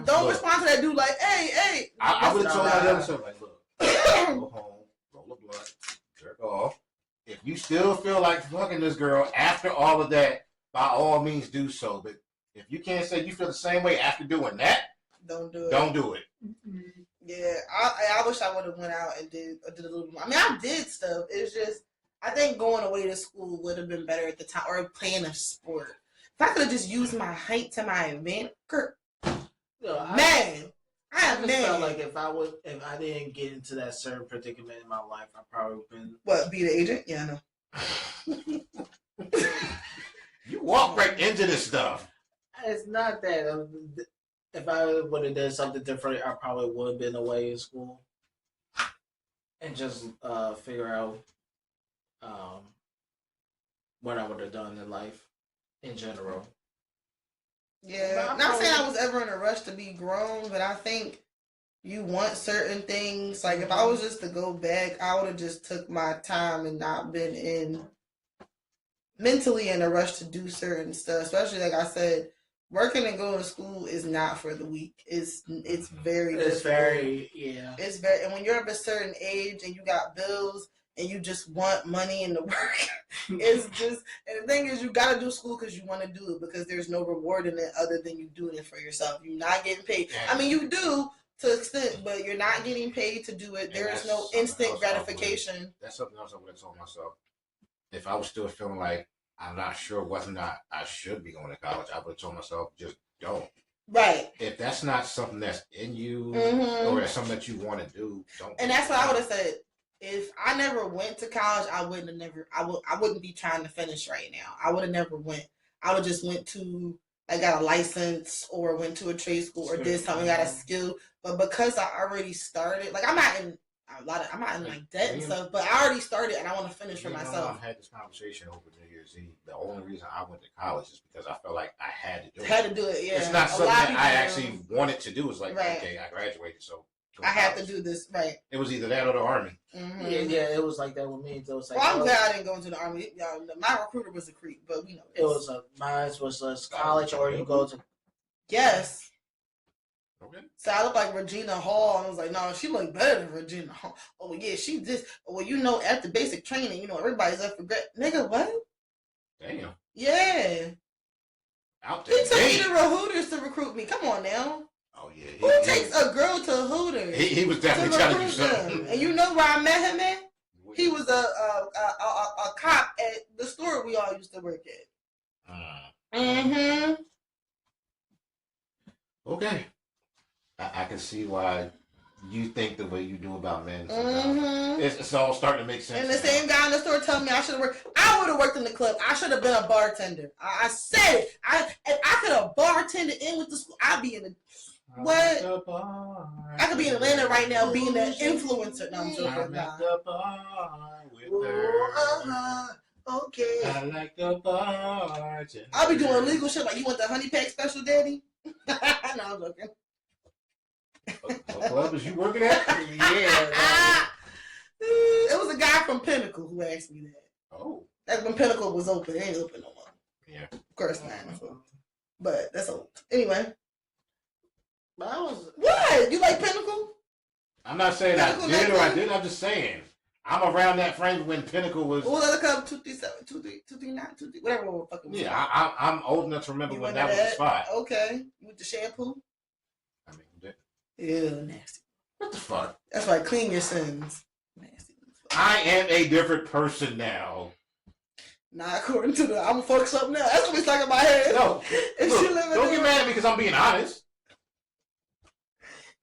don't respond to that dude like, hey. I would have told my younger self like, look, go home, roll a blunt, jerk off. If you still feel like fucking this girl after all of that, by all means do so. But if you can't say you feel the same way after doing that, don't do it. Don't do it. Yeah, I wish I would have went out and did a little more. I mean, I did stuff. It's just I think going away to school would have been better at the time, or playing a sport. If I could have just used my height to my advantage, I felt like if I didn't get into that certain predicament in my life, I probably would have been be the agent. Yeah, I know. You walk right into this stuff. It's not that. If I would have done something different, I probably would have been away in school and just figure out what I would have done in life in general. Yeah, not saying I was ever in a rush to be grown, but I think you want certain things. Like if I was just to go back, I would have just took my time and not been mentally in a rush to do certain stuff. Especially like I said, working and going to school is not for the weak. It's very difficult. It's very, and when you're of a certain age and you got bills and you just want money and the work, it's just, and the thing is you got to do school because you want to do it because there's no reward in it other than you doing it for yourself. You're not getting paid. I mean, you do to an extent, but you're not getting paid to do it. There is no instant gratification. That's something else I would have told myself. If I was still feeling like I'm not sure whether or not I should be going to college, I would have told myself, just don't. Right. If that's not something that's in you or that's something that you want to do, don't. And that's what I would have said. If I never went to college, I wouldn't be trying to finish right now. I would have never went. I would just went to, like, got a license or went to a trade school or did something, got a skill. But because I already started, like, I'm not in like debt and stuff, but I already started and I want to finish for myself. I had this conversation over New Year's Eve. The only reason I went to college is because I felt like I had to do it. Had to do it, yeah. It's not something that I actually wanted to do. It's like, okay, I graduated, so I have to do this, right? It was either that or the Army. Mm-hmm. Yeah, it was like that with me. It was like, well, I'm glad I didn't go into the Army. My recruiter was a creep, but we know this. It was mine was college, or you go to. Yes. Okay. So I looked like Regina Hall, and I was like, no, she looked better than Regina Hall. Oh yeah, she just. Well, after basic training, everybody's up for grad. Nigga, what? Damn. Yeah. Out there. He took me to Hooters to recruit me. Come on now. Oh yeah. Who takes a girl to Hooters? He was definitely trying to do something. And you know where I met him at? He was a cop at the store we all used to work at. Okay. I can see why you think the way you do about men. It's all starting to make sense. And the same guy in the store told me I should have worked. I would have worked in the club. I should have been a bartender. I said it. If I could have bartended in with the school, I'd be in the. What? I could be in Atlanta right now being an influencer. No, I'm joking. Okay. I like the bar. I'll be doing illegal shit like, you want the honey pack special, daddy? No, I'm joking. What club is you working at? Yeah. It was a guy from Pinnacle who asked me that. Oh. That's when Pinnacle was open. It ain't open no more. Yeah. Of course not. But that's old. Anyway. What? You like Pinnacle? I'm not saying Pinnacle I did or I didn't. I'm just saying. I'm around that frame when Pinnacle was. What was the other club? 237, 239, 23, whatever the fuck it was. Yeah, I'm old enough to remember You when went that to was the spot. Okay. With the shampoo? I mean, that- Ew, nasty. what the fuck? That's right. Clean your sins. Nasty. I am a different person now. Not according to the I'm gonna fuck something else. That's what we stuck in my head. No, If look, she living don't in- get mad at me because I'm being honest.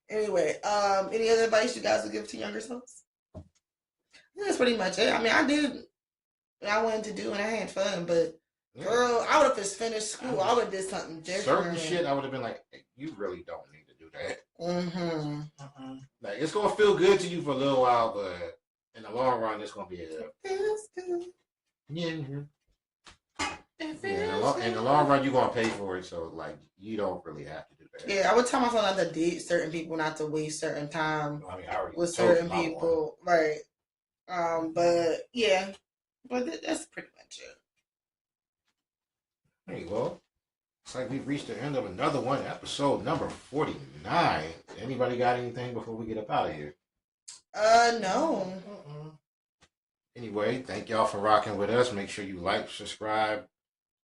Anyway, any other advice you guys would give to younger selves? I think that's pretty much it. I mean, I did what I wanted to do and I had fun, but girl, I would have just finished school. I would have did something different. Certain shit, I would have been like, hey, you really don't need to do that. Mm-hmm. Like, it's gonna feel good to you for a little while, but in the long run, it's gonna be a Feels good. yeah. In the long run, you're gonna pay for it, so like you don't really have to do that. Yeah, I would tell myself not to date certain people, not to waste certain time I mean, I already with told you certain my one. people, right? But yeah, that's pretty much it. Hey, well, looks like we've reached the end of another one, episode number 49. Anybody got anything before we get up out of here? No. Anyway, thank y'all for rocking with us. Make sure you like, subscribe,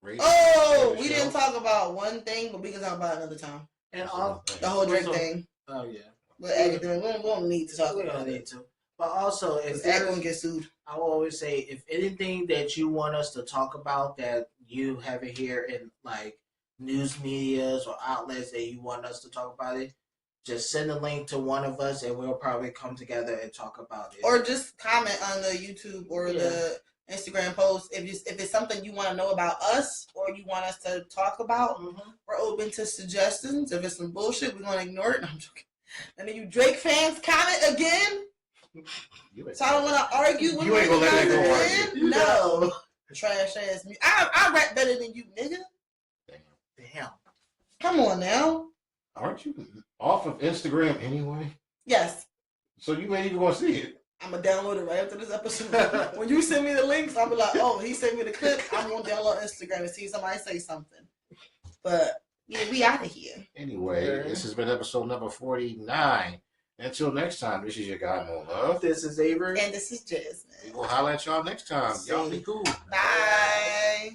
rate. Oh, share the we show. didn't talk about one thing, but we can talk about it another time. And all, The whole drink Also- thing. oh yeah, But academic, we don't need to talk we about don't it. need to. But also, if Because Ag there's, gonna get sued. I will always say, if anything that you want us to talk about that you haven't here in like news medias or outlets that you want us to talk about it, just send a link to one of us and we'll probably come together and talk about it. Or just comment on the YouTube or the Instagram post if it's something you want to know about us or you want us to talk about. We're open to suggestions. If it's some bullshit, we're gonna ignore it. No, I'm joking. And then you Drake fans comment again. So I don't want to argue with You ain't gonna let that go again. argue. No, trash ass me. I rap better than you, nigga. Damn. Come on now. Aren't you off of Instagram anyway? Yes. So you ain't even gonna see it. I'm gonna download it right after this episode. When you send me the links, I'll be like, oh, he sent me the clip. I'm gonna download Instagram and see somebody say something. But yeah, we out of here. Anyway, this has been episode number 49. Until next time, this is your guy Mo Love. This is Avery. And this is Jasmine. We will holler at y'all next time. Y'all be cool. Bye.